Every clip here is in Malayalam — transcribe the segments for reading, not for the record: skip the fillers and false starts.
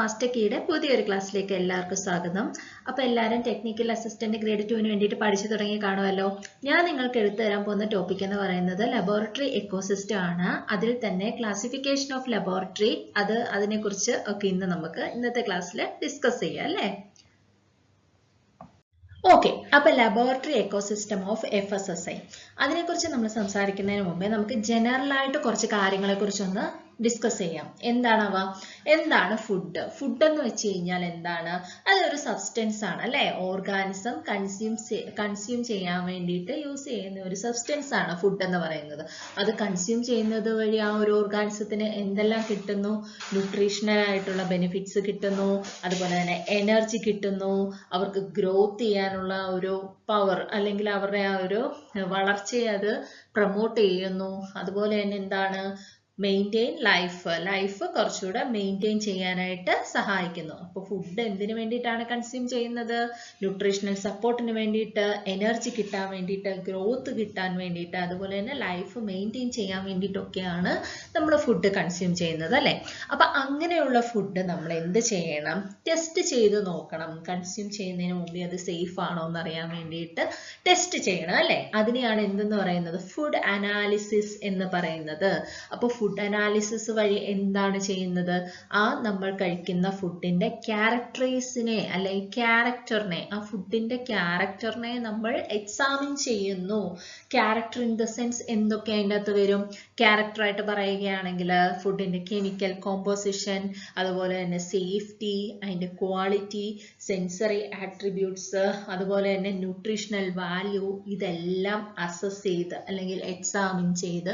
മാസ്റ്റർ കീയുടെ പുതിയൊരു ക്ലാസ്സിലേക്ക് എല്ലാവർക്കും സ്വാഗതം. അപ്പോൾ എല്ലാവരും ടെക്നിക്കൽ അസിസ്റ്റന്റ് ഗ്രേഡ് 2 വേണ്ടിയിട്ട് പഠിച്ചു തുടങ്ങി കാണുമല്ലോ. ഞാൻ നിങ്ങൾക്ക് എടുത്തു തരാൻ പോകുന്ന ടോപ്പിക് എന്ന് പറയുന്നത് ലബോറട്ടറി എക്കോസിസ്റ്റം ആണ്. അതിൽ തന്നെ ക്ലാസിഫിക്കേഷൻ ഓഫ് ലബോറട്ടറി, അതിനെക്കുറിച്ച് ഒക്കെ നമുക്ക് ഇന്നത്തെ ക്ലാസ്സിൽ ഡിസ്കസ് ചെയ്യാം അല്ലേ. ഓക്കെ, അപ്പൊ ലബോറട്ടറി എക്കോസിസ്റ്റം ഓഫ് FSSAI അതിനെക്കുറിച്ച് നമ്മൾ സംസാരിക്കുന്നതിന് മുമ്പേ നമുക്ക് ജനറൽ ആയിട്ട് കുറച്ച് കാര്യങ്ങളെ കുറിച്ചൊന്ന് ഡിസ്കസ് ചെയ്യാം. എന്താണ് ഫുഡ് എന്ന് വെച്ച് കഴിഞ്ഞാൽ എന്താണ്? അതൊരു സബ്സ്റ്റൻസ് ആണ് അല്ലെ. ഓർഗാനിസം കൺസ്യൂം ചെയ്യാൻ വേണ്ടിയിട്ട് യൂസ് ചെയ്യുന്ന ഒരു സബ്സ്റ്റൻസ് ആണ് ഫുഡ് എന്ന് പറയുന്നത്. അത് കൺസ്യൂം ചെയ്യുന്നത് വഴി ആ ഒരു ഓർഗാനിസത്തിന് എന്തെല്ലാം കിട്ടുന്നു? ന്യൂട്രീഷണൽ ആയിട്ടുള്ള ബെനിഫിറ്റ്സ് കിട്ടുന്നു, അതുപോലെ തന്നെ എനർജി കിട്ടുന്നു, അവർക്ക് ഗ്രോത്ത് ചെയ്യാനുള്ള ഒരു പവർ അല്ലെങ്കിൽ അവരുടെ ആ ഒരു വളർച്ചയെ അത് പ്രൊമോട്ട് ചെയ്യുന്നു. അതുപോലെ തന്നെ എന്താണ്? മെയിൻറ്റെയിൻ ലൈഫ് കുറച്ചുകൂടെ മെയിൻറ്റെയിൻ ചെയ്യാനായിട്ട് സഹായിക്കുന്നു. അപ്പോൾ ഫുഡ് എന്തിനു വേണ്ടിയിട്ടാണ് കൺസ്യൂം ചെയ്യുന്നത്? ന്യൂട്രീഷണൽ സപ്പോർട്ടിന് വേണ്ടിയിട്ട്, എനർജി കിട്ടാൻ വേണ്ടിയിട്ട്, ഗ്രോത്ത് കിട്ടാൻ വേണ്ടിയിട്ട്, അതുപോലെ തന്നെ ലൈഫ് മെയിൻറ്റെയിൻ ചെയ്യാൻ വേണ്ടിയിട്ടൊക്കെയാണ് നമ്മൾ ഫുഡ് കൺസ്യൂം ചെയ്യുന്നത് അല്ലേ. അപ്പം അങ്ങനെയുള്ള ഫുഡ് നമ്മൾ എന്ത് ചെയ്യണം? ടെസ്റ്റ് ചെയ്ത് നോക്കണം. കൺസ്യൂം ചെയ്യുന്നതിന് മുമ്പേ അത് സേഫ് ആണോ എന്ന് അറിയാൻ വേണ്ടിയിട്ട് ടെസ്റ്റ് ചെയ്യണം അല്ലേ. അതിനെയാണ് എന്തെന്ന് പറയുന്നത്? ഫുഡ് അനാലിസിസ് എന്ന് പറയുന്നത്. അപ്പോൾ ഫുഡ് അനാലിസിസ് വഴി എന്താണ് ചെയ്യുന്നത്? നമ്മൾ കഴിക്കുന്ന ഫുഡിന്റെ ക്യാരക്ടറൈസിനെ അല്ലെങ്കിൽ ക്യാരക്ടറിനെ, ആ ഫുഡിന്റെ ക്യാരക്ടറിനെ നമ്മൾ എക്സാമിൻ ചെയ്യുന്നു. ക്യാരക്ടർ ഇൻ ദ സെൻസ് എന്തൊക്കെ അതിൻ്റെ അകത്ത് വരും? ക്യാരക്ടറായിട്ട് പറയുകയാണെങ്കിൽ ഫുഡിന്റെ കെമിക്കൽ കോമ്പോസിഷൻ, അതുപോലെ തന്നെ സേഫ്റ്റി, അതിന്റെ ക്വാളിറ്റി, സെൻസറി ആട്രിബ്യൂട്ട്സ്, അതുപോലെ തന്നെ ന്യൂട്രീഷണൽ വാല്യൂ, ഇതെല്ലാം അസസ് ചെയ്ത് അല്ലെങ്കിൽ എക്സാമിൻ ചെയ്ത്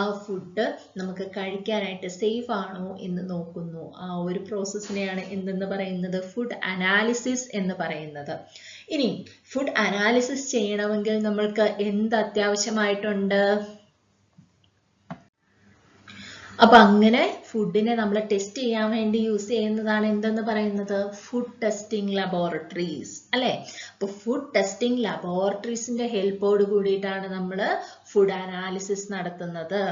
ആ ഫുഡ് നമുക്ക് കഴിക്കാനായിട്ട് സേഫ് ആണോ എന്ന് നോക്കുന്നു. ആ ഒരു പ്രോസസ്സിനെയാണ് എന്തെന്ന് പറയുന്നത്? ഫുഡ് അനാലിസിസ് എന്ന് പറയുന്നത്. ഇനി ഫുഡ് അനാലിസിസ് ചെയ്യണമെങ്കിൽ നമ്മൾക്ക് എന്ത് അത്യാവശ്യമായിട്ടുണ്ട്? അപ്പൊ അങ്ങനെ ഫുഡിനെ നമ്മൾ ടെസ്റ്റ് ചെയ്യാൻ വേണ്ടി യൂസ് ചെയ്യുന്നതാണ് എന്തെന്ന് പറയുന്നത്? ഫുഡ് ടെസ്റ്റിംഗ് ലബോറട്ടറീസ് അല്ലെ. അപ്പൊ ഫുഡ് ടെസ്റ്റിംഗ് ലബോറട്ടറീസിന്റെ ഹെൽപ്പോട് കൂടിയിട്ടാണ് നമ്മൾ ഫുഡ് അനാലിസിസ് നടത്തുന്നത്.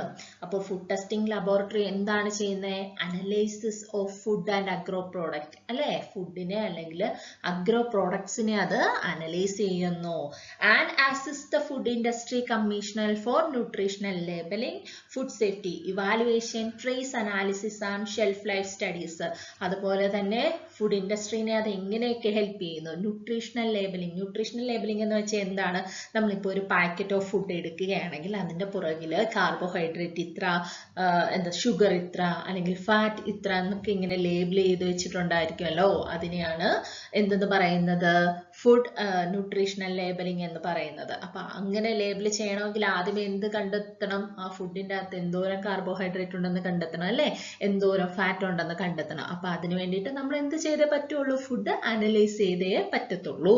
അപ്പോൾ ഫുഡ് ടെസ്റ്റിംഗ് ലബോറട്ടറി എന്താണ് ചെയ്യുന്നത്? Analysis of food and agro product അല്ലെ. ഫുഡിനെ അല്ലെങ്കിൽ അഗ്രോ പ്രോഡക്ട്സിനെ അത് അനലൈസ് ചെയ്യുന്നു. And assist the food industry commissioner for nutritional labelling, food safety evaluation, trace analysis and shelf life studies. അതുപോലെ തന്നെ ഫുഡ് ഇൻഡസ്ട്രീനെ അത് എങ്ങനെയൊക്കെ ഹെൽപ്പ് ചെയ്യുന്നു? ന്യൂട്രീഷണൽ ലേബലിംഗ് എന്ന് വെച്ചാൽ എന്താണ്? നമ്മളിപ്പോൾ ഒരു പാക്കറ്റ് ഓഫ് ഫുഡ് എടുക്കുകയാണെങ്കിൽ അതിന്റെ പുറകിൽ കാർബോഹൈഡ്രേറ്റ് ഇത്ര, ഷുഗർ ഇത്ര, അല്ലെങ്കിൽ ഫാറ്റ് ഇത്ര എന്നൊക്കെ ഇങ്ങനെ ലേബിൾ ചെയ്ത് വെച്ചിട്ടുണ്ടായിരിക്കുമല്ലോ. അതിനെയാണ് എന്തെന്ന് പറയുന്നത്? ഫുഡ് ന്യൂട്രീഷണൽ ലേബലിംഗ് എന്ന് പറയുന്നത്. അപ്പൊ അങ്ങനെ ലേബിൾ ചെയ്യണമെങ്കിൽ ആദ്യം എന്ത് കണ്ടെത്തണം? ആ ഫുഡിന്റെ അകത്ത് എന്തോരം കാർബോഹൈഡ്രേറ്റ് ഉണ്ടെന്ന് കണ്ടെത്തണം അല്ലെ, എന്തോരം ഫാറ്റ് ഉണ്ടെന്ന് കണ്ടെത്തണം. അപ്പൊ അതിന് വേണ്ടിയിട്ട് നമ്മൾ എന്ത് ചെയ്തേ പറ്റുള്ളൂ? ഫുഡ് അനലൈസ് ചെയ്തേ പറ്റത്തുള്ളൂ.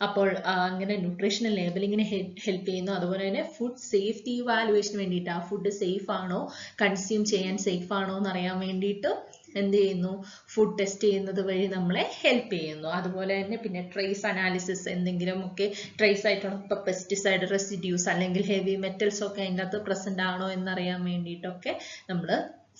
അപ്പോൾ അങ്ങനെ ന്യൂട്രീഷണൽ ലേബലിങ്ങിന് ഹെൽപ്പ് ചെയ്യുന്നു. അതുപോലെ തന്നെ ഫുഡ് സേഫ്റ്റി ഇവാലുവേഷന് വേണ്ടിയിട്ട്, ആ ഫുഡ് സേഫ് ആണോ, കൺസ്യൂം ചെയ്യാൻ സേഫ് ആണോ എന്ന് അറിയാൻ വേണ്ടിയിട്ട് എന്ത് ചെയ്യുന്നു? ഫുഡ് ടെസ്റ്റ് ചെയ്യുന്നത് വഴി നമ്മളെ ഹെൽപ്പ് ചെയ്യുന്നു. അതുപോലെ തന്നെ പിന്നെ ട്രേസ് അനാലിസിസ്, എന്തെങ്കിലും ഒക്കെ ട്രേസ് ആയിട്ടുള്ള ഇപ്പൊ പെസ്റ്റിസൈഡ് റെസിഡ്യൂസ് അല്ലെങ്കിൽ ഹെവി മെറ്റൽസ് ഒക്കെ അതിൻ്റെ അകത്ത് പ്രസന്റ് ആണോ എന്നറിയാൻ വേണ്ടിയിട്ടൊക്കെ നമ്മൾ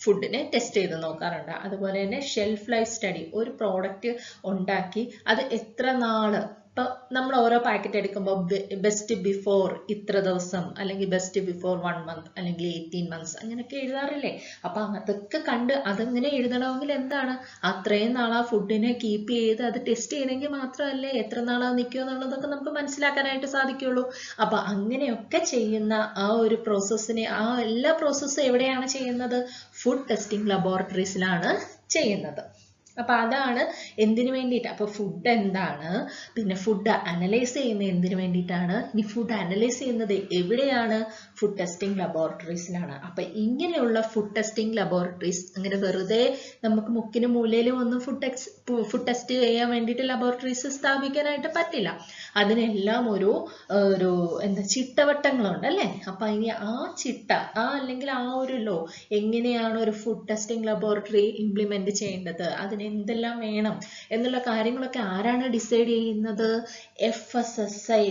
ഫുഡിനെ ടെസ്റ്റ് ചെയ്ത് നോക്കാറുണ്ട്. അതുപോലെ തന്നെ ഷെൽഫ് ലൈഫ് സ്റ്റഡി, ഒരു പ്രോഡക്റ്റ് ഉണ്ടാക്കി അത് എത്ര നാള്, ഇപ്പൊ നമ്മൾ ഓരോ പാക്കറ്റ് എടുക്കുമ്പോൾ ബെസ്റ്റ് ബിഫോർ ഇത്ര ദിവസം, അല്ലെങ്കിൽ ബെസ്റ്റ് ബിഫോർ 1 month, അല്ലെങ്കിൽ 18 months അങ്ങനെയൊക്കെ എഴുതാറില്ലേ. അപ്പൊ അതൊക്കെ കണ്ട് അതെങ്ങനെ എഴുതണമെങ്കിൽ എന്താണ്? അത്രയും നാൾ ആ ഫുഡിനെ കീപ്പ് ചെയ്ത് അത് ടെസ്റ്റ് ചെയ്യണമെങ്കിൽ മാത്രമല്ലേ എത്ര നാളാ നിൽക്കുക എന്നുള്ളതൊക്കെ നമുക്ക് മനസ്സിലാക്കാനായിട്ട് സാധിക്കുള്ളൂ. അപ്പൊ അങ്ങനെയൊക്കെ ചെയ്യുന്ന ആ ഒരു പ്രോസസ്സിനെ, ആ എല്ലാ പ്രോസസ്സും എവിടെയാണ് ചെയ്യുന്നത്? ഫുഡ് ടെസ്റ്റിംഗ് ലബോറട്ടറീസിലാണ് ചെയ്യുന്നത്. അപ്പൊ അതാണ് എന്തിനു വേണ്ടിയിട്ട്. അപ്പൊ ഫുഡ് എന്താണ്, പിന്നെ ഫുഡ് അനലൈസ് ചെയ്യുന്നത് എന്തിനു വേണ്ടിയിട്ടാണ്? ഇനി ഫുഡ് അനലൈസ് ചെയ്യുന്നത് എവിടെയാണ്? ഫുഡ് ടെസ്റ്റിംഗ് ലബോറട്ടറീസിലാണ്. അപ്പൊ ഇങ്ങനെയുള്ള ഫുഡ് ടെസ്റ്റിംഗ് ലബോറട്ടറീസ് അങ്ങനെ വെറുതെ നമുക്ക് മുക്കിനും മൂലയിലും ഒന്നും ഫുഡ് ടെസ്റ്റ് ചെയ്യാൻ വേണ്ടിയിട്ട് ലബോറട്ടറീസ് സ്ഥാപിക്കാനായിട്ട് പറ്റില്ല. അതിനെല്ലാം ഒരു ചിട്ടവട്ടങ്ങളുണ്ട് അല്ലെ. അപ്പൊ ഇനി ആ ചിട്ട, അല്ലെങ്കിൽ ആ ഒരു ലോ, എങ്ങനെയാണ് ഒരു ഫുഡ് ടെസ്റ്റിംഗ് ലബോറട്ടറി ഇംപ്ലിമെന്റ് ചെയ്യേണ്ടത്, അതിന് എന്തെല്ലാം വേണം എന്നുള്ള കാര്യങ്ങളൊക്കെ ആരാണ് ഡിസൈഡ് ചെയ്യുന്നത്? FSSAI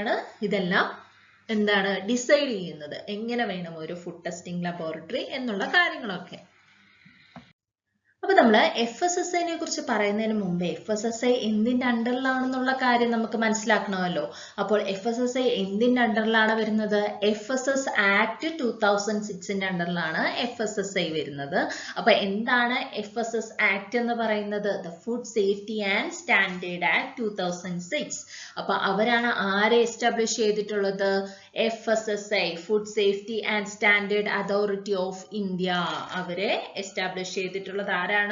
ആണ് ഇതെല്ലാം ഡിസൈഡ് ചെയ്യുന്നത്. എങ്ങനെ വേണം ഒരു ഫുഡ് ടെസ്റ്റിംഗ് ലബോറട്ടറി എന്നുള്ള കാര്യങ്ങളൊക്കെ. അപ്പൊ നമ്മൾ FSSAI നെ കുറിച്ച് പറയുന്നതിന് മുമ്പേ FSSAI എന്തിന്റെ അണ്ടറിലാണെന്നുള്ള കാര്യം നമുക്ക് മനസ്സിലാക്കണമല്ലോ. അപ്പോൾ FSSAI എന്തിന്റെ അണ്ടറിലാണ് വരുന്നത്? FSS ആക്ട് 2006ന്റെ അണ്ടറിലാണ് FSSAI വരുന്നത്. അപ്പൊ എന്താണ് FSS ആക്ട് എന്ന് പറയുന്നത്? The food safety and standard act 2006. അപ്പൊ അവരാണ് ആരെ എസ്റ്റാബ്ലിഷ് ചെയ്തിട്ടുള്ളത്? FSSAI, food safety and standard authority of India. അവരെ എസ്റ്റാബ്ലിഷ് ചെയ്തിട്ടുള്ളത് ആരാണ്?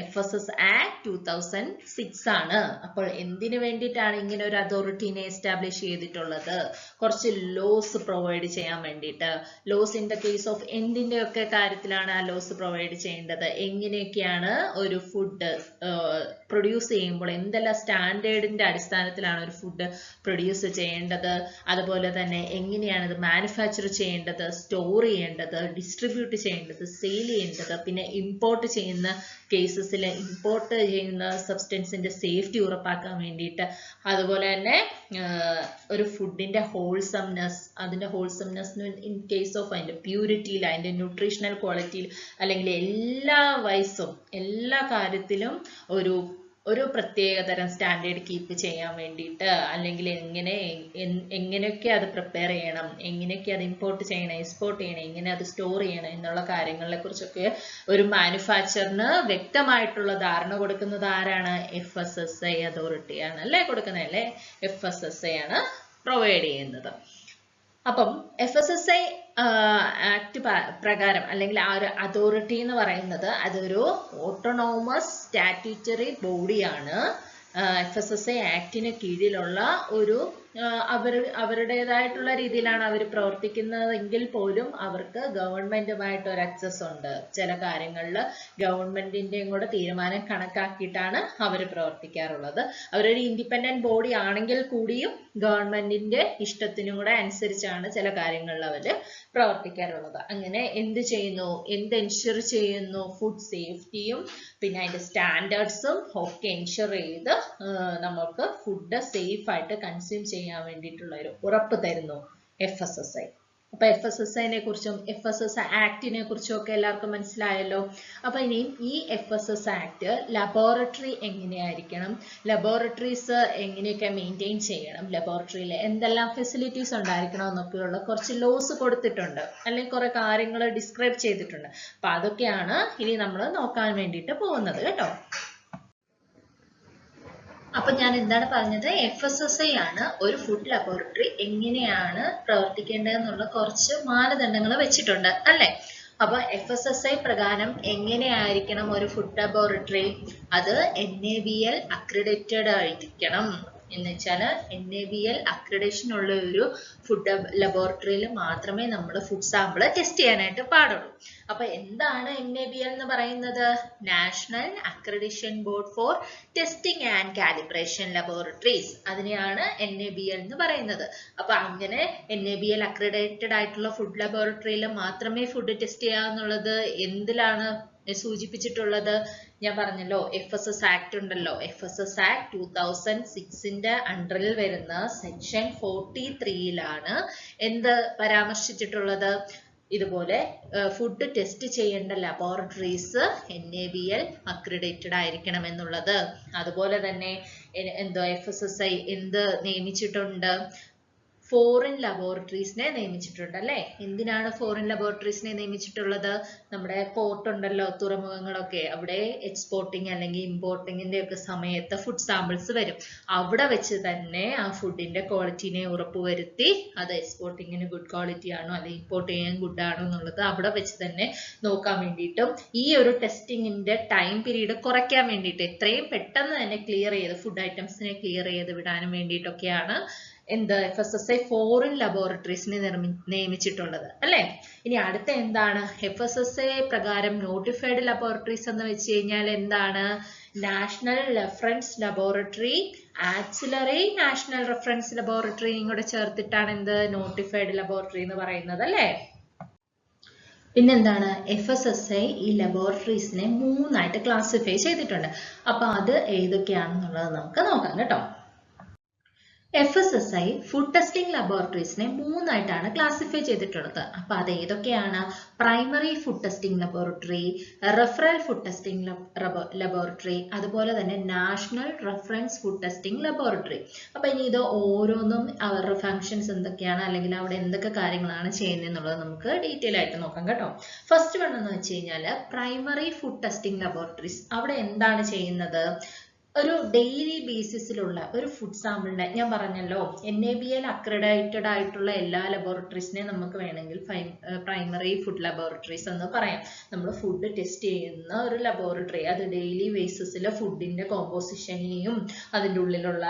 FSS ആക്ട് 2006 ആണ്. അപ്പോൾ എന്തിനു വേണ്ടിയിട്ടാണ് ഇങ്ങനെ ഒരു അതോറിറ്റിനെ എസ്റ്റാബ്ലിഷ് ചെയ്തിട്ടുള്ളത്? കുറച്ച് ലോസ് പ്രൊവൈഡ് ചെയ്യാൻ വേണ്ടിയിട്ട്. Laws in the case of എന്തിന്റെയൊക്കെ കാര്യത്തിലാണ് ആ ലോസ് പ്രൊവൈഡ് ചെയ്യേണ്ടത്? എങ്ങനെയൊക്കെയാണ് ഒരു ഫുഡ് പ്രൊഡ്യൂസ് ചെയ്യുമ്പോൾ എന്തെല്ലാം സ്റ്റാൻഡേർഡിന്റെ അടിസ്ഥാനത്തിലാണ് ഒരു ഫുഡ് പ്രൊഡ്യൂസ് ചെയ്യേണ്ടത്, അതുപോലെ തന്നെ എങ്ങനെയാണ് ഇത് മാനുഫാക്ചർ ചെയ്യേണ്ടത്, സ്റ്റോർ ചെയ്യേണ്ടത്, ഡിസ്ട്രിബ്യൂട്ട് ചെയ്യേണ്ടത്, സെയിൽ ചെയ്യേണ്ടത്, പിന്നെ ഇമ്പോർട്ട് ചെയ്യുന്ന കേസസിൽ ഇമ്പോർട്ട് ചെയ്യുന്ന സബ്സ്റ്റൻസിന്റെ സേഫ്റ്റി ഉറപ്പാക്കാൻ വേണ്ടിയിട്ട്, അതുപോലെ തന്നെ ഒരു ഫുഡിന്റെ ഹോൾസംനെസ്, അതിന്റെ ഹോൾസംനെസ് ഇൻ കേസ് ഓഫ് അതിന്റെ പ്യൂരിറ്റിയിൽ, അതിന്റെ ന്യൂട്രീഷണൽ ക്വാളിറ്റിയിൽ, അല്ലെങ്കിൽ എല്ലാ വൈസും എല്ലാ കാര്യത്തിലും ഒരു പ്രത്യേകതരം സ്റ്റാൻഡേർഡ് കീപ്പ് ചെയ്യാൻ വേണ്ടിയിട്ട്, അല്ലെങ്കിൽ എങ്ങനെയൊക്കെ അത് പ്രിപ്പയർ ചെയ്യണം, എങ്ങനെയൊക്കെ അത് ഇമ്പോർട്ട് ചെയ്യണം, എക്സ്പോർട്ട് ചെയ്യണം, എങ്ങനെ അത് സ്റ്റോർ ചെയ്യണം എന്നുള്ള കാര്യങ്ങളെ കുറിച്ചൊക്കെ ഒരു മാനുഫാക്ചറിന് വ്യക്തമായിട്ടുള്ള ധാരണ കൊടുക്കുന്നത് ആരാണ്? FSSAI അതോറിറ്റിയാണ് അല്ലേ കൊടുക്കുന്നത് അല്ലേ? FSSAI ആണ് പ്രൊവൈഡ് ചെയ്യുന്നത്. അപ്പം FSSAI ആക്ട് പ്രകാരം അല്ലെങ്കിൽ ആ ഒരു അതോറിറ്റി എന്ന് പറയുന്നത് അതൊരു ഓട്ടോണോമസ് സ്റ്റാറ്റ്യൂട്ടറി ബോഡിയാണ്. FSSAI ആക്ടിന് കീഴിലുള്ള ഒരു അവരുടേതായിട്ടുള്ള രീതിയിലാണ് അവർ പ്രവർത്തിക്കുന്നതെങ്കിൽ പോലും അവർക്ക് ഗവൺമെന്റുമായിട്ട് ഒരു ആക്സസ് ഉണ്ട്. ചില കാര്യങ്ങളിൽ ഗവൺമെന്റിന്റെയും കൂടെ തീരുമാനം കണക്കാക്കിയിട്ടാണ് അവർ പ്രവർത്തിക്കാറുള്ളത്. അവരൊരു ഇൻഡിപെൻഡന്റ് ബോഡി ആണെങ്കിൽ കൂടിയും ഗവൺമെന്റിന്റെ ഇഷ്ടത്തിനും കൂടെ അനുസരിച്ചാണ് ചില കാര്യങ്ങളിൽ അവർ പ്രവർത്തിക്കാറുള്ളത്. അങ്ങനെ എന്ത് ചെയ്യുന്നു? എന്ത് എൻഷുർ ചെയ്യുന്നു? ഫുഡ് സേഫ്റ്റിയും പിന്നെ അതിന്റെ സ്റ്റാൻഡേർഡ്സും ഒക്കെ എൻഷുർ ചെയ്ത് നമുക്ക് ഫുഡ് സേഫ് ആയിട്ട് കൺസ്യൂം ചെയ്യാൻ വേണ്ടിയിട്ടുള്ള ഒരു ഉറപ്പ് തരുന്നു FSSAI. അപ്പൊ FSSAI നെ കുറിച്ചും FSS ആക്ടിനെ കുറിച്ചും ഒക്കെ എല്ലാവർക്കും മനസ്സിലായല്ലോ. അപ്പൊ ഇനിയും ഈ FSS ആക്ട് ലബോറട്ടറി എങ്ങനെയായിരിക്കണം, ലബോറട്ടറീസ് എങ്ങനെയൊക്കെ മെയിൻറ്റെയിൻ ചെയ്യണം, ലബോറട്ടറിയിൽ എന്തെല്ലാം ഫെസിലിറ്റീസ് ഉണ്ടായിരിക്കണം എന്നൊക്കെയുള്ള കുറച്ച് ലോസ് കൊടുത്തിട്ടുണ്ട്, അല്ലെങ്കിൽ കുറെ കാര്യങ്ങൾ ഡിസ്ക്രൈബ് ചെയ്തിട്ടുണ്ട്. അപ്പൊ അതൊക്കെയാണ് ഇനി നമ്മൾ നോക്കാൻ വേണ്ടിയിട്ട് പോകുന്നത് കേട്ടോ. അപ്പൊ ഞാൻ എന്താണ് പറഞ്ഞത്? FSSAI ആണ് ഒരു ഫുഡ് ലബോറട്ടറി എങ്ങനെയാണ് പ്രവർത്തിക്കേണ്ടതെന്നുള്ള കുറച്ച് മാനദണ്ഡങ്ങൾ വെച്ചിട്ടുണ്ട് അല്ലെ? അപ്പൊ FSSAI പ്രകാരം എങ്ങനെയായിരിക്കണം ഒരു ഫുഡ് ലബോറട്ടറി? അത് NABL അക്രഡിറ്റഡ് ആയിരിക്കണം. എന്ന് വെച്ചാൽ NABL അക്രഡിറ്റേഷൻ ഉള്ള ഒരു ഫുഡ് ലബോറട്ടറിയിൽ മാത്രമേ നമ്മൾ ഫുഡ് സാമ്പിൾ ടെസ്റ്റ് ചെയ്യാനായിട്ട് പാടുള്ളൂ. അപ്പൊ എന്താണ് NABL എന്ന് പറയുന്നത്? National accreditation board for testing and calibration laboratories. അതിനെയാണ് NABL എന്ന് പറയുന്നത്. അപ്പൊ അങ്ങനെ NABL അക്രഡിറ്റഡ് ആയിട്ടുള്ള ഫുഡ് ലബോറട്ടറിയിൽ മാത്രമേ ഫുഡ് ടെസ്റ്റ് ചെയ്യാന്നുള്ളത് എന്തിലാണ് സൂചിപ്പിച്ചിട്ടുള്ളത്? ഞാൻ പറഞ്ഞല്ലോ FSS ആക്ട് ഉണ്ടല്ലോ. FSS ആക്ട് 2006ന്റെ അണ്ടറിൽ വരുന്ന സെക്ഷൻ 43യിലാണ് എന്ത് പരാമർശിച്ചിട്ടുള്ളത്? ഇതുപോലെ ഫുഡ് ടെസ്റ്റ് ചെയ്യേണ്ട ലബോറട്ടറീസ് NABL അക്രഡിറ്റഡ് ആയിരിക്കണം എന്നുള്ളത്. അതുപോലെ തന്നെ എന്തോ FSSAI എന്ത് നിയമിച്ചിട്ടുണ്ട്? ഫോറിൻ ലബോറട്ടറീസിനെ നിയമിച്ചിട്ടുണ്ട് അല്ലെ? എന്തിനാണ് ഫോറിൻ ലബോറട്ടറീസിനെ നിയമിച്ചിട്ടുള്ളത്? നമ്മുടെ പോർട്ട് ഉണ്ടല്ലോ, തുറമുഖങ്ങളൊക്കെ, അവിടെ എക്സ്പോർട്ടിങ് അല്ലെങ്കിൽ ഇമ്പോർട്ടിങ്ങിന്റെ ഒക്കെ സമയത്ത് ഫുഡ് സാമ്പിൾസ് വരും. അവിടെ വെച്ച് തന്നെ ആ ഫുഡിന്റെ ക്വാളിറ്റിനെ ഉറപ്പുവരുത്തി അത് എക്സ്പോർട്ടിങ്ങിന് ഗുഡ് ക്വാളിറ്റി ആണോ അല്ലെങ്കിൽ ഇമ്പോർട്ട് ചെയ്യാൻ ഗുഡ് ആണോ എന്നുള്ളത് അവിടെ വെച്ച് തന്നെ നോക്കാൻ വേണ്ടിയിട്ടും ഈ ഒരു ടെസ്റ്റിങ്ങിന്റെ ടൈം പീരീഡ് കുറയ്ക്കാൻ വേണ്ടിയിട്ട് എത്രയും പെട്ടെന്ന് തന്നെ ക്ലിയർ ചെയ്ത് ഫുഡ് ഐറ്റംസിനെ ക്ലിയർ ചെയ്ത് വിടാനും വേണ്ടിയിട്ടൊക്കെയാണ് എന്ത് FSSAI ഫോറിൻ ലബോറട്ടറീസിനെ നിയമിച്ചിട്ടുള്ളത് അല്ലെ? ഇനി അടുത്ത എന്താണ്? FSSAI പ്രകാരം നോട്ടിഫൈഡ് ലബോറട്ടറീസ് എന്ന് വെച്ച് കഴിഞ്ഞാൽ എന്താണ്? National reference laboratory, ancillary national reference ലബോറട്ടറിയും കൂടെ ചേർത്തിട്ടാണ് എന്ത് നോട്ടിഫൈഡ് ലബോറട്ടറി എന്ന് പറയുന്നത് അല്ലെ? പിന്നെന്താണ്? FSSAI ഈ ലബോറട്ടറീസിനെ 3ആയിട്ട് ക്ലാസിഫൈ ചെയ്തിട്ടുണ്ട്. അപ്പൊ അത് ഏതൊക്കെയാണെന്നുള്ളത് നമുക്ക് നോക്കാം കേട്ടോ. FSSI ഫുഡ് ടെസ്റ്റിംഗ് ലബോറട്ടറീസിനെ മൂന്നായിട്ടാണ് ക്ലാസിഫൈ ചെയ്തിട്ടുള്ളത്. അപ്പൊ അത് ഏതൊക്കെയാണ്? Primary food testing laboratory, referral food testing laboratory, അതുപോലെ തന്നെ national reference food testing laboratory. അപ്പൊ ഇനി ഇത് ഓരോന്നും അവരുടെ ഫങ്ഷൻസ് എന്തൊക്കെയാണ്, അല്ലെങ്കിൽ അവിടെ എന്തൊക്കെ കാര്യങ്ങളാണ് ചെയ്യുന്നത് എന്നുള്ളത് നമുക്ക് ഡീറ്റെയിൽ ആയിട്ട് നോക്കാം കേട്ടോ. ഫസ്റ്റ് വൺ എന്ന് വെച്ച് കഴിഞ്ഞാൽ പ്രൈമറി ഫുഡ് ടെസ്റ്റിംഗ് ലബോറട്ടറീസ്. അവിടെ എന്താണ് ചെയ്യുന്നത്? ഒരു ഡെയിലി ബേസിസിലുള്ള ഒരു ഫുഡ് സാമ്പിളിനെ, ഞാൻ പറഞ്ഞല്ലോ NABL അക്രഡൈറ്റഡ് ആയിട്ടുള്ള എല്ലാ ലബോറട്ടറീസിനെയും നമുക്ക് വേണമെങ്കിൽ പ്രൈമറി ഫുഡ് ലബോറട്ടറീസ് എന്ന് പറയാം. നമ്മൾ ഫുഡ് ടെസ്റ്റ് ചെയ്യുന്ന ഒരു ലബോറട്ടറി, അത് ഡെയിലി ബേസിസിൽ ഫുഡിന്റെ കോമ്പോസിഷനെയും അതിൻ്റെ ഉള്ളിലുള്ള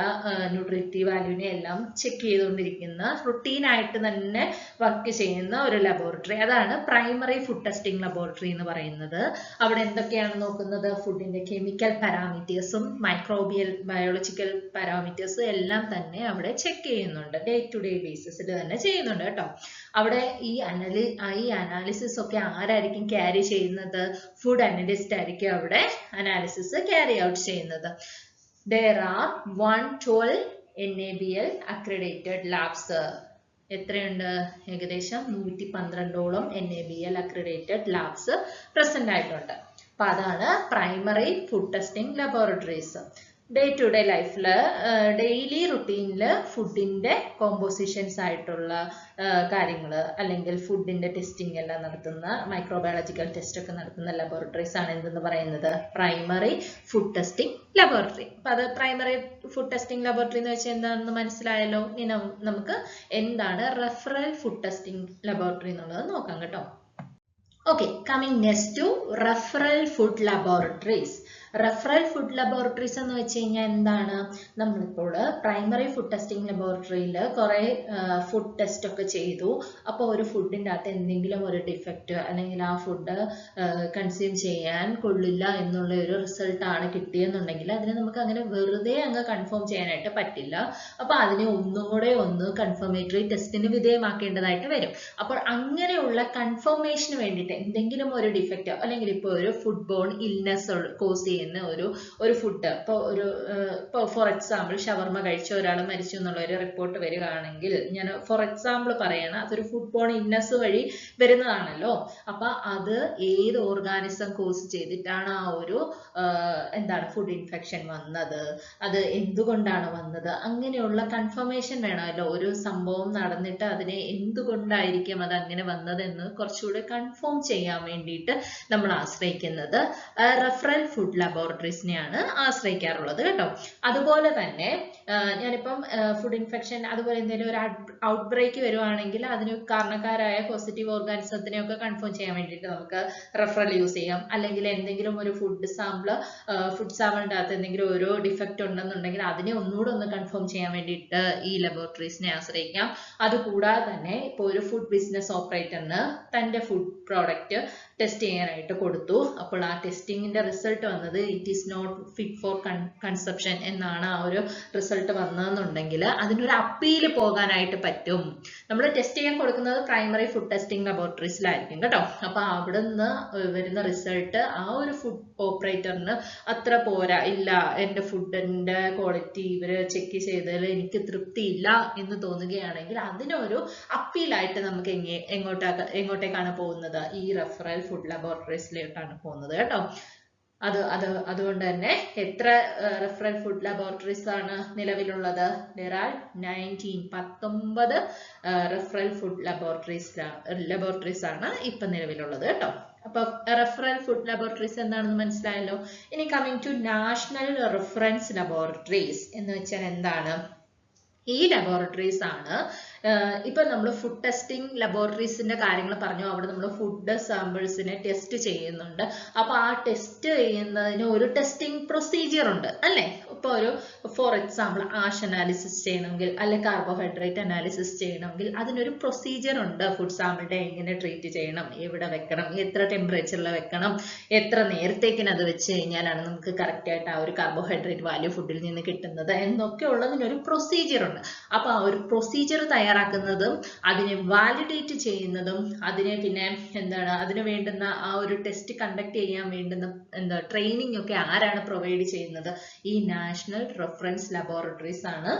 ന്യൂട്രിറ്റീവ് വാല്യൂനെ എല്ലാം ചെക്ക് ചെയ്തുകൊണ്ടിരിക്കുന്ന, റുട്ടീനായിട്ട് തന്നെ വർക്ക് ചെയ്യുന്ന ഒരു ലബോറട്ടറി, അതാണ് പ്രൈമറി ഫുഡ് ടെസ്റ്റിംഗ് ലബോറട്ടറി എന്ന് പറയുന്നത്. അവിടെ എന്തൊക്കെയാണ് നോക്കുന്നത്? ഫുഡിന്റെ കെമിക്കൽ പാരാമീറ്റേഴ്സും മൈക്രോബിയൽ ബയോളജിക്കൽ പാരാമീറ്റേഴ്സ് എല്ലാം തന്നെ അവിടെ ചെക്ക് ചെയ്യുന്നുണ്ട്. ഡേ ടു ഡേ ബേസിസിൽ തന്നെ ചെയ്യുന്നുണ്ട് കേട്ടോ. അവിടെ ഈ അനാലിസിസ് ഒക്കെ ആരായിരിക്കും ക്യാരി ചെയ്യുന്നത്? ഫുഡ് അനലിസ്റ്റ് ആയിരിക്കും അവിടെ അനാലിസിസ് ക്യാരി ഔട്ട് ചെയ്യുന്നത്. There are 112 NABL accredited labs. എത്രയുണ്ട്? ഏകദേശം 112ഓളം NABL accredited labs പ്രസന്റ് ആയിട്ടുണ്ട്. അപ്പൊ അതാണ് primary food testing laboratories. Day to day ലൈഫിൽ ഡെയിലി റുട്ടീനിൽ ഫുഡിന്റെ കോമ്പോസിഷൻസ് ആയിട്ടുള്ള കാര്യങ്ങൾ, അല്ലെങ്കിൽ ഫുഡിന്റെ ടെസ്റ്റിംഗ് എല്ലാം നടത്തുന്ന, മൈക്രോബയോളജിക്കൽ ടെസ്റ്റ് ഒക്കെ നടത്തുന്ന ലബോറട്ടറീസ് ആണ് എന്തെന്ന് പറയുന്നത്? Primary food testing laboratory. അപ്പൊ അത് പ്രൈമറി ഫുഡ് ടെസ്റ്റിംഗ് ലബോറട്ടറി എന്ന് വെച്ചാൽ എന്താണെന്ന് മനസ്സിലായല്ലോ. ഇനി നമുക്ക് എന്താണ് റെഫറൽ ഫുഡ് ടെസ്റ്റിംഗ് ലബോറട്ടറി എന്നുള്ളത് നോക്കാം കേട്ടോ. Okay, coming next to referral food laboratories. Referral food laboratories എന്ന് വെച്ച് കഴിഞ്ഞാൽ എന്താണ്? നമ്മളിപ്പോൾ പ്രൈമറി ഫുഡ് ടെസ്റ്റിംഗ് ലബോറട്ടറിയിൽ കുറെ ഫുഡ് ടെസ്റ്റ് ഒക്കെ ചെയ്തു. അപ്പോൾ ഒരു ഫുഡിൻ്റെ അകത്ത് എന്തെങ്കിലും ഒരു ഡിഫക്റ്റ്, അല്ലെങ്കിൽ ആ ഫുഡ് കൺസ്യൂം ചെയ്യാൻ കൊള്ളില്ല എന്നുള്ള ഒരു റിസൾട്ടാണ് കിട്ടിയെന്നുണ്ടെങ്കിൽ അതിനെ നമുക്ക് അങ്ങനെ വെറുതെ അങ്ങ് കൺഫേം ചെയ്യാനായിട്ട് പറ്റില്ല. അപ്പോൾ അതിനെ ഒന്നുകൂടെ കൺഫർമേറ്ററി ടെസ്റ്റിന് വിധേയമാക്കേണ്ടതായിട്ട് വരും. അപ്പോൾ അങ്ങനെയുള്ള കൺഫർമേഷന് വേണ്ടിയിട്ട് എന്തെങ്കിലും ഒരു ഡിഫക്റ്റ്, അല്ലെങ്കിൽ ഇപ്പോൾ ഒരു ഫുഡ് ബോൺ ഇൽനെസ് കോസ് ചെയ്യുന്ന ഒരു ഫുഡ്, ഇപ്പോൾ ഫോർ എക്സാമ്പിൾ ഷവർമ കഴിച്ച ഒരാൾ മരിച്ചു എന്നുള്ള ഒരു റിപ്പോർട്ട് വരികയാണെങ്കിൽ, ഞാൻ ഫോർ എക്സാമ്പിൾ പറയണം, അതൊരു ഫുഡ് ബോൺ ഇൽനെസ് വഴി വരുന്നതാണല്ലോ. അപ്പൊ അത് ഏത് ഓർഗാനിസം കോസ് ചെയ്തിട്ടാണ് ആ ഒരു ഫുഡ് ഇൻഫെക്ഷൻ വന്നത്, അത് എന്തുകൊണ്ടാണ് വന്നത്, അങ്ങനെയുള്ള കൺഫർമേഷൻ വേണമല്ലോ. ഒരു സംഭവം നടന്നിട്ട് അതിനെ എന്തുകൊണ്ടായിരിക്കും അത് അങ്ങനെ വന്നതെന്ന് കുറച്ചുകൂടെ കൺഫേം ചെയ്യാൻ വേണ്ടിയിട്ട് നമ്മൾ ആശ്രയിക്കുന്നത് റെഫറൽ ഫുഡ് ലബോറട്ടറീസിനെയാണ് ആശ്രയിക്കാറുള്ളത് കേട്ടോ. അതുപോലെ തന്നെ ഞാനിപ്പം ഫുഡ് ഇൻഫെക്ഷൻ, അതുപോലെ എന്തെങ്കിലും ഒരു ഔട്ട് ബ്രേക്ക് വരുവാണെങ്കിൽ അതിന് കാരണക്കാരായ പോസിറ്റീവ് ഓർഗാനിസത്തിനെയൊക്കെ കൺഫേം ചെയ്യാൻ വേണ്ടിയിട്ട് നമുക്ക് റെഫറൽ യൂസ് ചെയ്യാം. അല്ലെങ്കിൽ എന്തെങ്കിലും ഒരു ഫുഡ് സാമ്പിളിൻ്റെ അകത്ത് എന്തെങ്കിലും ഒരു ഡിഫക്റ്റ് ഉണ്ടെന്നുണ്ടെങ്കിൽ അതിനെ ഒന്നുകൂടെ കൺഫേം ചെയ്യാൻ വേണ്ടിയിട്ട് ഈ ലബോറട്ടറീസിനെ ആശ്രയിക്കാം. അതുകൂടാതെ തന്നെ ഇപ്പോൾ ഒരു ഫുഡ് ബിസിനസ് ഓപ്പറേറ്ററിന് തൻ്റെ ഫുഡ് പ്രോഡക്റ്റ് ടെസ്റ്റ് ചെയ്യാനായിട്ട് കൊടുത്തു. അപ്പോൾ ആ ടെസ്റ്റിങ്ങിന്റെ റിസൾട്ട് വന്നത് it is not fit for consumption എന്നാണ് ആ ഒരു റിസൾട്ട് വന്നതെന്നുണ്ടെങ്കിൽ അതിനൊരു അപ്പീൽ പോകാനായിട്ട് പറ്റും. നമ്മൾ ടെസ്റ്റ് ചെയ്യാൻ കൊടുക്കുന്നത് പ്രൈമറി ഫുഡ് ടെസ്റ്റിംഗ് ലബോറട്ടറീസിലായിരിക്കും കേട്ടോ. അപ്പൊ അവിടെ നിന്ന് വരുന്ന റിസൾട്ട് ആ ഒരു ഫുഡ് ഓപ്പറേറ്ററിന് അത്ര പോരാ, ഇല്ല എൻ്റെ ഫുഡിന്റെ ക്വാളിറ്റി ഇവര് ചെക്ക് ചെയ്തതിൽ എനിക്ക് തൃപ്തിയില്ല എന്ന് തോന്നുകയാണെങ്കിൽ അതിനൊരു അപ്പീലായിട്ട് നമുക്ക് എങ്ങോട്ടേക്കാണ് പോകുന്നത്? ഈ റെഫറൽ ഫുഡ് ലബോറട്ടറീസിലോട്ടാണ് പോകുന്നത് കേട്ടോ. അതുകൊണ്ട് തന്നെ എത്ര റെഫറൽ ഫുഡ് ലബോറട്ടറീസ് ആണ് നിലവിലുള്ളത്? There are 19 referral food laboratories ആണ് ഇപ്പൊ നിലവിലുള്ളത് കേട്ടോ. അപ്പൊ റെഫറൽ ഫുഡ് ലബോറട്ടറീസ് എന്താണെന്ന് മനസ്സിലായല്ലോ. ഇനി coming to national reference laboratories എന്ന് വെച്ചാൽ എന്താണ്? ഈ ലബോറട്ടറീസ് ആണ് ഇപ്പൊ നമ്മൾ ഫുഡ് ടെസ്റ്റിംഗ് ലബോറട്ടറീസിന്റെ കാര്യങ്ങൾ പറഞ്ഞു. അവിടെ നമ്മൾ ഫുഡ് സാമ്പിൾസിനെ ടെസ്റ്റ് ചെയ്യുന്നുണ്ട്. അപ്പൊ ആ ടെസ്റ്റ് ചെയ്യുന്നതിന് ഒരു ടെസ്റ്റിംഗ് പ്രൊസീജിയർ ഉണ്ട് അല്ലേ? ഇപ്പൊ ഒരു ഫോർ എക്സാമ്പിൾ ആഷ് അനാലിസിസ് ചെയ്യണമെങ്കിൽ, അല്ലെങ്കിൽ കാർബോഹൈഡ്രേറ്റ് അനാലിസിസ് ചെയ്യണമെങ്കിൽ അതിനൊരു പ്രൊസീജിയർ ഉണ്ട്. ഫുഡ് സാമ്പിളിനെ എങ്ങനെ ട്രീറ്റ് ചെയ്യണം, എവിടെ വെക്കണം, എത്ര ടെമ്പറേച്ചറിൽ വെക്കണം, എത്ര നേരത്തേക്കിന് അത് വെച്ച് കഴിഞ്ഞാലാണ് നമുക്ക് കറക്റ്റ് ആയിട്ട് ആ ഒരു കാർബോഹൈഡ്രേറ്റ് വാല്യൂ ഫുഡിൽ നിന്ന് കിട്ടുന്നത് എന്നൊക്കെ ഉള്ളതിനൊരു പ്രൊസീജിയർ ഉണ്ട്. അപ്പൊ ആ ഒരു പ്രൊസീജിയർ തയ്യാറാക്കി തയ്യാറാക്കുന്നതും അതിനെ വാലിഡേറ്റ് ചെയ്യുന്നതും അതിനെ പിന്നെ എന്താണ് അതിന് വേണ്ടുന്ന ആ ഒരു ടെസ്റ്റ് കണ്ടക്ട് ചെയ്യാൻ വേണ്ടുന്ന ട്രെയിനിങ് ഒക്കെ ആരാണ് പ്രൊവൈഡ് ചെയ്യുന്നത്? ഈ നാഷണൽ റെഫറൻസ് ലബോറട്ടറീസ് ആണ്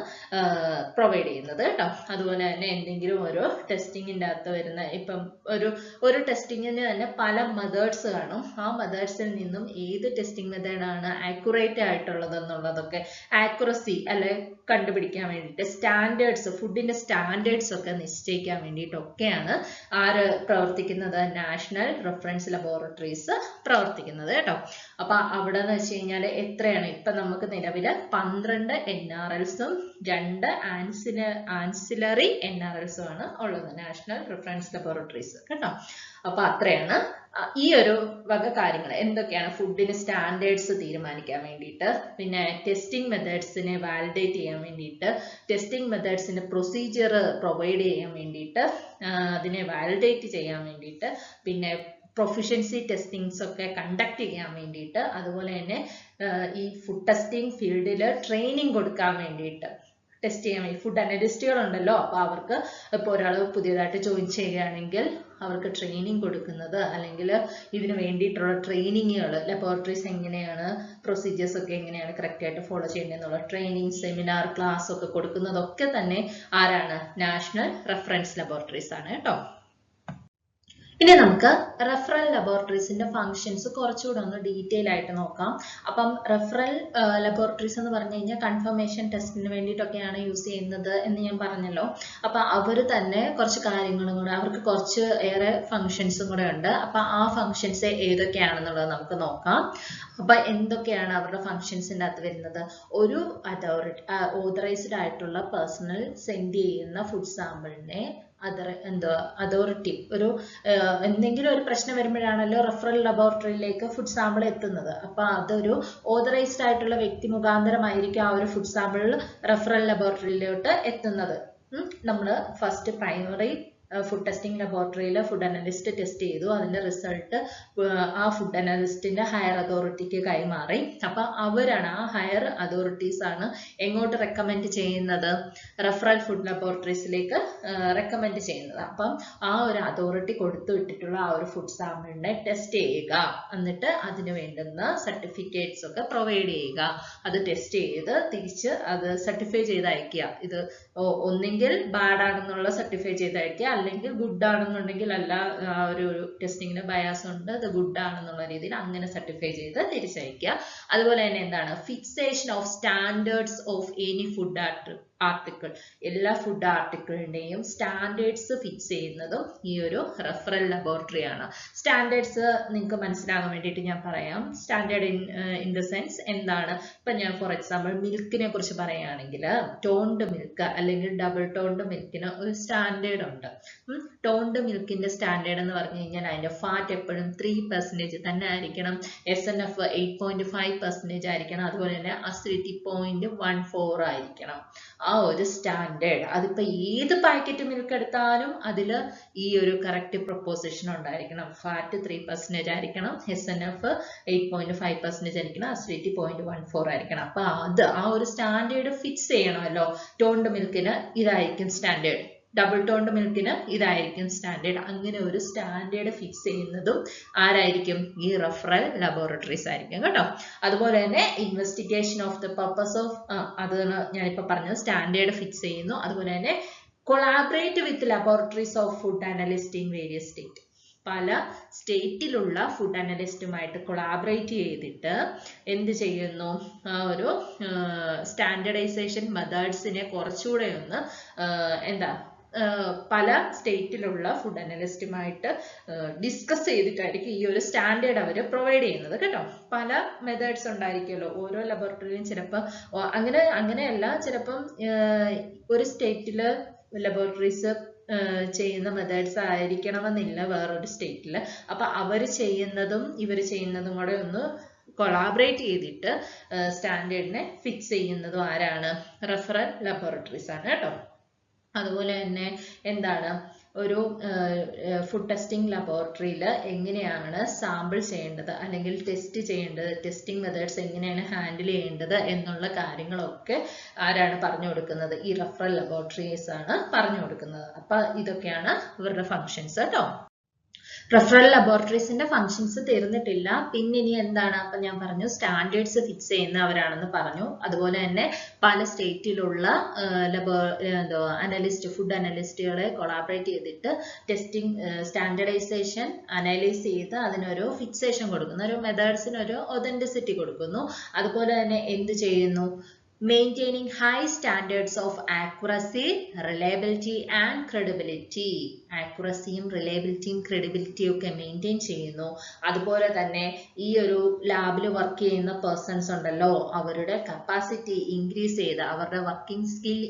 പ്രൊവൈഡ് ചെയ്യുന്നത് കേട്ടോ. അതുപോലെ തന്നെ എന്തെങ്കിലും ഒരു ടെസ്റ്റിങ്ങിൻ്റെ അകത്ത് വരുന്ന ഇപ്പം ഒരു ടെസ്റ്റിങ്ങിന് തന്നെ പല മെത്തേഡ്സ് കാണും. ആ മെത്തേഡ്സിൽ നിന്നും ഏത് ടെസ്റ്റിംഗ് മെത്തേഡാണ് ആക്യുറേറ്റ് ആയിട്ടുള്ളത് എന്നുള്ളതൊക്കെ ആക്യുറസി അല്ലെ കണ്ടുപിടിക്കാൻ വേണ്ടിയിട്ട് സ്റ്റാൻഡേർഡ്സ് ഫുഡിന്റെ സ്റ്റാൻഡേർഡ്സ് ഒക്കെ നിശ്ചയിക്കാൻ വേണ്ടിയിട്ടൊക്കെയാണ് ആര് പ്രവർത്തിക്കുന്നത്? നാഷണൽ റെഫറൻസ് ലബോറട്ടറീസ് പ്രവർത്തിക്കുന്നത് കേട്ടോ. അപ്പൊ അവിടെ എന്ന് വെച്ച് കഴിഞ്ഞാൽ എത്രയാണ് ഇപ്പൊ നമുക്ക് നിലവില് 12 NRLs-ഉം 2 ആൻസിലറി NRLs-ഉം ആണ് ഉള്ളത്, നാഷണൽ റെഫറൻസ് ലബോറട്ടറീസ് കേട്ടോ. അപ്പൊ അത്രയാണ് ഈ ഒരു വക കാര്യങ്ങൾ. എന്തൊക്കെയാണ്? ഫുഡിന് സ്റ്റാൻഡേർഡ്സ് തീരുമാനിക്കാൻ വേണ്ടിയിട്ട്, പിന്നെ ടെസ്റ്റിംഗ് മെത്തേഡ്സിനെ വാലിഡേറ്റ് ചെയ്യാൻ വേണ്ടിയിട്ട്, ടെസ്റ്റിംഗ് മെത്തേഡ്സിന്റെ പ്രൊസീജിയർ പ്രൊവൈഡ് ചെയ്യാൻ വേണ്ടിയിട്ട്, അതിനെ വാലിഡേറ്റ് ചെയ്യാൻ വേണ്ടിയിട്ട്, പിന്നെ പ്രൊഫിഷ്യൻസി ടെസ്റ്റിംഗ്സ് ഒക്കെ കണ്ടക്ട് ചെയ്യാൻ വേണ്ടിയിട്ട്, അതുപോലെ തന്നെ ഈ ഫുഡ് ടെസ്റ്റിംഗ് ഫീൽഡിൽ ട്രെയിനിങ് കൊടുക്കാൻ വേണ്ടിയിട്ട്, ടെസ്റ്റ് ചെയ്യാൻ വേണ്ടി ഫുഡ് അനലിസ്റ്റുകൾ ഉണ്ടല്ലോ. അപ്പോൾ അവർക്ക് ഇപ്പോൾ ഒരാൾ പുതിയതായിട്ട് ജോയിൻ ചെയ്യുകയാണെങ്കിൽ അവർക്ക് ട്രെയിനിങ് കൊടുക്കുന്നത് അല്ലെങ്കിൽ ഇതിന് വേണ്ടിയിട്ടുള്ള ട്രെയിനിങ്ങുകൾ ലബോറട്ടറീസ് എങ്ങനെയാണ് പ്രൊസീജിയേഴ്സ് ഒക്കെ എങ്ങനെയാണ് കറക്റ്റ് ആയിട്ട് ഫോളോ ചെയ്യേണ്ടതെന്നുള്ള ട്രെയിനിങ് സെമിനാർ ക്ലാസ് ഒക്കെ കൊടുക്കുന്നതൊക്കെ തന്നെ ആരാണ്? നാഷണൽ റെഫറൻസ് ലബോറട്ടറീസ് ആണ് കേട്ടോ. ഇനി നമുക്ക് റെഫറൽ ലബോറട്ടറീസിന്റെ ഫങ്ഷൻസ് കുറച്ചുകൂടെ ഒന്ന് ഡീറ്റെയിൽ ആയിട്ട് നോക്കാം. അപ്പം റെഫറൽ ലബോറട്ടറീസ് എന്ന് പറഞ്ഞു കഴിഞ്ഞാൽ കൺഫർമേഷൻ ടെസ്റ്റിന് വേണ്ടിയിട്ടൊക്കെയാണ് യൂസ് ചെയ്യുന്നത് എന്ന് ഞാൻ പറഞ്ഞല്ലോ. അപ്പൊ അവർ തന്നെ കുറച്ച് കാര്യങ്ങളും കൂടെ അവർക്ക് കുറച്ച് ഏറെ ഫങ്ഷൻസും കൂടെ ഉണ്ട്. അപ്പൊ ആ ഫങ്ഷൻസ് ഏതൊക്കെയാണെന്നുള്ളത് നമുക്ക് നോക്കാം. അപ്പൊ എന്തൊക്കെയാണ് അവരുടെ ഫങ്ഷൻസിൻ്റെ അകത്ത് വരുന്നത്? ഒരു ഓതറൈസ്ഡ് ആയിട്ടുള്ള പേഴ്സണൽ സെൻഡ് ചെയ്യുന്ന ഫുഡ് സാമ്പിളിനെ അതോറിറ്റി ഒരു എന്തെങ്കിലും ഒരു പ്രശ്നം വരുമ്പോഴാണല്ലോ റെഫറൽ ലബോറട്ടറിയിലേക്ക് ഫുഡ് സാമ്പിൾ എത്തുന്നത്. അപ്പൊ അതൊരു ഓതറൈസ്ഡ് ആയിട്ടുള്ള വ്യക്തി മുഖാന്തരമായിരിക്കും ആ ഒരു ഫുഡ് സാമ്പിൾ റെഫറൽ ലബോറട്ടറിയിലോട്ട് എത്തുന്നത്. നമ്മൾ ഫസ്റ്റ് പ്രൈമറി ഫുഡ് ടെസ്റ്റിംഗ് ലബോറട്ടറിയിൽ ഫുഡ് അനലിസ്റ്റ് ടെസ്റ്റ് ചെയ്തു. അതിന്റെ റിസൾട്ട് ആ ഫുഡ് അനലിസ്റ്റിന്റെ ഹയർ അതോറിറ്റിക്ക് കൈമാറി. അപ്പൊ അവരാണ് ആ ഹയർ അതോറിറ്റീസ് ആണ് എങ്ങോട്ട് റെക്കമെൻഡ് ചെയ്യുന്നത്? റെഫറൽ ഫുഡ് ലബോറട്ടറീസിലേക്ക് റെക്കമെൻഡ് ചെയ്യുന്നത്. അപ്പം ആ ഒരു അതോറിറ്റി കൊടുത്തു വിട്ടിട്ടുള്ള ആ ഒരു ഫുഡ് സാമ്പിളിനെ ടെസ്റ്റ് ചെയ്യുക, എന്നിട്ട് അതിന് വേണ്ടുന്ന സർട്ടിഫിക്കറ്റ്സ് ഒക്കെ പ്രൊവൈഡ് ചെയ്യുക. അത് ടെസ്റ്റ് ചെയ്ത് തിരിച്ച് അത് സർട്ടിഫൈ ചെയ്ത് അയക്കുക. ഇത് ഒന്നെങ്കിൽ ബാഡ് ആണെന്നുള്ള സർട്ടിഫൈ ചെയ്ത് അയക്കുക, അല്ലെങ്കിൽ ഗുഡ് ആണെന്നുണ്ടെങ്കിൽ അല്ല ഒരു ടെസ്റ്റിങ്ങിന് ബയാസ് ഉണ്ട്, അത് ഗുഡ് ആണെന്നുള്ള രീതിയിൽ അങ്ങനെ സർട്ടിഫൈ ചെയ്ത് തിരിച്ചയക്കുക. അതുപോലെ തന്നെ എന്താണ്? Fixation of standards of any food article. എല്ലാ ഫുഡ് ആർട്ടിക്കിളിന്റെയും സ്റ്റാൻഡേർഡ്സ് ഫിക്സ് ചെയ്യുന്നതും ഈ ഒരു റെഫറൽ ലബോറട്ടറി ആണ്. സ്റ്റാൻഡേർഡ്സ് നിങ്ങൾക്ക് മനസ്സിലാകാൻ വേണ്ടിയിട്ട് ഞാൻ പറയാം. സ്റ്റാൻഡേർഡ് ഇൻ ദ സെൻസ് എന്താണ്? ഇപ്പൊ ഞാൻ ഫോർ എക്സാമ്പിൾ മിൽക്കിനെ കുറിച്ച് പറയുകയാണെങ്കിൽ ടോൺഡ് മിൽക്ക് അല്ലെങ്കിൽ ഡബിൾ ടോൺഡ് മിൽക്കിന് ഒരു സ്റ്റാൻഡേർഡ് ഉണ്ട്. ടോൺഡ് മിൽക്കിന്റെ സ്റ്റാൻഡേർഡ് എന്ന് പറഞ്ഞു കഴിഞ്ഞാൽ അതിന്റെ ഫാറ്റ് എപ്പോഴും 3% തന്നെ ആയിരിക്കണം, SNF 8.5% ആയിരിക്കണം, അതുപോലെ തന്നെ അസിഡിറ്റി 0.14 ആയിരിക്കണം. ആ ഒരു സ്റ്റാൻഡേർഡ് അതിപ്പോ ഏത് പാക്കറ്റ് മിൽക്ക് എടുത്താലും അതിൽ ഈ ഒരു കറക്റ്റ് പ്രൊപ്പോസിഷൻ ഉണ്ടായിരിക്കണം. ഫാറ്റ് 3% ആയിരിക്കണം, SNF 8.5% ആയിരിക്കണം, അസിഡിറ്റി 0.14 ആയിരിക്കണം. അപ്പൊ അത് ആ ഒരു സ്റ്റാൻഡേർഡ് ഫിക്സ് ചെയ്യണമല്ലോ. ടോൺഡ് മിൽക്കിന് ഇതായിരിക്കും സ്റ്റാൻഡേർഡ്, ഡബിൾ ടോൺഡ് മിൽക്കിന് ഇതായിരിക്കും സ്റ്റാൻഡേർഡ്. അങ്ങനെ ഒരു സ്റ്റാൻഡേർഡ് ഫിക്സ് ചെയ്യുന്നതും ആരായിരിക്കും? ഈ റെഫറൽ ലബോറട്ടറീസ് ആയിരിക്കും കേട്ടോ. അതുപോലെ തന്നെ investigation of the purpose of അതാണ് ഞാനിപ്പോൾ പറഞ്ഞത്, സ്റ്റാൻഡേർഡ് ഫിക്സ് ചെയ്യുന്നു. അതുപോലെ തന്നെ collaborate with laboratories of food analyst in various state. പല സ്റ്റേറ്റിലുള്ള ഫുഡ് അനലിസ്റ്റുമായിട്ട് കൊളാബറേറ്റ് ചെയ്തിട്ട് എന്ത് ചെയ്യുന്നു? ഒരു സ്റ്റാൻഡേർഡൈസേഷൻ മെത്തേഡ്സിനെ കുറച്ചുകൂടെ ഒന്ന് പല സ്റ്റേറ്റിലുള്ള ഫുഡ് അനലിസ്റ്റുമായിട്ട് ഡിസ്കസ് ചെയ്തിട്ടായിരിക്കും ഈ ഒരു സ്റ്റാൻഡേർഡ് അവർ പ്രൊവൈഡ് ചെയ്യുന്നത് കേട്ടോ. പല മെത്തേഡ്സ് ഉണ്ടായിരിക്കുമല്ലോ ഓരോ ലബോറട്ടറിയിലും. ചിലപ്പോൾ അങ്ങനെയല്ല, ചിലപ്പം ഒരു സ്റ്റേറ്റിൽ ലബോറട്ടറീസ് ചെയ്യുന്ന മെത്തേഡ്സ് ആയിരിക്കണമെന്നില്ല വേറൊരു സ്റ്റേറ്റിൽ. അപ്പൊ അവർ ചെയ്യുന്നതും ഇവർ ചെയ്യുന്നതും കൂടെ ഒന്ന് കൊളാബറേറ്റ് ചെയ്തിട്ട് സ്റ്റാൻഡേർഡിനെ ഫിക്സ് ചെയ്യുന്നതും ആരാണ്? റെഫറൽ ലബോറട്ടറീസ് ആണ് കേട്ടോ. അതുപോലെ തന്നെ എന്താണ്? ഒരു ഫുഡ് ടെസ്റ്റിംഗ് ലബോറട്ടറിയിൽ എങ്ങനെയാണ് സാമ്പിൾ ചെയ്യേണ്ടത് അല്ലെങ്കിൽ ടെസ്റ്റ് ചെയ്യേണ്ടത്, ടെസ്റ്റിംഗ് മെത്തേഡ്സ് എങ്ങനെയാണ് ഹാൻഡിൽ ചെയ്യേണ്ടത് എന്നുള്ള കാര്യങ്ങളൊക്കെ ആരാണ് പറഞ്ഞു കൊടുക്കുന്നത്? ഈ റഫറൽ ലബോറട്ടറീസ് ആണ് പറഞ്ഞു കൊടുക്കുന്നത്. അപ്പൊ ഇതൊക്കെയാണ് ഇവരുടെ ഫങ്ഷൻസ് കേട്ടോ. റഫറൽ ലബോറട്ടറീസിന്റെ ഫങ്ഷൻസ് തീർന്നിട്ടില്ല. പിന്നെ ഇനി എന്താണ്? അപ്പൊ ഞാൻ പറഞ്ഞു സ്റ്റാൻഡേർഡ്സ് ഫിക്സ് ചെയ്യുന്നവരാണെന്ന് പറഞ്ഞു. അതുപോലെ തന്നെ പല സ്റ്റേറ്റിലുള്ള ഫുഡ് അനലിസ്റ്റുകളെ കൊളാബറേറ്റ് ചെയ്തിട്ട് ടെസ്റ്റിംഗ് സ്റ്റാൻഡേർഡൈസേഷൻ അനലൈസ് ചെയ്ത് അതിനൊരു ഫിക്സേഷൻ കൊടുക്കുന്നു, ഒരു മെത്തേഡ്സിന് ഒരു ഒതന്റിസിറ്റി കൊടുക്കുന്നു. അതുപോലെ തന്നെ എന്ത് ചെയ്യുന്നു? Maintaining high standards of accuracy, reliability and credibility. ആക്യുറസിയും റിലയബിലിറ്റിയും ക്രെഡിബിലിറ്റിയും ഒക്കെ മെയിൻറ്റെയിൻ ചെയ്യുന്നു. അതുപോലെ തന്നെ ഈ ഒരു ലാബിൽ വർക്ക് ചെയ്യുന്ന പേഴ്സൺസ് ഉണ്ടല്ലോ, അവരുടെ കപ്പാസിറ്റി ഇൻക്രീസ് ചെയ്ത് അവരുടെ വർക്കിംഗ് സ്കിൽ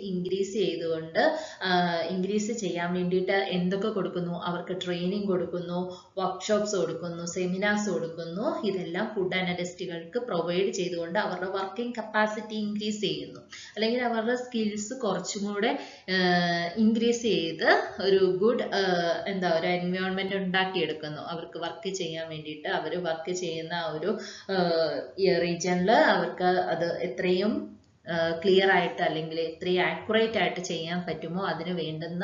ഇൻക്രീസ് ചെയ്യാൻ വേണ്ടിയിട്ട് എന്തൊക്കെ കൊടുക്കുന്നു? അവർക്ക് ട്രെയിനിങ് കൊടുക്കുന്നു, വർക്ക്ഷോപ്സ് കൊടുക്കുന്നു, സെമിനാർസ് കൊടുക്കുന്നു. ഇതെല്ലാം ഫുഡ് അനലിസ്റ്റുകൾക്ക് പ്രൊവൈഡ് ചെയ്തുകൊണ്ട് അവരുടെ വർക്കിംഗ് കപ്പാസിറ്റി ഇൻക്രീസ് ചെയ്യുന്നു, അല്ലെങ്കിൽ അവരുടെ സ്കിൽസ് കുറച്ചും കൂടെ ഇൻക്രീസ് ചെയ്ത് ഒരു ഗുഡ് ഒരു എൻവയോൺമെന്റ് ഉണ്ടാക്കിയെടുക്കുന്നു. അവർക്ക് വർക്ക് ചെയ്യാൻ വേണ്ടിയിട്ട് അവർ വർക്ക് ചെയ്യുന്ന ഒരു റീജിയനിൽ അവർക്ക് അത് എത്രയും ക്ലിയർ ആയിട്ട് അല്ലെങ്കിൽ എത്രയും ആക്യുറേറ്റ് ആയിട്ട് ചെയ്യാൻ പറ്റുമോ അതിന് വേണ്ടുന്ന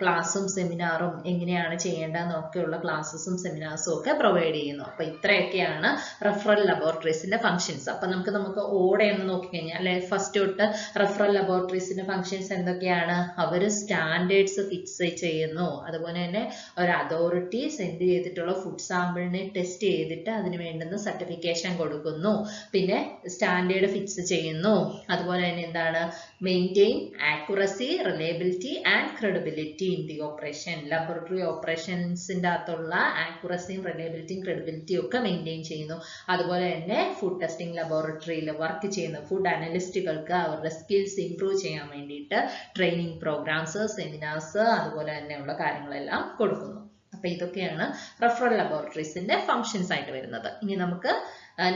ക്ലാസ്സും സെമിനാറും എങ്ങനെയാണ് ചെയ്യേണ്ടതെന്നൊക്കെയുള്ള ക്ലാസ്സസും സെമിനാർസും ഒക്കെ പ്രൊവൈഡ് ചെയ്യുന്നു. അപ്പൊ ഇത്രയൊക്കെയാണ് റഫറൽ ലബോറട്ടറീസിന്റെ ഫങ്ഷൻസ്. അപ്പൊ നമുക്ക് ഓടെ ഒന്ന് നോക്കിക്കഴിഞ്ഞാൽ അല്ലെ, ഫസ്റ്റ് തൊട്ട് റഫറൽ ലബോറട്ടറീസിന്റെ ഫങ്ഷൻസ് എന്തൊക്കെയാണ്? അവർ സ്റ്റാൻഡേർഡ്സ് ഫിക്സ് ചെയ്യുന്നു. അതുപോലെ തന്നെ ഒരു അതോറിറ്റി സെൻഡ് ചെയ്തിട്ടുള്ള ഫുഡ് സാമ്പിളിനെ ടെസ്റ്റ് ചെയ്തിട്ട് അതിന് വേണ്ടുന്ന സർട്ടിഫിക്കേഷൻ കൊടുക്കുന്നു. പിന്നെ സ്റ്റാൻഡേർഡ് ഫിക്സ് ചെയ്യുന്നു. അതുപോലെ തന്നെ എന്താണ്? Maintain accuracy, reliability and credibility in the operation. Laboratory ഓപ്പറേഷൻസിന്റെ അകത്തുള്ള ആക്യുറസിയും റിലയബിലിറ്റിയും ക്രെഡിബിലിറ്റിയും ഒക്കെ മെയിൻറ്റെയിൻ ചെയ്യുന്നു. അതുപോലെ തന്നെ ഫുഡ് ടെസ്റ്റിംഗ് ലബോറട്ടറിയിൽ വർക്ക് ചെയ്യുന്ന ഫുഡ് അനലിസ്റ്റുകൾക്ക് അവരുടെ സ്കിൽസ് ഇംപ്രൂവ് ചെയ്യാൻ വേണ്ടിയിട്ട് ട്രെയിനിങ് പ്രോഗ്രാംസ്, സെമിനാർസ് അതുപോലെ തന്നെയുള്ള കാര്യങ്ങളെല്ലാം കൊടുക്കുന്നു. അപ്പൊ ഇതൊക്കെയാണ് റഫറൽ ലബോറട്ടറീസിന്റെ ഫങ്ഷൻസ് ആയിട്ട് വരുന്നത്. ഇനി നമുക്ക്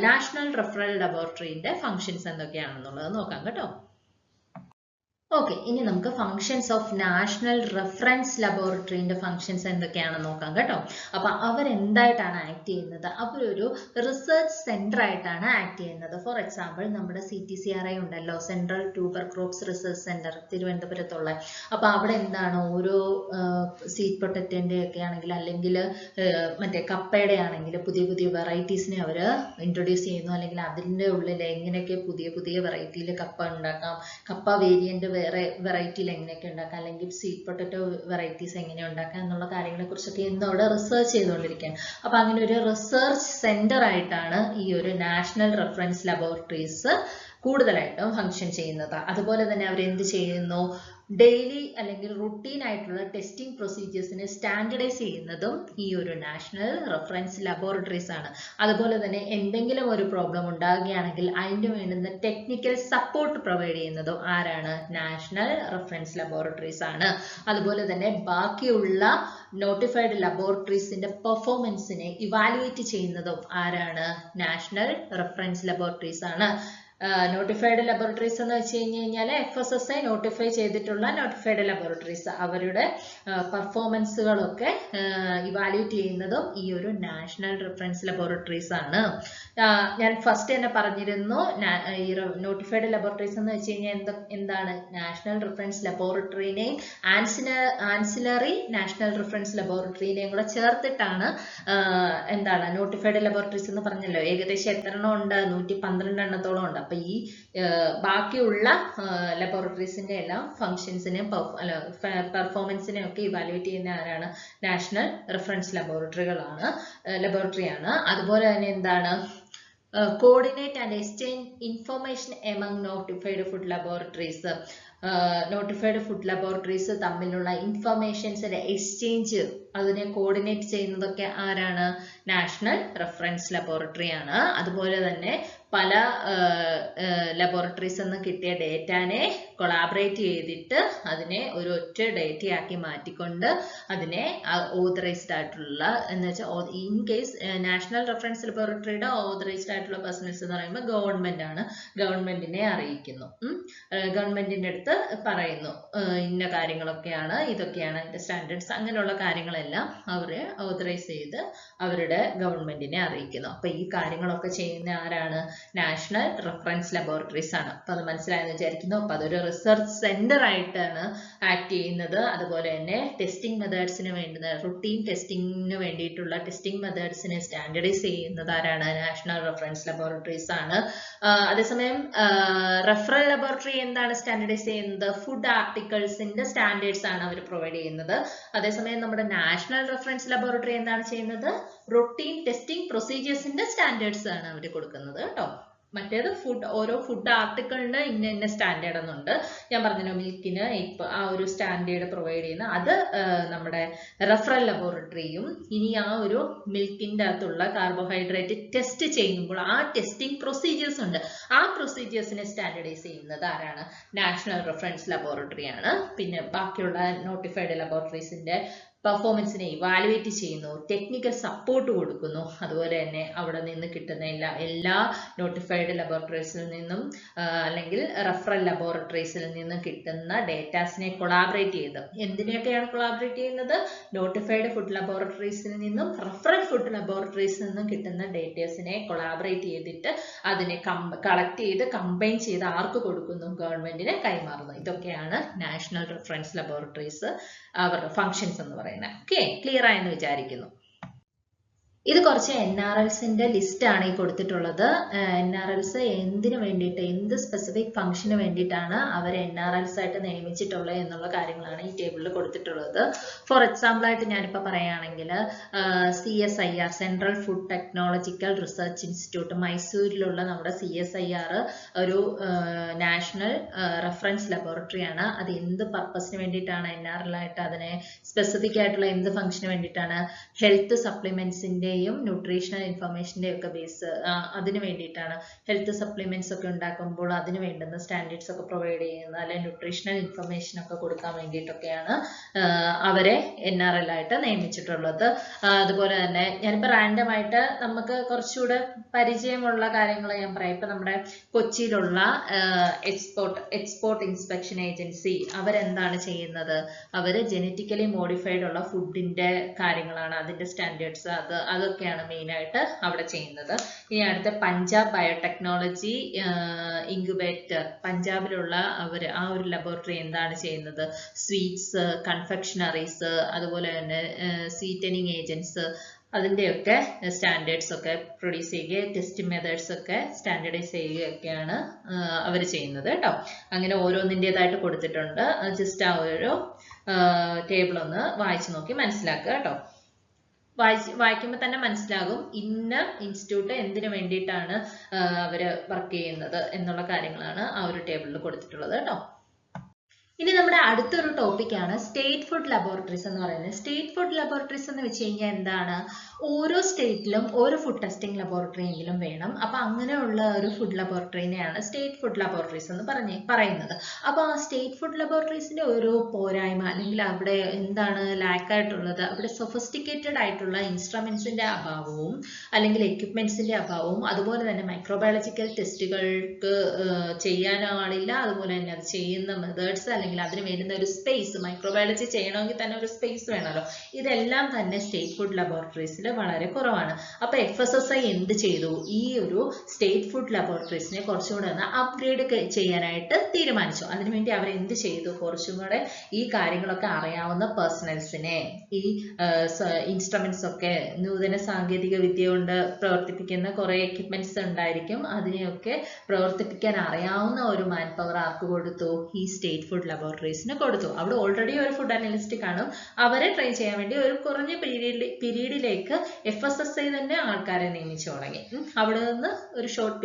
നാഷണൽ റഫറൽ ലബോറട്ടറിന്റെ ഫങ്ഷൻസ് എന്തൊക്കെയാണെന്നുള്ളത് നോക്കാം കേട്ടോ. ഓക്കെ, ഇനി നമുക്ക് ഫങ്ഷൻസ് ഓഫ് നാഷണൽ റെഫറൻസ് ലബോറട്ടറിന്റെ ഫങ്ഷൻസ് എന്തൊക്കെയാണെന്ന് നോക്കാം കേട്ടോ. അപ്പൊ അവരെന്തായിട്ടാണ് ആക്ട് ചെയ്യുന്നത്? അവരൊരു റിസർച്ച് സെന്റർ ആയിട്ടാണ് ആക്ട് ചെയ്യുന്നത്. ഫോർ എക്സാമ്പിൾ നമ്മുടെ CTCRI ഉണ്ടല്ലോ, central tuber crops research centre, തിരുവനന്തപുരത്തുള്ള. അപ്പൊ അവിടെ എന്താണ്, ഓരോ സ്വീറ്റ് പൊട്ടറ്റോന്റെ ഒക്കെ ആണെങ്കിൽ അല്ലെങ്കിൽ മറ്റേ കപ്പയുടെ ആണെങ്കിൽ പുതിയ പുതിയ വെറൈറ്റീസിനെ അവർ ഇൻട്രൊഡ്യൂസ് ചെയ്യുന്നു, അല്ലെങ്കിൽ അതിൻ്റെ ഉള്ളിൽ എങ്ങനെയൊക്കെ പുതിയ പുതിയ വെറൈറ്റിയിൽ കപ്പ ഉണ്ടാക്കാം, കപ്പ വേരിയന്റ് വേറെ വെറൈറ്റിയിൽ എങ്ങനെയൊക്കെ ഉണ്ടാക്കാം, അല്ലെങ്കിൽ സ്വീറ്റ് പൊട്ടറ്റോ വെറൈറ്റീസ് എങ്ങനെ ഉണ്ടാക്കാം എന്നുള്ള കാര്യങ്ങളെ കുറിച്ചൊക്കെ ഇന്ന് അവിടെ റിസർച്ച് ചെയ്തുകൊണ്ടിരിക്കുകയാണ്. അപ്പൊ അങ്ങനെ ഒരു റിസർച്ച് സെന്റർ ആയിട്ടാണ് ഈ ഒരു നാഷണൽ റെഫറൻസ് ലബോറട്ടറീസ് കൂടുതലായിട്ടും ഫങ്ഷൻ ചെയ്യുന്നത്. അതുപോലെ തന്നെ അവർ എന്ത് ചെയ്യുന്നു? ഡെയിലി അല്ലെങ്കിൽ റുട്ടീൻ ആയിട്ടുള്ള ടെസ്റ്റിംഗ് പ്രൊസീജിയേഴ്സിനെ സ്റ്റാൻഡർഡൈസ് ചെയ്യുന്നതും ഈ ഒരു നാഷണൽ റെഫറൻസ് ലബോറട്ടറീസ് ആണ്. അതുപോലെ തന്നെ എന്തെങ്കിലും ഒരു പ്രോബ്ലം ഉണ്ടാകുകയാണെങ്കിൽ അതിന് വേണ്ടുന്ന ടെക്നിക്കൽ സപ്പോർട്ട് പ്രൊവൈഡ് ചെയ്യുന്നതും ആരാണ്? നാഷണൽ റെഫറൻസ് ലബോറട്ടറീസ് ആണ്. അതുപോലെ തന്നെ ബാക്കിയുള്ള നോട്ടിഫൈഡ് ലബോറട്ടറീസിന്റെ പെർഫോമൻസിനെ ഇവാലുവേറ്റ് ചെയ്യുന്നതും ആരാണ്? നാഷണൽ റെഫറൻസ് ലബോറട്ടറീസ് ആണ്. നോട്ടിഫൈഡ് ലബോറട്ടറീസ് എന്ന് വെച്ച് കഴിഞ്ഞാൽ FSSAI നോട്ടിഫൈ ചെയ്തിട്ടുള്ള നോട്ടിഫൈഡ് ലബോറട്ടറീസ്, അവരുടെ പെർഫോമൻസുകളൊക്കെ ഇവാലുവേറ്റ് ചെയ്യുന്നതും ഈ ഒരു നാഷണൽ റെഫറൻസ് ലബോറട്ടറീസ് ആണ്. ഞാൻ ഫസ്റ്റ് തന്നെ പറഞ്ഞിരുന്നു, ഈ നോട്ടിഫൈഡ് ലബോറട്ടറീസ് എന്ന് വെച്ച് കഴിഞ്ഞാൽ എന്താണ്? നാഷണൽ റെഫറൻസ് ലബോറട്ടറിനെയും ആൻസിലറി നാഷണൽ റെഫറൻസ് ലബോറട്ടറിനെയും കൂടെ ചേർത്തിട്ടാണ് എന്താണ് നോട്ടിഫൈഡ് ലബോറട്ടറീസ് എന്ന് പറഞ്ഞല്ലോ. ഏകദേശം എത്ര എണ്ണം ഉണ്ട്? 112 എണ്ണത്തോളം ഉണ്ട്. അപ്പൊ ഈ ബാക്കിയുള്ള ലബോറട്ടറീസിന്റെ എല്ലാം ഫങ്ഷൻസിനെയും പെർഫോമൻസിനെയും ഒക്കെ ഇവാലുവേറ്റ് ചെയ്യുന്ന ആരാണ്? നാഷണൽ റെഫറൻസ് ലബോറട്ടറിയാണ്. അതുപോലെ തന്നെ എന്താണ്? Coordinate and exchange information among notified food laboratories. Notified food laboratories തമ്മിലുള്ള ഇൻഫർമേഷൻസിന്റെ എക്സ്ചേഞ്ച് അതിനെ കോർഡിനേറ്റ് ചെയ്യുന്നതൊക്കെ ആരാണ്? നാഷണൽ റെഫറൻസ് ലബോറട്ടറി ആണ്. അതുപോലെ തന്നെ പല ലബോറട്ടറീസ് നിന്ന് കിട്ടിയ ഡേറ്റാനെ കൊളാബറേറ്റ് ചെയ്തിട്ട് അതിനെ ഒരു ഒറ്റ ഡേറ്റയാക്കി മാറ്റിക്കൊണ്ട് അതിനെ ഓതറൈസ്ഡ് ആയിട്ടുള്ള എന്ന് വെച്ചാൽ ഇൻ കേസ് നാഷണൽ റെഫറൻസ് ലബോറട്ടറിയുടെ ഓതറൈസ്ഡ് ആയിട്ടുള്ള പേഴ്സണൽസ് എന്ന് പറയുമ്പോൾ ഗവൺമെന്റ് ആണ്, ഗവൺമെന്റിനെ അറിയിക്കുന്നു, ഗവൺമെന്റിന്റെ അടുത്ത് പറയുന്നു ഇന്ന കാര്യങ്ങളൊക്കെയാണ്, ഇതൊക്കെയാണ് അതിന്റെ സ്റ്റാൻഡേർഡ്സ്, അങ്ങനെയുള്ള കാര്യങ്ങളെല്ലാം അവരെ ഓതറൈസ് ചെയ്ത് അവരുടെ ഗവൺമെന്റിനെ അറിയിക്കുന്നു. അപ്പൊ ഈ കാര്യങ്ങളൊക്കെ ചെയ്യുന്ന ആരാണ്? നാഷണൽ റെഫറൻസ് ലബോറട്ടറീസ് ആണ്. അപ്പൊ അത് മനസ്സിലായെന്ന് വിചാരിക്കുന്നു. അപ്പൊ അതൊരു റിസർച്ച് സെന്റർ ആയിട്ടാണ് ആക്ട് ചെയ്യുന്നത്. അതുപോലെ തന്നെ ടെസ്റ്റിംഗ് മെത്തേഡ്സിന് വേണ്ടുന്ന റുട്ടീൻ ടെസ്റ്റിംഗിന് വേണ്ടിയിട്ടുള്ള ടെസ്റ്റിംഗ് മെത്തേഡ്സിനെ സ്റ്റാൻഡർഡൈസ് ചെയ്യുന്നത് ആരാണ്? നാഷണൽ റെഫറൻസ് ലബോറട്ടറീസ് ആണ്. അതേസമയം റെഫറൽ ലബോറട്ടറി എന്താണ് സ്റ്റാൻഡർഡൈസ് ചെയ്യുന്നത്? ഫുഡ് ആർട്ടിക്കിൾസിന്റെ സ്റ്റാൻഡേർഡ്സ് ആണ് അവർ പ്രൊവൈഡ് ചെയ്യുന്നത്. അതേസമയം നമ്മുടെ നാഷണൽ റെഫറൻസ് ലബോറട്ടറി എന്താണ് ചെയ്യുന്നത്? റൊട്ടീൻ ടെസ്റ്റിംഗ് പ്രൊസീജിയേഴ്സിന്റെ സ്റ്റാൻഡേർഡ്സ് ആണ് അവർ കൊടുക്കുന്നത് കേട്ടോ. മറ്റേത് ഓരോ ഫുഡ് ആർട്ടിക്കിളിന് ഇന്ന സ്റ്റാൻഡേർഡ് എന്നുണ്ട്. ഞാൻ പറഞ്ഞല്ലോ മിൽക്കിന് ഇപ്പൊ ആ ഒരു സ്റ്റാൻഡേർഡ് പ്രൊവൈഡ് ചെയ്യുന്ന അത് നമ്മുടെ റെഫറൽ ലബോറട്ടറിയും. ഇനി ആ ഒരു മിൽക്കിന്റെ അകത്തുള്ള കാർബോഹൈഡ്രേറ്റ് ടെസ്റ്റ് ചെയ്യുമ്പോൾ ആ ടെസ്റ്റിംഗ് പ്രൊസീജിയേഴ്സ് ഉണ്ട്, ആ പ്രൊസീജിയേഴ്സിനെ സ്റ്റാൻഡർഡൈസ് ചെയ്യുന്നത് ആരാണ്? നാഷണൽ റെഫറൻസ് ലബോറട്ടറി ആണ്. പിന്നെ ബാക്കിയുള്ള നോട്ടിഫൈഡ് ലബോറട്ടറീസിന്റെ പെർഫോമൻസിനെ ഇവാലുവേറ്റ് ചെയ്യുന്നു, ടെക്നിക്കൽ സപ്പോർട്ട് കൊടുക്കുന്നു. അതുപോലെ തന്നെ അവിടെ നിന്ന് കിട്ടുന്ന എല്ലാ നോട്ടിഫൈഡ് ലബോറട്ടറീസിൽ നിന്നും അല്ലെങ്കിൽ റെഫറൽ ലബോറട്ടറീസിൽ നിന്നും കിട്ടുന്ന ഡേറ്റാസിനെ കൊളാബറേറ്റ് ചെയ്ത്, എന്തിനെയൊക്കെയാണ് കൊളാബറേറ്റ് ചെയ്യുന്നത്? നോട്ടിഫൈഡ് ഫുഡ് ലബോറട്ടറീസിൽ നിന്നും റെഫറൽ ഫുഡ് ലബോറട്ടറീസിൽ നിന്നും കിട്ടുന്ന ഡേറ്റാസിനെ കൊളാബറേറ്റ് ചെയ്തിട്ട് അതിനെ കളക്ട് ചെയ്ത് കമ്പൈൻ ചെയ്ത് ആർക്ക് കൊടുക്കുന്നു? ഗവൺമെന്റിന് കൈമാറുന്നു. ഇതൊക്കെയാണ് നാഷണൽ റെഫറൻസ് ലബോറട്ടറീസ് അവരുടെ ഫങ്ഷൻസ് എന്ന് പറയുന്നത്. ഓക്കെ, ക്ലിയർ ആയെന്ന് വിചാരിക്കുന്നു. ഇത് കുറച്ച് NRLസിന്റെ ലിസ്റ്റ് ആണ് ഈ കൊടുത്തിട്ടുള്ളത്. NRLs എന്തിനു വേണ്ടിയിട്ട്, എന്ത് സ്പെസിഫിക് ഫംഗ്ഷന് വേണ്ടിയിട്ടാണ് അവർ NRLs ആയിട്ട് നിയമിച്ചിട്ടുള്ളത് എന്നുള്ള കാര്യങ്ങളാണ് ഈ ടേബിളിൽ കൊടുത്തിട്ടുള്ളത്. ഫോർ എക്സാമ്പിൾ ആയിട്ട് ഞാനിപ്പോൾ പറയുകയാണെങ്കിൽ CSIR central food technological research institute മൈസൂരിലുള്ള നമ്മുടെ CSIR ഒരു നാഷണൽ റെഫറൻസ് ലബോറട്ടറി ആണ്. അത് എന്ത് പർപ്പസിന് വേണ്ടിയിട്ടാണ് NRL ആയിട്ട് അതിനെ സ്പെസിഫിക് ആയിട്ടുള്ള എന്ത് ഫംഗ്ഷന് വേണ്ടിയിട്ടാണ്? ഹെൽത്ത് സപ്ലിമെന്റ്സിന്റെ ന്യൂട്രീഷണൽ ഇൻഫർമേഷന്റെ ഒക്കെ ബേസ് അതിന് വേണ്ടിയിട്ടാണ്. ഹെൽത്ത് സപ്ലിമെന്റ്സ് ഒക്കെ ഉണ്ടാക്കുമ്പോൾ അതിന് വേണ്ടുന്ന സ്റ്റാൻഡേർഡ്സ് ഒക്കെ പ്രൊവൈഡ് ചെയ്യുന്ന അല്ലെങ്കിൽ ന്യൂട്രീഷണൽ ഇൻഫർമേഷൻ ഒക്കെ കൊടുക്കാൻ വേണ്ടിയിട്ടൊക്കെയാണ് അവരെ NRL ആയിട്ട് നിയമിച്ചിട്ടുള്ളത്. അതുപോലെ തന്നെ ഞാനിപ്പോൾ റാൻഡം ആയിട്ട് നമുക്ക് കുറച്ചുകൂടെ പരിചയമുള്ള കാര്യങ്ങൾ ഞാൻ പറയാം. ഇപ്പൊ നമ്മുടെ കൊച്ചിയിലുള്ള എക്സ്പോർട്ട് ഇൻസ്പെക്ഷൻ ഏജൻസി അവരെന്താണ് ചെയ്യുന്നത്? അവര് ജനറ്റിക്കലി മോഡിഫൈഡ് ഉള്ള ഫുഡിന്റെ കാര്യങ്ങളാണ്, അതിന്റെ സ്റ്റാൻഡേർഡ്സ് അതൊക്കെയാണ് മെയിൻ ആയിട്ട് അവിടെ ചെയ്യുന്നത്. ഇനി അടുത്ത പഞ്ചാബ് ബയോടെക്നോളജി ഇൻക്യുബേറ്റർ, പഞ്ചാബിലുള്ള ആ ഒരു ലബോറട്ടറി എന്താണ് ചെയ്യുന്നത്? സ്വീറ്റ്സ്, കൺഫെക്ഷണറീസ്, അതുപോലെ തന്നെ സ്വീറ്റനിങ് ഏജൻസ് അതിൻ്റെയൊക്കെ സ്റ്റാൻഡേർഡ്സ് ഒക്കെ പ്രൊഡ്യൂസ് ചെയ്യുക, ടെസ്റ്റ് മെത്തേഡ്സ് ഒക്കെ സ്റ്റാൻഡേർഡൈസ് ചെയ്യുകയൊക്കെയാണ് അവർ ചെയ്യുന്നത് കേട്ടോ. അങ്ങനെ ഓരോന്നിൻ്റെതായിട്ട് കൊടുത്തിട്ടുണ്ട്. ജസ്റ്റ് ആ ഒരു ടേബിൾ ഒന്ന് വായിച്ചു നോക്കി മനസ്സിലാക്കുക കേട്ടോ. വായിക്കുമ്പോൾ തന്നെ മനസ്സിലാകും ഇന്ന ഇൻസ്റ്റിറ്റ്യൂട്ട് എന്തിനു വേണ്ടിയിട്ടാണ് അവര് വർക്ക് ചെയ്യുന്നത് എന്നുള്ള കാര്യങ്ങളാണ് ആ ഒരു ടേബിളിൽ കൊടുത്തിട്ടുള്ളത് കേട്ടോ. ഇനി നമ്മുടെ അടുത്തൊരു ടോപ്പിക്കാണ് സ്റ്റേറ്റ് ഫുഡ് ലബോറട്ടറീസ് എന്ന് പറയുന്നത്. സ്റ്റേറ്റ് ഫുഡ് ലബോറട്ടറീസ് എന്ന് വെച്ച് കഴിഞ്ഞാൽ എന്താണ്? ഓരോ സ്റ്റേറ്റിലും ഓരോ ഫുഡ് ടെസ്റ്റിംഗ് ലബോറട്ടറി എങ്കിലും വേണം. അപ്പൊ അങ്ങനെയുള്ള ഒരു ഫുഡ് ലബോറട്ടറിനെയാണ് സ്റ്റേറ്റ് ഫുഡ് ലബോറട്ടറീസ് എന്ന് പറയുന്നത്. അപ്പൊ ആ സ്റ്റേറ്റ് ഫുഡ് ലബോറട്ടറീസിന്റെ ഒരു പോരായ്മ അല്ലെങ്കിൽ അവിടെ എന്താണ് ലാക്ക് ആയിട്ടുള്ളത്? അവിടെ സൊഫിസ്റ്റിക്കേറ്റഡ് ആയിട്ടുള്ള ഇൻസ്ട്രുമെന്റ്സിന്റെ അഭാവവും അല്ലെങ്കിൽ എക്യുപ്മെന്റ്സിന്റെ അഭാവവും, അതുപോലെ തന്നെ മൈക്രോബയോളജിക്കൽ ടെസ്റ്റുകൾക്ക് ചെയ്യാനാളില്ല, അതുപോലെ തന്നെ അത് ചെയ്യുന്ന മെത്തേഡ്സ് അല്ലെങ്കിൽ അതിന് വേണ്ടുന്ന ഒരു സ്പേസ്, മൈക്രോബയോളജി ചെയ്യണമെങ്കിൽ തന്നെ ഒരു സ്പേസ് വേണമല്ലോ, ഇതെല്ലാം തന്നെ സ്റ്റേറ്റ് ഫുഡ് ലബോറട്ടറീസിൽ വളരെ കുറവാണ്. അപ്പൊ FSSAI എന്ത് ചെയ്തു? ഈ ഒരു സ്റ്റേറ്റ് ഫുഡ് ലബോറട്ടറീസിനെ കുറച്ചുകൂടെ ഒന്ന് അപ്ഗ്രേഡ് ചെയ്യാനായിട്ട് തീരുമാനിച്ചു. അതിനുവേണ്ടി അവർ എന്ത് ചെയ്തു? കുറച്ചും കൂടെ ഈ കാര്യങ്ങളൊക്കെ അറിയാവുന്ന പേഴ്സണൽസിനെ, ഈ ഇൻസ്ട്രുമെന്റ്സ് ഒക്കെ നൂതന സാങ്കേതിക വിദ്യ കൊണ്ട് പ്രവർത്തിപ്പിക്കുന്ന കുറെ എക്യുപ്മെന്റ്സ് ഉണ്ടായിരിക്കും, അതിനെയൊക്കെ പ്രവർത്തിപ്പിക്കാൻ അറിയാവുന്ന ഒരു മാൻ പവർ ആർക്ക് കൊടുത്തു? ഈ സ്റ്റേറ്റ് ഫുഡ് ലബോറട്ടറീസിന് കൊടുത്തു. അവിടെ ഓൾറെഡി ഒരു ഫുഡ് അനലിസ്റ്റ് കാണും. അവരെ ട്രെയിൻ ചെയ്യാൻ വേണ്ടി ഒരു കുറഞ്ഞ പീരീഡിലേക്ക് FSSAI തന്നെ ആൾക്കാരെ നിയമിച്ചു തുടങ്ങി. അവിടെ നിന്ന് ഒരു ഷോർട്ട്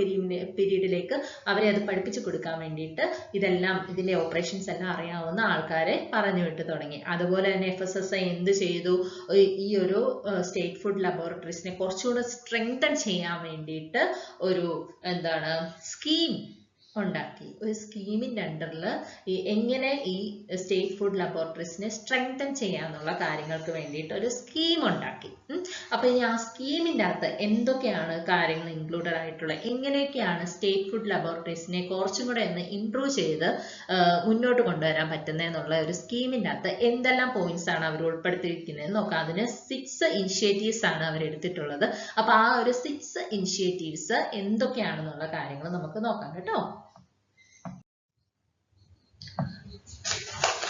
പീരീഡിലേക്ക് അവരെ അത് പഠിപ്പിച്ചു കൊടുക്കാൻ വേണ്ടിയിട്ട് ഇതിന്റെ ഓപ്പറേഷൻസ് എല്ലാം അറിയാവുന്ന ആൾക്കാരെ പറഞ്ഞു വിട്ടു തുടങ്ങി. അതുപോലെ തന്നെ FSSAI എന്ത് ചെയ്തു, ഈ ഒരു സ്റ്റേറ്റ് ഫുഡ് ലബോറട്ടറീസിനെ കുറച്ചുകൂടെ സ്ട്രെങ്തൻ ചെയ്യാൻ വേണ്ടിയിട്ട് ഒരു സ്കീം ഉണ്ടാക്കി. ഒരു സ്കീമിന്റെ അണ്ടറിൽ എങ്ങനെ ഈ സ്റ്റേറ്റ് ഫുഡ് ലബോറട്ടറീസിനെ സ്ട്രെങ്തൻ ചെയ്യാന്നുള്ള കാര്യങ്ങൾക്ക് വേണ്ടിയിട്ട് ഒരു സ്കീം ഉണ്ടാക്കി. അപ്പൊ ഇനി ആ സ്കീമിന്റെ അകത്ത് എന്തൊക്കെയാണ് കാര്യങ്ങൾ ഇൻക്ലൂഡഡ് ആയിട്ടുള്ളത്, എങ്ങനെയൊക്കെയാണ് സ്റ്റേറ്റ് ഫുഡ് ലബോറട്ടറീസിനെ കുറച്ചും കൂടെ ഒന്ന് ഇംപ്രൂവ് ചെയ്ത് മുന്നോട്ട് കൊണ്ടുവരാൻ പറ്റുന്നതെന്നുള്ള ഒരു സ്കീമിന്റെ അകത്ത് എന്തെല്ലാം പോയിന്റ്സ് ആണ് അവർ ഉൾപ്പെടുത്തിയിരിക്കുന്നത് നോക്കാം. അതിന് 6 ഇനിഷ്യേറ്റീവ്സ് ആണ് അവർ എടുത്തിട്ടുള്ളത്. അപ്പൊ ആ ഒരു 6 ഇനിഷ്യേറ്റീവ്സ് എന്തൊക്കെയാണെന്നുള്ള കാര്യങ്ങൾ നമുക്ക് നോക്കാം കേട്ടോ.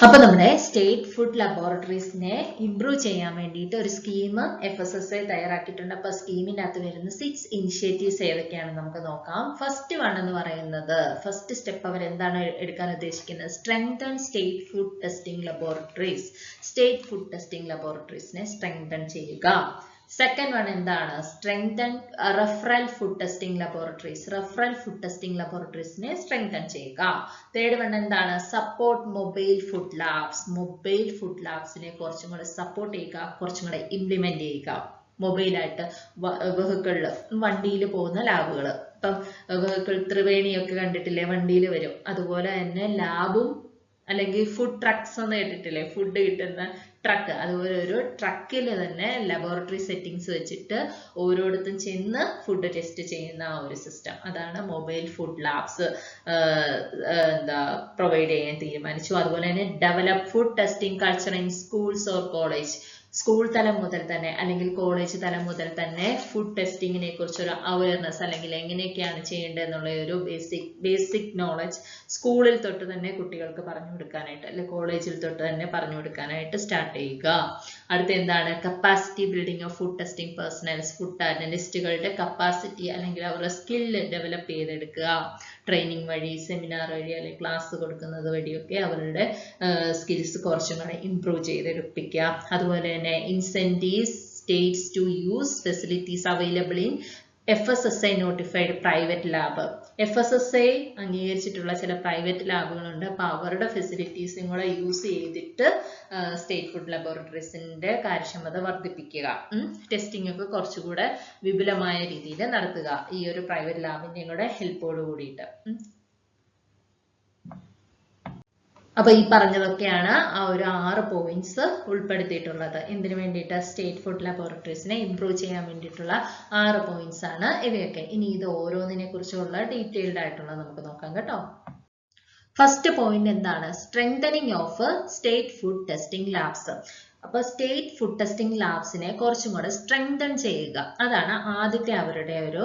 അപ്പൊ നമ്മുടെ സ്റ്റേറ്റ് ഫുഡ് ലബോറട്ടറീസിനെ ഇംപ്രൂവ് ചെയ്യാൻ വേണ്ടിയിട്ട് ഒരു സ്കീം FSSAI തയ്യാറാക്കിയിട്ടുണ്ട്. അപ്പൊ സ്കീമിന്റെ അകത്ത് വരുന്ന 6 ഇനിഷ്യേറ്റീവ്സ് ഏതൊക്കെയാണെന്ന് നമുക്ക് നോക്കാം. ഫസ്റ്റ് വൺ എന്ന് പറയുന്നത്, ഫസ്റ്റ് സ്റ്റെപ്പ് അവർ എന്താണ് എടുക്കാൻ ഉദ്ദേശിക്കുന്നത്, strengthen state food testing laboratories. State food testing ലബോറട്ടറീസിനെ സ്ട്രെങ്തൻ ചെയ്യുക. സെക്കൻഡ് വൺ എന്താണ്, strengthen referral food testing laboratories. Referral food testing ലബോറട്ടറീസിനെ സ്ട്രെങ്തൻ ചെയ്യുക. തേർഡ് വൺ എന്താണ്, support mobile food labs. Mobile food ലാബ്സിനെ കുറച്ചും കൂടെ സപ്പോർട്ട് ചെയ്യുക, കുറച്ചും കൂടെ ഇംപ്ലിമെന്റ് ചെയ്യുക. മൊബൈലായിട്ട് വെഹിക്കിളിൽ വണ്ടിയിൽ പോകുന്ന ലാബുകൾ, ഇപ്പം വെഹിക്കിൾ ത്രിവേണിയൊക്കെ കണ്ടിട്ടില്ലേ, വണ്ടിയിൽ വരും. അതുപോലെ തന്നെ ലാബും അല്ലെങ്കിൽ ഫുഡ് ട്രക്സ് എന്ന് കേട്ടിട്ടില്ലേ, ഫുഡ് കിട്ടുന്ന ട്രക്ക്. അതുപോലെ ഒരു ട്രക്കിൽ തന്നെ ലബോറട്ടറി സെറ്റിംഗ്സ് വെച്ചിട്ട് ഓരോരുത്തും ചെന്ന് ഫുഡ് ടെസ്റ്റ് ചെയ്യുന്ന ആ ഒരു സിസ്റ്റം, അതാണ് മൊബൈൽ ഫുഡ് ലാബ്സ് പ്രൊവൈഡ് ചെയ്യാൻ തീരുമാനിച്ചു. അതുപോലെ തന്നെ develop food testing culture in schools or college. School തലം മുതൽ തന്നെ അല്ലെങ്കിൽ കോളേജ് തലം മുതൽ തന്നെ ഫുഡ് ടെസ്റ്റിങ്ങിനെ കുറിച്ചൊരു അവയർനെസ് അല്ലെങ്കിൽ എങ്ങനെയൊക്കെയാണ് ചെയ്യേണ്ടത് എന്നുള്ള ഒരു ബേസിക് നോളജ് സ്കൂളിൽ തൊട്ട് തന്നെ കുട്ടികൾക്ക് പറഞ്ഞു കൊടുക്കാനായിട്ട് അല്ലെങ്കിൽ കോളേജിൽ തൊട്ട് തന്നെ പറഞ്ഞു കൊടുക്കാനായിട്ട് സ്റ്റാർട്ട് ചെയ്യുക. അടുത്ത എന്താണ്, capacity building of food testing personnels. Food അനലിസ്റ്റുകളുടെ കപ്പാസിറ്റി അല്ലെങ്കിൽ അവരുടെ സ്കില്ല് ഡെവലപ്പ് ചെയ്തെടുക്കുക. ട്രെയിനിങ് വഴി, സെമിനാർ വഴി അല്ലെങ്കിൽ ക്ലാസ് കൊടുക്കുന്നത് വഴിയൊക്കെ അവരുടെ സ്കിൽസ് കുറച്ചും കൂടെ ഇംപ്രൂവ് ചെയ്തെടുപ്പിക്കുക. അതുപോലെ തന്നെ incentives states to use facilities available in FSSAI notified private lab. FSSAI അംഗീകരിച്ചിട്ടുള്ള ചില പ്രൈവറ്റ് ലാബുകളുണ്ട്. അപ്പൊ അവരുടെ ഫെസിലിറ്റീസും കൂടെ യൂസ് ചെയ്തിട്ട് സ്റ്റേറ്റ് ഫുഡ് ലബോറട്ടറീസിന്റെ കാര്യക്ഷമത വർദ്ധിപ്പിക്കുക. ടെസ്റ്റിംഗ് ഒക്കെ കുറച്ചുകൂടെ വിപുലമായ രീതിയിൽ നടത്തുക, ഈ ഒരു പ്രൈവറ്റ് ലാബിന്റെയും കൂടെ ഹെൽപ്പോട് കൂടിയിട്ട്. അപ്പൊ ഈ പറഞ്ഞതൊക്കെയാണ് ആ ഒരു 6 പോയിന്റ്സ് ഉൾപ്പെടുത്തിയിട്ടുള്ളത്. എന്തിനു വേണ്ടിയിട്ട്, സ്റ്റേറ്റ് ഫുഡ് ലബോറട്ടറീസിനെ ഇംപ്രൂവ് ചെയ്യാൻ വേണ്ടിയിട്ടുള്ള 6 പോയിന്റ്സ് ആണ് ഇവയൊക്കെ. ഇനി ഇത് ഓരോന്നിനെ കുറിച്ചുള്ള ഡീറ്റെയിൽഡ് ആയിട്ടുള്ള നമുക്ക് നോക്കാം കേട്ടോ. ഫസ്റ്റ് പോയിന്റ് എന്താണ്, strengthening of state food testing labs. അപ്പൊ സ്റ്റേറ്റ് ഫുഡ് ടെസ്റ്റിംഗ് ലാബ്സിനെ കുറച്ചും കൂടെ സ്ട്രെങ്തൻ ചെയ്യുക, അതാണ് ആദ്യത്തെ അവരുടെ ഒരു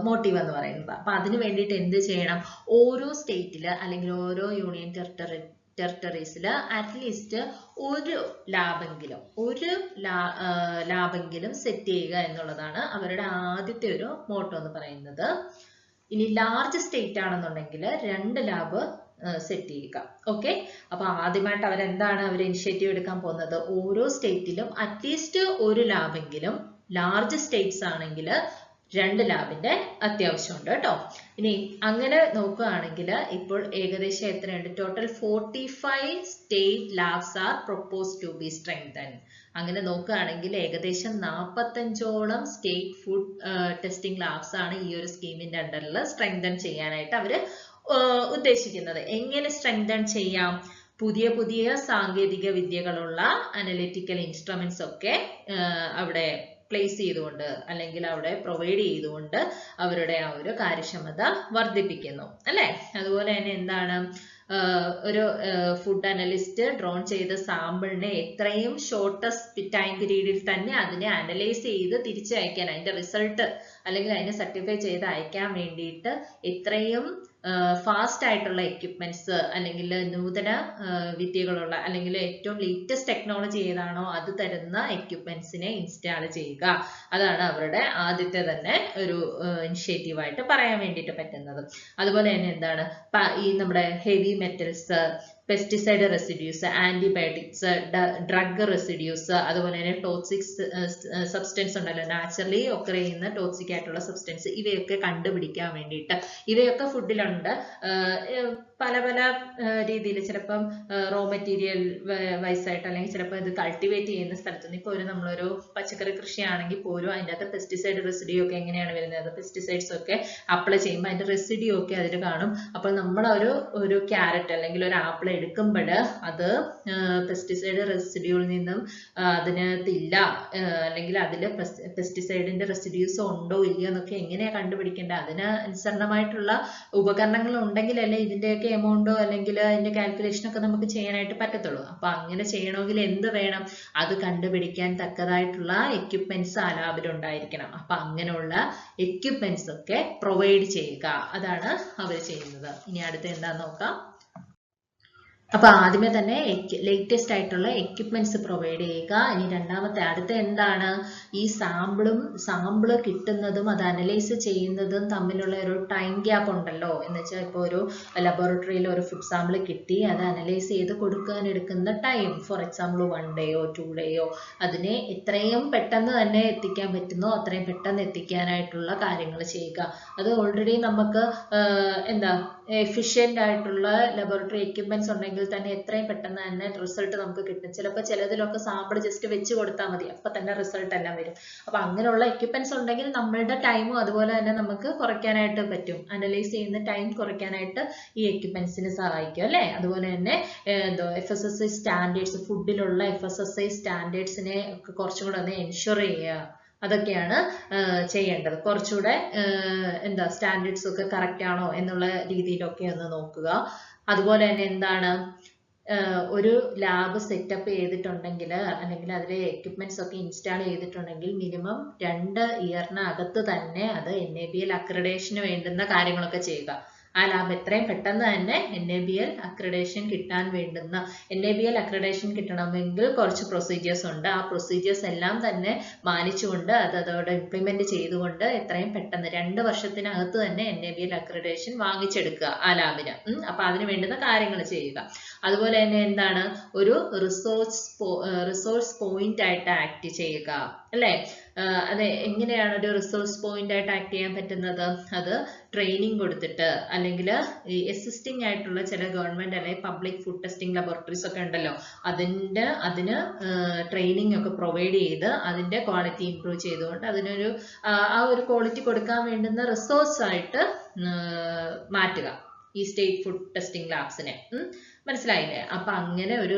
മോട്ടീവ് എന്ന് പറയുന്നത്. അപ്പൊ അതിന് വേണ്ടിയിട്ട് എന്ത് ചെയ്യണം, ഓരോ സ്റ്റേറ്റില് അല്ലെങ്കിൽ ഓരോ യൂണിയൻ ടെറിട്ടറീസിൽ അറ്റ്ലീസ്റ്റ് ഒരു ലാബെങ്കിലും സെറ്റ് ചെയ്യുക എന്നുള്ളതാണ് അവരുടെ ആദ്യത്തെ ഒരു മോട്ടോ എന്ന് പറയുന്നത്. ഇനി ലാർജ് സ്റ്റേറ്റ് ആണെന്നുണ്ടെങ്കിൽ 2 ലാബ് സെറ്റ് ചെയ്യുക. ഓക്കെ, അപ്പൊ ആദ്യമായിട്ട് അവരെന്താണ് ഇനിഷ്യേറ്റീവ് എടുക്കാൻ പോകുന്നത്, ഓരോ സ്റ്റേറ്റിലും അറ്റ്ലീസ്റ്റ് ഒരു ലാബെങ്കിലും, ലാർജ് സ്റ്റേറ്റ്സ് ആണെങ്കിൽ 2 ലാബിന്റെ അത്യാവശ്യമുണ്ട് കേട്ടോ. ഇനി അങ്ങനെ നോക്കുകയാണെങ്കിൽ ഇപ്പോൾ ഏകദേശം എത്രയുണ്ട്, total 45 state labs are propose to be strengthen. അങ്ങനെ നോക്കുകയാണെങ്കിൽ ഏകദേശം 45ഓളം സ്റ്റേറ്റ് ഫുഡ് ടെസ്റ്റിംഗ് ലാബ്സ് ആണ് ഈ ഒരു സ്കീമിന്റെ അണ്ടറിൽ സ്ട്രെങ്തൻ ചെയ്യാനായിട്ട് അവര് ഉദ്ദേശിക്കുന്നത്. എങ്ങനെ സ്ട്രെങ്തൻ ചെയ്യാം, പുതിയ സാങ്കേതിക വിദ്യകളുള്ള അനലിറ്റിക്കൽ ഇൻസ്ട്രുമെന്റ്സ് ഒക്കെ അവിടെ പ്ലേസ് ചെയ്തുകൊണ്ട് അല്ലെങ്കിൽ അവിടെ പ്രൊവൈഡ് ചെയ്തുകൊണ്ട് അവരുടെ ആ ഒരു കാര്യക്ഷമത വർദ്ധിപ്പിക്കുന്നു അല്ലെ. അതുപോലെ തന്നെ എന്താണ്, ഒരു ഫുഡ് അനലിസ്റ്റ് ഡ്രോൺ ചെയ്ത സാമ്പിളിനെ എത്രയും ഷോർട്ടസ്റ്റ് ടൈം പീരീഡിൽ തന്നെ അതിനെ അനലൈസ് ചെയ്ത് തിരിച്ചയക്കാൻ, അതിന്റെ റിസൾട്ട് അല്ലെങ്കിൽ അതിനെ സർട്ടിഫൈ ചെയ്ത് അയക്കാൻ വേണ്ടിയിട്ട് എത്രയും ഫാസ്റ്റ് ആയിട്ടുള്ള എക്യുപ്മെന്റ്സ് അല്ലെങ്കിൽ നൂതന വിദ്യകളുള്ള അല്ലെങ്കിൽ ഏറ്റവും ലേറ്റസ്റ്റ് ടെക്നോളജി ഏതാണോ അത് തരുന്ന എക്യുപ്മെന്റ്സിനെ ഇൻസ്റ്റാൾ ചെയ്യുക. അതാണ് അവരുടെ ആദ്യത്തെ തന്നെ ഒരു ഇനിഷ്യേറ്റീവ് ആയിട്ട് പറയാൻ വേണ്ടിയിട്ട് പറ്റുന്നത്. അതുപോലെ തന്നെ എന്താണ്, ഈ നമ്മുടെ heavy metals, pesticide residues, antibiotics, drug residues, അതുപോലെ തന്നെ ടോക്സിക് സബ്സ്റ്റൻസ് ഉണ്ടല്ലോ, നാച്ചുറലി ഒക്കർ ചെയ്യുന്ന ടോക്സിക് ആയിട്ടുള്ള സബ്സ്റ്റൻസ്, ഇവയൊക്കെ കണ്ടുപിടിക്കാൻ വേണ്ടിയിട്ട്, ഇവയൊക്കെ ഫുഡിലുണ്ട്. പല പല രീതിയിൽ, ചിലപ്പം റോ മെറ്റീരിയൽ വൈസായിട്ട്, അല്ലെങ്കിൽ ചിലപ്പോൾ ഇത് കൾട്ടിവേറ്റ് ചെയ്യുന്ന സ്ഥലത്ത് നിന്ന്, ഇപ്പോൾ നമ്മളൊരു പച്ചക്കറി കൃഷിയാണെങ്കിൽ പോലും അതിൻ്റെ അകത്ത് പെസ്റ്റിസൈഡ് റെസിഡ്യൂ ഒക്കെ എങ്ങനെയാണ് വരുന്നത്, പെസ്റ്റിസൈഡ്സ് ഒക്കെ അപ്ലൈ ചെയ്യുമ്പോൾ അതിൻ്റെ റെസിഡ്യൂ ഒക്കെ അതിൽ കാണും. അപ്പോൾ നമ്മൾ ഒരു ക്യാരറ്റ് അല്ലെങ്കിൽ ഒരു ആപ്പിൾ എടുക്കുമ്പോൾ അത് പെസ്റ്റിസൈഡ് റെസിഡ്യൂവിൽ നിന്നും അതിനകത്തില്ല, അല്ലെങ്കിൽ അതിൽ പെസ്റ്റിസൈഡിന്റെ റെസിഡ്യൂസ് ഉണ്ടോ ഇല്ലയോ എന്നൊക്കെ എങ്ങനെയാണ് കണ്ടുപിടിക്കേണ്ടത്? അതിന് അനുസരണമായിട്ടുള്ള ഉപകരണങ്ങൾ ഉണ്ടെങ്കിലല്ലേ ഇതിന്റെയൊക്കെ എമൗണ്ടോ അല്ലെങ്കിൽ അതിന്റെ കാൽക്കുലേഷൻ ഒക്കെ നമുക്ക് ചെയ്യാനായിട്ട് പറ്റത്തുള്ളൂ. അപ്പൊ അങ്ങനെ ചെയ്യണമെങ്കിൽ എന്ത് വേണം? അത് കണ്ടുപിടിക്കാൻ തക്കതായിട്ടുള്ള എക്യുപ്മെന്റ്സ് ആ ലാബിൽ ഉണ്ടായിരിക്കണം. അപ്പൊ അങ്ങനെയുള്ള എക്യുപ്മെന്റ്സ് ഒക്കെ പ്രൊവൈഡ് ചെയ്യുക, അതാണ് അവർ ചെയ്യുന്നത്. ഇനി അടുത്ത എന്താന്ന് നോക്കാം. അപ്പൊ ആദ്യമേ തന്നെ ലേറ്റസ്റ്റ് ആയിട്ടുള്ള എക്യുപ്മെന്റ്സ് പ്രൊവൈഡ് ചെയ്യുക. ഇനി രണ്ടാമത്തെ അടുത്ത എന്താണ്? ഈ സാമ്പിള് കിട്ടുന്നതും അത് അനലൈസ് ചെയ്യുന്നതും തമ്മിലുള്ള ഒരു ടൈം ഗ്യാപ്പ് ഉണ്ടല്ലോ. എന്ന് വെച്ചാൽ ഇപ്പോൾ ഒരു ലബോറട്ടറിയിൽ ഒരു ഫുഡ് സാമ്പിൾ കിട്ടി, അത് അനലൈസ് ചെയ്ത് കൊടുക്കാൻ എടുക്കുന്ന ടൈം, ഫോർ എക്സാമ്പിൾ 1 ഡേയോ 2 ഡേയോ, അതിനെ എത്രയും പെട്ടെന്ന് തന്നെ എത്തിക്കാൻ പറ്റുന്നോ അത്രയും പെട്ടെന്ന് എത്തിക്കാനായിട്ടുള്ള കാര്യങ്ങൾ ചെയ്യുക. അത് ഓൾറെഡി നമുക്ക് എഫിഷ്യന്റ് ആയിട്ടുള്ള ലബോറട്ടറി എക്യുപ്മെന്റ്സ് ഉണ്ടെങ്കിൽ തന്നെ എത്രയും പെട്ടെന്ന് തന്നെ റിസൾട്ട് നമുക്ക് കിട്ടും. ചിലപ്പോൾ ചിലതിലൊക്കെ സാമ്പിൾ ജസ്റ്റ് വെച്ച് കൊടുത്താൽ മതി, അപ്പൊ തന്നെ റിസൾട്ട് എല്ലാം വരും. അപ്പൊ അങ്ങനെയുള്ള എക്യുപ്മെന്റ്സ് ഉണ്ടെങ്കിൽ നമ്മളുടെ ടൈമും അതുപോലെ തന്നെ നമുക്ക് കുറയ്ക്കാനായിട്ട് പറ്റും. അനലൈസ് ചെയ്യുന്ന ടൈം കുറയ്ക്കാനായിട്ട് ഈ എക്യുപ്മെന്റ്സിന് സഹായിക്കും അല്ലെ. അതുപോലെ തന്നെ FSSAI സ്റ്റാൻഡേർഡ്സ്, ഫുഡിലുള്ള FSSAI സ്റ്റാൻഡേർഡ്സിനെ കുറച്ചും കൂടെ ഒന്ന് എൻഷുർ ചെയ്യുക. അതൊക്കെയാണ് ചെയ്യേണ്ടത്. കുറച്ചുകൂടെ സ്റ്റാൻഡേർഡ്സ് ഒക്കെ കറക്റ്റ് ആണോ എന്നുള്ള രീതിയിലൊക്കെ ഒന്ന് നോക്കുക. അതുപോലെ തന്നെ എന്താണ്, ഒരു ലാബ് സെറ്റപ്പ് ചെയ്തിട്ടുണ്ടെങ്കിൽ അല്ലെങ്കിൽ അതിലെ എക്യുപ്മെന്റ്സ് ഒക്കെ ഇൻസ്റ്റാൾ ചെയ്തിട്ടുണ്ടെങ്കിൽ മിനിമം 2 ഇയറിനകത്ത് തന്നെ അത് NABL അക്രഡേഷന് വേണ്ടുന്ന കാര്യങ്ങളൊക്കെ ചെയ്യുക. ആ ലാബ് എത്രയും പെട്ടെന്ന് തന്നെ NABL അക്രഡേഷൻ കിട്ടാൻ വേണ്ടുന്ന, NABL അക്രഡേഷൻ കിട്ടണമെങ്കിൽ കുറച്ച് പ്രൊസീജിയേഴ്സ് ഉണ്ട്. ആ പ്രൊസീജിയേഴ്സ് എല്ലാം തന്നെ മാനിച്ചുകൊണ്ട് അതോടെ ഇംപ്ലിമെന്റ് ചെയ്തുകൊണ്ട് എത്രയും പെട്ടെന്ന് 2 വർഷത്തിനകത്ത് തന്നെ NABL അക്രഡേഷൻ വാങ്ങിച്ചെടുക്കുക ആ ലാബിന്. അപ്പൊ അതിന് വേണ്ടുന്ന കാര്യങ്ങൾ ചെയ്യുക. അതുപോലെ തന്നെ എന്താണ്, ഒരു റിസോഴ്സ് പോയിന്റ് ആയിട്ട് ആക്ട് ചെയ്യുക അല്ലെ. അതെ, എങ്ങനെയാണ് ഒരു റിസോഴ്സ് പോയിന്റ് ആയിട്ട് ആക്ട് ചെയ്യാൻ പറ്റുന്നത്? അത് ട്രെയിനിങ് കൊടുത്തിട്ട്, അല്ലെങ്കിൽ ഈ അസിസ്റ്റിംഗ് ആയിട്ടുള്ള ചില ഗവൺമെന്റ് അല്ലെങ്കിൽ പബ്ലിക് ഫുഡ് ടെസ്റ്റിംഗ് ലബോറട്ടറീസ് ഒക്കെ ഉണ്ടല്ലോ, അതിന് ട്രെയിനിങ് ഒക്കെ പ്രൊവൈഡ് ചെയ്ത് അതിന്റെ ക്വാളിറ്റി ഇംപ്രൂവ് ചെയ്തുകൊണ്ട് അതിനൊരു ആ ഒരു ക്വാളിറ്റി കൊടുക്കാൻ വേണ്ടുന്ന റിസോഴ്സ് ആയിട്ട് മാറ്റുക ഈ സ്റ്റേറ്റ് ഫുഡ് ടെസ്റ്റിംഗ് ലാബ്സിനെ. മനസ്സിലായില്ലേ? അപ്പൊ അങ്ങനെ ഒരു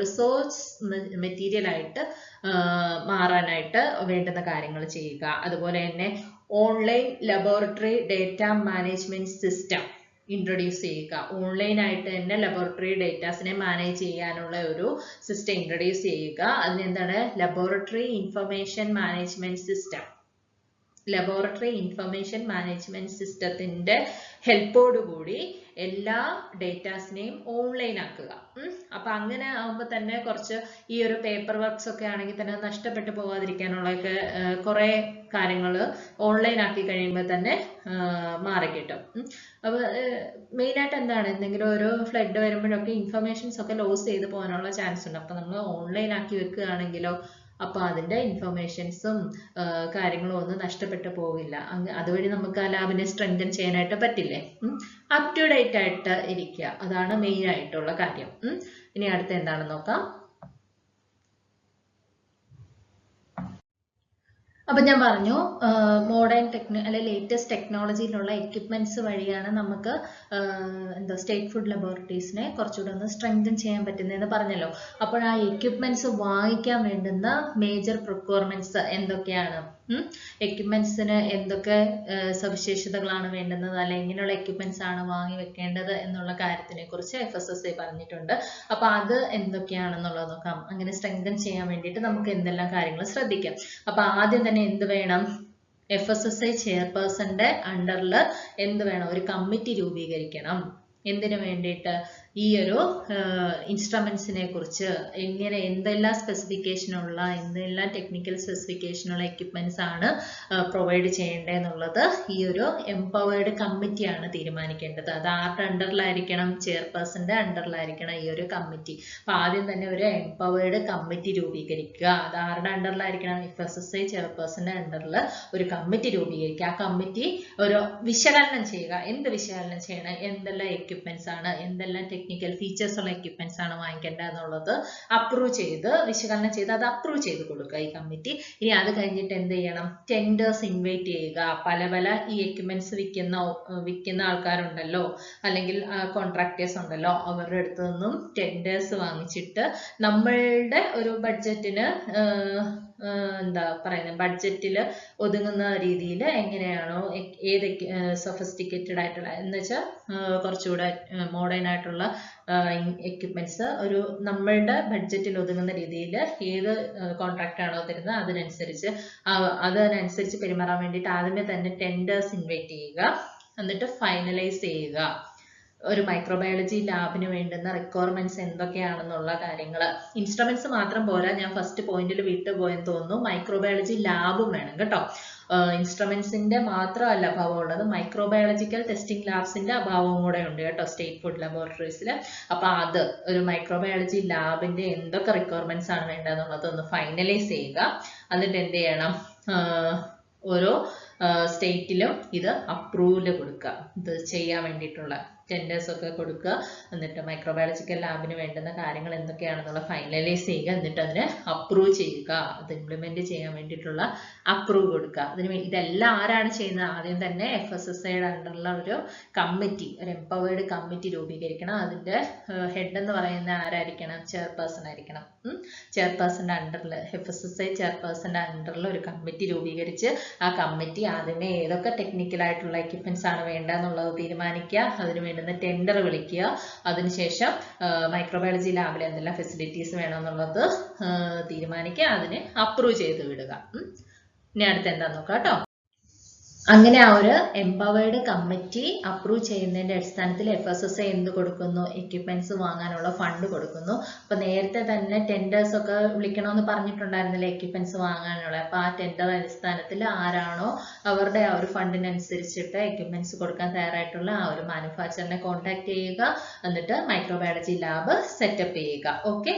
റിസോഴ്സ് മെറ്റീരിയൽ ആയിട്ട് മാറാനായിട്ട് വേണ്ടുന്ന കാര്യങ്ങൾ ചെയ്യുക. അതുപോലെ തന്നെ online laboratory data management system introduce ചെയ്യുക. ഓൺലൈൻ ആയിട്ട് തന്നെ ലബോറട്ടറി ഡേറ്റാസിനെ മാനേജ് ചെയ്യാനുള്ള ഒരു സിസ്റ്റം ഇൻട്രൊഡ്യൂസ് ചെയ്യുക. അതിനെന്താണ്? Laboratory information management system. Laboratory information management സിസ്റ്റത്തിന്റെ ഹെൽപ്പോടുകൂടി എല്ലാ ഡേറ്റാസിനെയും ഓൺലൈൻ ആക്കുക. അപ്പൊ അങ്ങനെ ആകുമ്പോൾ തന്നെ കുറച്ച് ഈ ഒരു പേപ്പർ വർക്ക്സ് ഒക്കെ ആണെങ്കിൽ തന്നെ നഷ്ടപ്പെട്ടു പോകാതിരിക്കാനുള്ളൊക്കെ കുറെ കാര്യങ്ങൾ ഓൺലൈൻ ആക്കി കഴിയുമ്പോൾ തന്നെ മാറിക്കിട്ടും. അപ്പൊ മെയിനായിട്ട് എന്താണ്, എന്തെങ്കിലും ഒരു ഫ്ലഡ് വരുമ്പോഴൊക്കെ ഇൻഫർമേഷൻസ് ഒക്കെ ലോസ് ചെയ്ത് പോകാനുള്ള ചാൻസ് ഉണ്ട്. അപ്പൊ നമ്മൾ ഓൺലൈൻ ആക്കി വെക്കുകയാണെങ്കിലോ അപ്പൊ അതിന്റെ ഇൻഫർമേഷൻസും കാര്യങ്ങളും ഒന്നും നഷ്ടപ്പെട്ടു പോകില്ല. അതുവഴി നമുക്ക് ആ ലാബിനെ സ്ട്രെങ്തൻ ചെയ്യാനായിട്ട് പറ്റില്ലേ. അപ് ടു ഡേറ്റ് ആയിട്ട് ഇരിക്കുക, അതാണ് മെയിൻ ആയിട്ടുള്ള കാര്യം. ഇനി അടുത്ത എന്താണെന്ന് നോക്കാം. അപ്പൊ ഞാൻ പറഞ്ഞു മോഡേൺ അല്ലെ ലേറ്റസ്റ്റ് ടെക്നോളജിയിലുള്ള എക്യുപ്മെന്റ്സ് വഴിയാണ് നമുക്ക് സ്റ്റേറ്റ് ഫുഡ് ലബോറട്ടറീസിനെ കുറച്ചുകൂടെ ഒന്ന് സ്ട്രെങ്തൻ ചെയ്യാൻ പറ്റുന്നതെന്ന് പറഞ്ഞല്ലോ. അപ്പോൾ ആ എക്യുപ്മെന്റ്സ് വാങ്ങിക്കാൻ വേണ്ടുന്ന മേജർ പ്രിക്വയർമെന്റ്സ് എന്തൊക്കെയാണ്? എക്യുപ്മെന്റ്സിന് എന്തൊക്കെ സവിശേഷതകളാണ് വേണ്ടുന്നത്, അല്ലെ എങ്ങനെയുള്ള എക്യുപ്മെന്റ്സ് ആണ് വാങ്ങി വെക്കേണ്ടത് എന്നുള്ള കാര്യത്തിനെ കുറിച്ച് FSSAI പറഞ്ഞിട്ടുണ്ട്. അപ്പൊ അത് എന്തൊക്കെയാണെന്നുള്ളത് നോക്കാം. അങ്ങനെ സ്ട്രെങ്തൻ ചെയ്യാൻ വേണ്ടിയിട്ട് നമുക്ക് എന്തെല്ലാം കാര്യങ്ങൾ ശ്രദ്ധിക്കാം. അപ്പൊ ആദ്യം തന്നെ എന്ത് വേണം? FSSAI ചെയർപേഴ്സന്റെ അണ്ടറിൽ എന്ത് വേണം? ഒരു കമ്മിറ്റി രൂപീകരിക്കണം. എന്തിനു വേണ്ടിയിട്ട്? ഈ ഒരു ഇൻസ്ട്രുമെന്റ്സിനെ കുറിച്ച് എങ്ങനെ എന്തെല്ലാം സ്പെസിഫിക്കേഷനുള്ള എന്തെല്ലാം ടെക്നിക്കൽ സ്പെസിഫിക്കേഷനുള്ള എക്യുപ്മെന്റ്സ് ആണ് പ്രൊവൈഡ് ചെയ്യേണ്ടതെന്നുള്ളത് ഈ ഒരു എംപവേർഡ് കമ്മിറ്റിയാണ് തീരുമാനിക്കേണ്ടത്. അത് ആരുടെ അണ്ടറിലായിരിക്കണം? ചെയർപേഴ്സന്റെ അണ്ടറിലായിരിക്കണം ഈ ഒരു കമ്മിറ്റി. അപ്പൊ ആദ്യം തന്നെ ഒരു എംപവേർഡ് കമ്മിറ്റി രൂപീകരിക്കുക. അത് ആരുടെ അണ്ടറിലായിരിക്കണം? FSSAI ചെയർപേഴ്സന്റെ അണ്ടറിൽ ഒരു കമ്മിറ്റി രൂപീകരിക്കുക. ആ കമ്മിറ്റി ഒരു വിശകലനം ചെയ്യുക. എന്ത് വിശകലനം ചെയ്യണം? എന്തെല്ലാം എക്യുപ്മെന്റ്സ് ആണ്, എന്തെല്ലാം ടെക്നിക്കൽ ഫീച്ചേഴ്സ് ഉള്ള എക്യുപ്മെന്റ്സ് ആണ് വാങ്ങിക്കേണ്ടത് എന്നുള്ളത് അപ്രൂവ് ചെയ്ത് വിശകലനം ചെയ്ത് അത് അപ്രൂവ് ചെയ്ത് കൊടുക്കുക ഈ കമ്മിറ്റി. ഇനി അത് കഴിഞ്ഞിട്ട് എന്ത് ചെയ്യണം? ടെൻഡേഴ്സ് ഇൻവൈറ്റ് ചെയ്യുക. പല പല ഈ എക്യുപ്മെന്റ്സ് വിൽക്കുന്ന ആൾക്കാരുണ്ടല്ലോ, അല്ലെങ്കിൽ കോൺട്രാക്ടേഴ്സ് ഉണ്ടല്ലോ, അവരുടെ അടുത്ത് നിന്നും ടെൻഡേഴ്സ് വാങ്ങിച്ചിട്ട് നമ്മളുടെ ഒരു ബഡ്ജറ്റിന് എന്താ പറയുന്നത്, ബഡ്ജറ്റിൽ ഒതുങ്ങുന്ന രീതിയിൽ എങ്ങനെയാണോ ഏത് സൊഫിസ്റ്റിക്കേറ്റഡ് ആയിട്ടുള്ള എന്ന് വെച്ചാൽ കുറച്ചുകൂടെ മോഡേൺ ആയിട്ടുള്ള എക്യുപ്മെന്റ്സ് ഒരു നമ്മളുടെ ബഡ്ജറ്റിൽ ഒതുങ്ങുന്ന രീതിയിൽ ഏത് കോൺട്രാക്ട് ആണോ തരുന്നത് അതിനനുസരിച്ച് പെരുമാറാൻ വേണ്ടിയിട്ട് ആദ്യമേ തന്നെ ടെൻഡേഴ്സ് ഇൻവൈറ്റ് ചെയ്യുക. എന്നിട്ട് ഫൈനലൈസ് ചെയ്യുക. ഒരു മൈക്രോബയോളജി ലാബിന് വേണ്ടുന്ന റിക്വയർമെന്റ്സ് എന്തൊക്കെയാണെന്നുള്ള കാര്യങ്ങൾ. ഇൻസ്ട്രുമെന്റ്സ് മാത്രം പോരാ, ഞാൻ ഫസ്റ്റ് പോയിന്റിൽ വിട്ടുപോയെന്ന് തോന്നുന്നു. മൈക്രോബയോളജി ലാബും വേണം കേട്ടോ. ഇൻസ്ട്രുമെന്റ്സിന്റെ മാത്രമല്ല അഭാവം ഉള്ളത്, മൈക്രോബയോളജിക്കൽ ടെസ്റ്റിംഗ് ലാബ്സിന്റെ അഭാവവും കൂടെ ഉണ്ട് കേട്ടോ സ്റ്റേറ്റ് ഫുഡ് ലബോറട്ടറീസിൽ. അപ്പൊ അത് ഒരു മൈക്രോബയോളജി ലാബിന്റെ എന്തൊക്കെ റിക്വയർമെന്റ്സ് ആണ് വേണ്ടതെന്നുള്ളത് ഒന്ന് ഫൈനലൈസ് ചെയ്യുക. എന്നിട്ട് എന്ത് ചെയ്യണം? ഓരോ സ്റ്റേറ്റിലും ഇത് അപ്രൂവൽ കൊടുക്കുക. ഇത് ചെയ്യാൻ വേണ്ടിയിട്ടുള്ള ടെൻഡേഴ്സ് ഒക്കെ കൊടുക്കുക. എന്നിട്ട് മൈക്രോബയോളജിക്കൽ ലാബിന് വേണ്ടുന്ന കാര്യങ്ങൾ എന്തൊക്കെയാണെന്നുള്ള ഫൈനലൈസ് ചെയ്യുക. എന്നിട്ട് അതിനെ അപ്രൂവ് ചെയ്യുക. അത് ഇംപ്ലിമെന്റ് ചെയ്യാൻ വേണ്ടിയിട്ടുള്ള അപ്രൂവ് കൊടുക്കുക. ഇതെല്ലാം ആരാണ് ചെയ്യുന്നത്? ആദ്യം തന്നെ FSSAIയുടെ അണ്ടറിലുള്ള ഒരു കമ്മിറ്റി, ഒരു എംപവേർഡ് കമ്മിറ്റി രൂപീകരിക്കണം. അതിന്റെ ഹെഡ് എന്ന് പറയുന്ന ആരായിരിക്കണം? ചെയർപേഴ്സൺ ആയിരിക്കണം. ചെയർപേഴ്സന്റെ അണ്ടറിൽ, FSSAI ചെയർപേഴ്സന്റെ അണ്ടറിൽ ഒരു കമ്മിറ്റി രൂപീകരിച്ച് ആ കമ്മിറ്റി ആദ്യമേ ഏതൊക്കെ ടെക്നിക്കൽ ആയിട്ടുള്ള എക്യുപ്മെന്റ്സ് ആണ് വേണ്ടതെന്നുള്ളത് തീരുമാനിക്കുക. അതിന് വേണ്ടുന്ന ടെൻഡർ വിളിക്കുക. അതിനുശേഷം മൈക്രോബയോളജി ലാബിൽ എന്തെല്ലാം ഫെസിലിറ്റീസ് വേണമെന്നുള്ളത് തീരുമാനിക്കുക. അതിന് അപ്രൂവ് ചെയ്ത് വിടുക. ഇനി അടുത്ത് എന്താന്ന് നോക്കാം കേട്ടോ. അങ്ങനെ ആ ഒരു എംപവേർഡ് കമ്മിറ്റി അപ്രൂവ് ചെയ്യുന്നതിന്റെ അടിസ്ഥാനത്തിൽ FSSAI എന്ത് കൊടുക്കുന്നു? എക്യുപ്മെന്റ്സ് വാങ്ങാനുള്ള ഫണ്ട് കൊടുക്കുന്നു. അപ്പൊ നേരത്തെ തന്നെ ടെൻഡേഴ്സ് ഒക്കെ വിളിക്കണമെന്ന് പറഞ്ഞിട്ടുണ്ടായിരുന്നില്ല എക്യുപ്മെന്റ്സ് വാങ്ങാനുള്ള. അപ്പൊ ആ ടെൻഡർ അടിസ്ഥാനത്തിൽ ആരാണോ അവരുടെ ആ ഒരു ഫണ്ടിനനുസരിച്ചിട്ട് എക്യുപ്മെന്റ്സ് കൊടുക്കാൻ തയ്യാറായിട്ടുള്ള ആ ഒരു മാനുഫാക്ചറിനെ കോൺടാക്ട് ചെയ്യുക. എന്നിട്ട് മൈക്രോബയോളജി ലാബ് സെറ്റപ്പ് ചെയ്യുക. ഓക്കെ,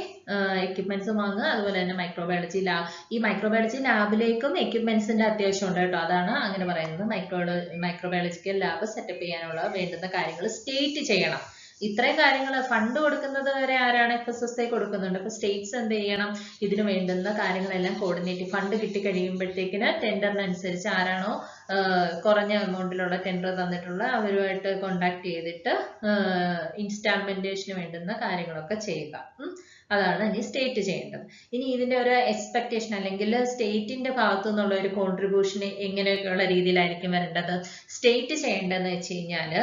എക്യുപ്മെന്റ്സ് വാങ്ങുക. അതുപോലെ തന്നെ മൈക്രോബയോളജി ലാബ്, ഈ മൈക്രോബയോളജി ലാബിലേക്കും എക്യുപ്മെന്റ്സിന്റെ അത്യാവശ്യം ഉണ്ട് കേട്ടോ. അതാണ് അങ്ങനെ പറയുന്നത്. മൈക്രോബയോളജിക്കൽ ലാബ് സെറ്റപ്പ് ചെയ്യാനുള്ള വേണ്ടുന്ന കാര്യങ്ങൾ സ്റ്റേറ്റ് ചെയ്യണം. ഇത്രയും കാര്യങ്ങൾ ഫണ്ട് കൊടുക്കുന്നത് വരെ ആരാണ്? FSSAI കൊടുക്കുന്നുണ്ട്. അപ്പൊ സ്റ്റേറ്റ്സ് എന്ത് ചെയ്യണം? ഇതിന് വേണ്ടുന്ന കാര്യങ്ങളെല്ലാം കോർഡിനേറ്റ്, ഫണ്ട് കിട്ടി കഴിയുമ്പോഴത്തേക്കിന് ടെൻഡറിനനുസരിച്ച് ആരാണോ കുറഞ്ഞ എമൗണ്ടിലുള്ള ടെൻഡർ തന്നിട്ടുള്ള അവരുമായിട്ട് കോണ്ടാക്ട് ചെയ്തിട്ട് ഇൻസ്റ്റാൾമെന്റേഷന് വേണ്ടുന്ന കാര്യങ്ങളൊക്കെ ചെയ്യുക. അതാണ് ഇനി സ്റ്റേറ്റ് ചെയ്യേണ്ടത്. ഇനി ഇതിന്റെ ഒരു എക്സ്പെക്ടേഷൻ അല്ലെങ്കിൽ സ്റ്റേറ്റിന്റെ ഭാഗത്തു നിന്നുള്ള ഒരു കോൺട്രിബ്യൂഷൻ എങ്ങനെയൊക്കെയുള്ള രീതിയിലായിരിക്കും വരേണ്ടത്? സ്റ്റേറ്റ് ചെയ്യേണ്ടതെന്ന് വെച്ച് കഴിഞ്ഞാല്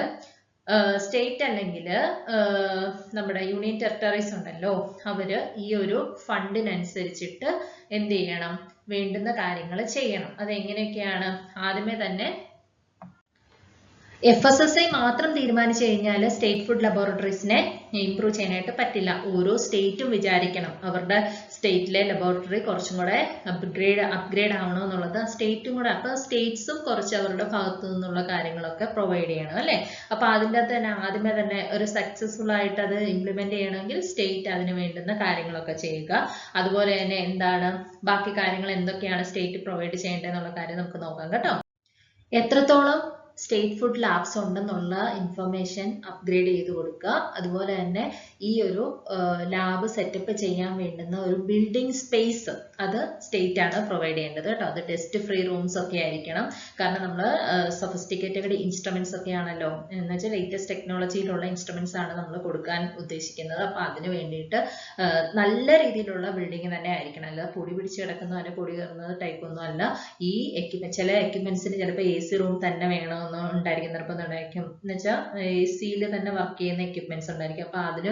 സ്റ്റേറ്റ് അല്ലെങ്കിൽ നമ്മുടെ യൂണിയൻ ടെറിട്ടറീസ് ഉണ്ടല്ലോ, അവര് ഈ ഒരു ഫണ്ടിനനുസരിച്ചിട്ട് എന്ത് ചെയ്യണം? വേണ്ടുന്ന കാര്യങ്ങൾ ചെയ്യണം. അതെങ്ങനെയൊക്കെയാണ്? ആദ്യമേ തന്നെ FSSAI മാത്രം തീരുമാനിച്ചു കഴിഞ്ഞാൽ സ്റ്റേറ്റ് ഫുഡ് ലബോറട്ടറീസിനെ ഇംപ്രൂവ് ചെയ്യാനായിട്ട് പറ്റില്ല. ഓരോ സ്റ്റേറ്റും വിചാരിക്കണം അവരുടെ സ്റ്റേറ്റിലെ ലബോറട്ടറി കുറച്ചും കൂടെ അപ്ഗ്രേഡ് ആവണമെന്നുള്ളത് സ്റ്റേറ്റും കൂടെ. അപ്പൊ സ്റ്റേറ്റ്സും കുറച്ച് അവരുടെ ഭാഗത്തു നിന്നുള്ള കാര്യങ്ങളൊക്കെ പ്രൊവൈഡ് ചെയ്യണം അല്ലെ. അപ്പൊ അതിൻ്റെ അകത്ത് തന്നെ ആദ്യമേ തന്നെ ഒരു സക്സസ്ഫുൾ ആയിട്ട് അത് ഇംപ്ലിമെന്റ് ചെയ്യണമെങ്കിൽ സ്റ്റേറ്റ് അതിന് വേണ്ടുന്ന കാര്യങ്ങളൊക്കെ ചെയ്യുക. അതുപോലെ തന്നെ എന്താണ് ബാക്കി കാര്യങ്ങൾ എന്തൊക്കെയാണ് സ്റ്റേറ്റ് പ്രൊവൈഡ് ചെയ്യേണ്ടതെന്നുള്ള കാര്യം നമുക്ക് നോക്കാം കേട്ടോ. എത്രത്തോളം സ്റ്റേറ്റ് ഫുഡ് ലാബ്സ് ഉണ്ടെന്നുള്ള ഇൻഫർമേഷൻ അപ്ഗ്രേഡ് ചെയ്ത് കൊടുക്കുക. അതുപോലെ തന്നെ ഈ ഒരു ലാബ് സെറ്റപ്പ് ചെയ്യാൻ വേണ്ടുന്ന ഒരു ബിൽഡിംഗ് സ്പേസ് അത് സ്റ്റേറ്റ് ആണ് പ്രൊവൈഡ് ചെയ്യേണ്ടത് കേട്ടോ. അത് ടെസ്റ്റ് ഫ്രീ റൂംസ് ഒക്കെ ആയിരിക്കണം. കാരണം നമ്മൾ സൊഫിസ്റ്റിക്കേറ്റഡ് ഇൻസ്ട്രുമെന്റ്സ് ഒക്കെ ആണല്ലോ, എന്ന് വെച്ചാൽ ലേറ്റസ്റ്റ് ടെക്നോളജിയിലുള്ള ഇൻസ്ട്രുമെന്റ്സ് ആണ് നമ്മൾ കൊടുക്കാൻ ഉദ്ദേശിക്കുന്നത്. അപ്പൊ അതിന് വേണ്ടിയിട്ട് നല്ല രീതിയിലുള്ള ബിൽഡിംഗ് തന്നെ ആയിരിക്കണം. അല്ല പൊടി പിടിച്ച് കിടക്കുന്ന, അല്ല പൊടി കയറുന്നത് ടൈപ്പ് ഒന്നും അല്ല. ഈ ചില എക്യുപ്മെന്റ്സിന് ചിലപ്പോൾ AC റൂം തന്നെ വേണം ഉണ്ടായിരിക്കും, നിർബന്ധമായിരിക്കും. എന്ന് വെച്ചാൽ AC-യിൽ തന്നെ വർക്ക് ചെയ്യുന്ന എക്യുപ്മെന്റ്സ് ഉണ്ടായിരിക്കും. അപ്പൊ അതിന്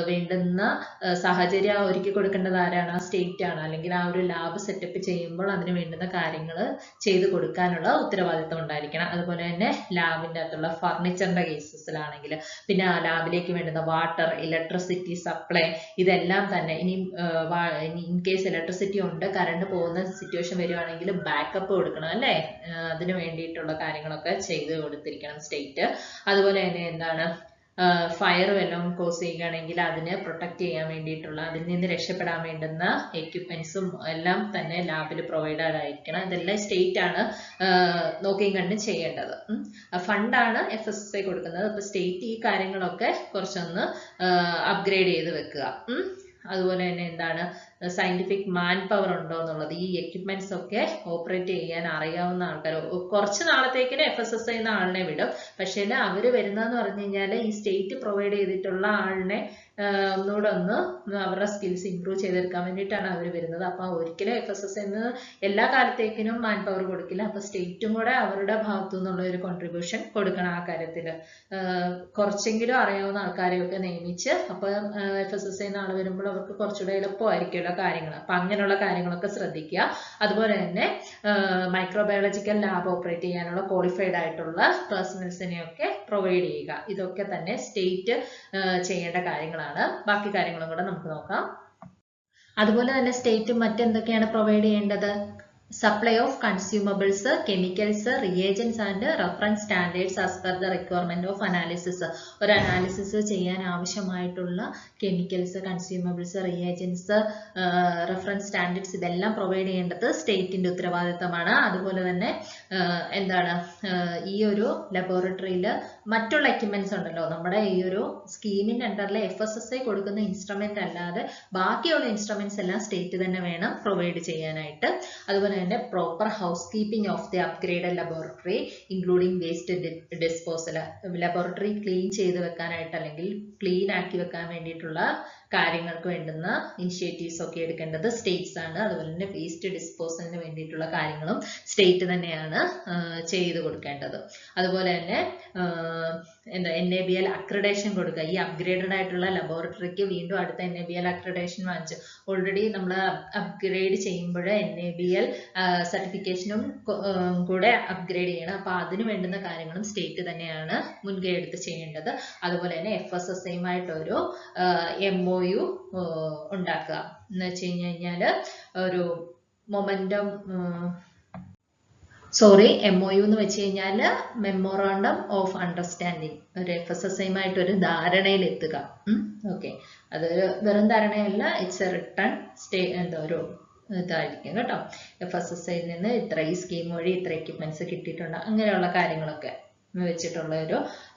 വേണ്ടുന്ന സാഹചര്യം ഒരുക്കി കൊടുക്കേണ്ടത് ആരാണ്? ആ സ്റ്റേറ്റ് ആണ്. അല്ലെങ്കിൽ ആ ഒരു ലാബ് സെറ്റപ്പ് ചെയ്യുമ്പോൾ അതിന് വേണ്ടുന്ന കാര്യങ്ങൾ ചെയ്തു കൊടുക്കാനുള്ള ഉത്തരവാദിത്വം ഉണ്ടായിരിക്കണം. അതുപോലെ തന്നെ ലാബിൻ്റെ അകത്തുള്ള ഫർണിച്ചറിന്റെ കേസസിലാണെങ്കിൽ, പിന്നെ ആ ലാബിലേക്ക് വേണ്ടുന്ന വാട്ടർ, ഇലക്ട്രിസിറ്റി സപ്ലൈ, ഇതെല്ലാം തന്നെ ഇനി ഇൻ കേസ് ഇലക്ട്രിസിറ്റി ഉണ്ട്, കറണ്ട് പോകുന്ന സിറ്റുവേഷൻ വരുവാണെങ്കിൽ ബാക്കപ്പ് കൊടുക്കണം അല്ലേ? അതിന് വേണ്ടിയിട്ടുള്ള കാര്യങ്ങളൊക്കെ ചെയ്ത് കൊടുത്തിരിക്കണം സ്റ്റേറ്റ്. അതുപോലെ തന്നെ എന്താണ്, ഫയർ വല്ലതും കോസ് ചെയ്യുകയാണെങ്കിൽ അതിനെ പ്രൊട്ടക്ട് ചെയ്യാൻ വേണ്ടിയിട്ടുള്ള, അതിൽ നിന്ന് രക്ഷപ്പെടാൻ വേണ്ടുന്ന എക്യുപ്മെന്റ്സും എല്ലാം തന്നെ ലാബിൽ പ്രൊവൈഡഡ് ആയിരിക്കണം. ഇതെല്ലാം സ്റ്റേറ്റ് ആണ് നോക്കിയും കണ്ടും ചെയ്യേണ്ടത്. ഫണ്ടാണ് FSSAI കൊടുക്കുന്നത്. അപ്പൊ സ്റ്റേറ്റ് ഈ കാര്യങ്ങളൊക്കെ കുറച്ചൊന്ന് അപ്ഗ്രേഡ് ചെയ്ത് വെക്കുക. അതുപോലെ തന്നെ എന്താണ്, സയന്റിഫിക് മാൻ പവർ ഉണ്ടോ എന്നുള്ളത്, ഈ എക്യുപ്മെന്റ്സ് ഒക്കെ ഓപ്പറേറ്റ് ചെയ്യാൻ അറിയാവുന്ന ആൾക്കാർ. കുറച്ച് നാളത്തേക്കിന് FSSAI ആളിനെ വിടും. പക്ഷേ അവര് വരുന്നതെന്ന് പറഞ്ഞു കഴിഞ്ഞാൽ ഈ സ്റ്റേറ്റ് പ്രൊവൈഡ് ചെയ്തിട്ടുള്ള ആളിനെ ഒന്നുകൂടെ ഒന്ന് അവരുടെ സ്കിൽസ് ഇംപ്രൂവ് ചെയ്തെടുക്കാൻ വേണ്ടിയിട്ടാണ് അവർ വരുന്നത്. അപ്പൊ ഒരിക്കലും FSSAI എല്ലാ കാലത്തേക്കിനും മാൻ പവർ കൊടുക്കില്ല. അപ്പൊ സ്റ്റേറ്റും കൂടെ അവരുടെ ഭാഗത്തു നിന്നുള്ള ഒരു കോൺട്രിബ്യൂഷൻ കൊടുക്കണം ആ കാര്യത്തിൽ. കുറച്ചെങ്കിലും അറിയാവുന്ന ആൾക്കാരെയൊക്കെ നിയമിച്ച്, അപ്പൊ FSSAI ആൾ വരുമ്പോൾ അവർക്ക് കുറച്ചുകൂടെ എളുപ്പമായിരിക്കുമല്ലോ കാര്യങ്ങൾ. അപ്പൊ അങ്ങനെയുള്ള കാര്യങ്ങളൊക്കെ ശ്രദ്ധിക്കുക. അതുപോലെ തന്നെ മൈക്രോബയോളജിക്കൽ ലാബ് ഓപ്പറേറ്റ് ചെയ്യാനുള്ള ക്വാളിഫൈഡ് ആയിട്ടുള്ള പേഴ്സണൽസിനെയൊക്കെ പ്രൊവൈഡ് ചെയ്യുക. ഇതൊക്കെ തന്നെ സ്റ്റേറ്റ് ചെയ്യേണ്ട കാര്യങ്ങളാണ്. ബാക്കി കാര്യങ്ങളും കൂടെ നമുക്ക് നോക്കാം. അതുപോലെ തന്നെ സ്റ്റേറ്റ് മറ്റെന്തൊക്കെയാണ് പ്രൊവൈഡ് ചെയ്യേണ്ടത്? Supply of consumables, chemicals, reagents and reference standards as per the requirement of analysis. ഒരു അനാലിസിസ് ചെയ്യാൻ ആവശ്യമായിട്ടുള്ള chemicals, consumables, reagents, reference standards, ഇതെല്ലാം പ്രൊവൈഡ് ചെയ്യേണ്ടത് സ്റ്റേറ്റിന്റെ ഉത്തരവാദിത്തമാണ്. അതുപോലെ തന്നെ എന്താണ്, ഈ ഒരു ലബോറട്ടറിയിൽ മറ്റുള്ള എക്യുപ്മെന്റ്സ് ഉണ്ടല്ലോ, നമ്മുടെ ഈ ഒരു സ്കീമിന്റെ അണ്ടറിൽ FSSAI കൊടുക്കുന്ന ഇൻസ്ട്രുമെന്റ് അല്ലാതെ ബാക്കിയുള്ള ഇൻസ്ട്രുമെന്റ്സ് എല്ലാം സ്റ്റേറ്റ് തന്നെ വേണം പ്രൊവൈഡ് ചെയ്യാനായിട്ട്. അതുപോലെ തന്നെ proper house keeping of the upgraded laboratory including waste disposal. Laboratory clean ചെയ്ത് വെക്കാനായിട്ട് അല്ലെങ്കിൽ ക്ലീൻ ആക്കി വെക്കാൻ വേണ്ടിയിട്ടുള്ള കാര്യങ്ങൾക്ക് വേണ്ടുന്ന ഇനിഷ്യേറ്റീവ്സ് ഒക്കെ എടുക്കേണ്ടത് സ്റ്റേറ്റ്സ് ആണ്. അതുപോലെ തന്നെ വേസ്റ്റ് ഡിസ്പോസലിന് വേണ്ടിയിട്ടുള്ള കാര്യങ്ങളും സ്റ്റേറ്റ് തന്നെയാണ് ചെയ്തു കൊടുക്കേണ്ടത്. അതുപോലെ തന്നെ NABL അക്രഡേഷൻ കൊടുക്കുക. ഈ അപ്ഗ്രേഡഡ് ആയിട്ടുള്ള ലബോറട്ടറിക്ക് വീണ്ടും അടുത്ത NABL അക്രഡേഷൻ വാങ്ങിച്ചു. ഓൾറെഡി നമ്മൾ അപ്ഗ്രേഡ് ചെയ്യുമ്പോൾ NABL സർട്ടിഫിക്കേഷനും കൂടെ അപ്ഗ്രേഡ് ചെയ്യണം. അപ്പൊ അതിന് വേണ്ടുന്ന കാര്യങ്ങളും സ്റ്റേറ്റ് തന്നെയാണ് മുൻകൈ എടുത്ത് ചെയ്യേണ്ടത്. അതുപോലെ തന്നെ FSSAIയുമായിട്ടൊരു MOU ഉണ്ടാക്കുക. എന്ന് വെച്ച് കഴിഞ്ഞാൽ ഒരു മൊമെന്റം MOU എന്ന് വെച്ച് കഴിഞ്ഞാൽ മെമ്മോറാണ്ടം ഓഫ് അണ്ടർസ്റ്റാൻഡിങ്. ഒരു FSSAIയുമായിട്ട് ഒരു ധാരണയിൽ എത്തുക. ഓക്കെ, അത് വെറും ധാരണയല്ല, ഇറ്റ്സ് എ റിട്ടൺ ഒരു ഇതായിരിക്കും കേട്ടോ. FSSAIയിൽ നിന്ന് ഇത്ര ഈ സ്കീം വഴി ഇത്ര എക്യുപ്മെന്റ്സ് കിട്ടിയിട്ടുണ്ട്, അങ്ങനെയുള്ള കാര്യങ്ങളൊക്കെ വെച്ചിട്ടുള്ള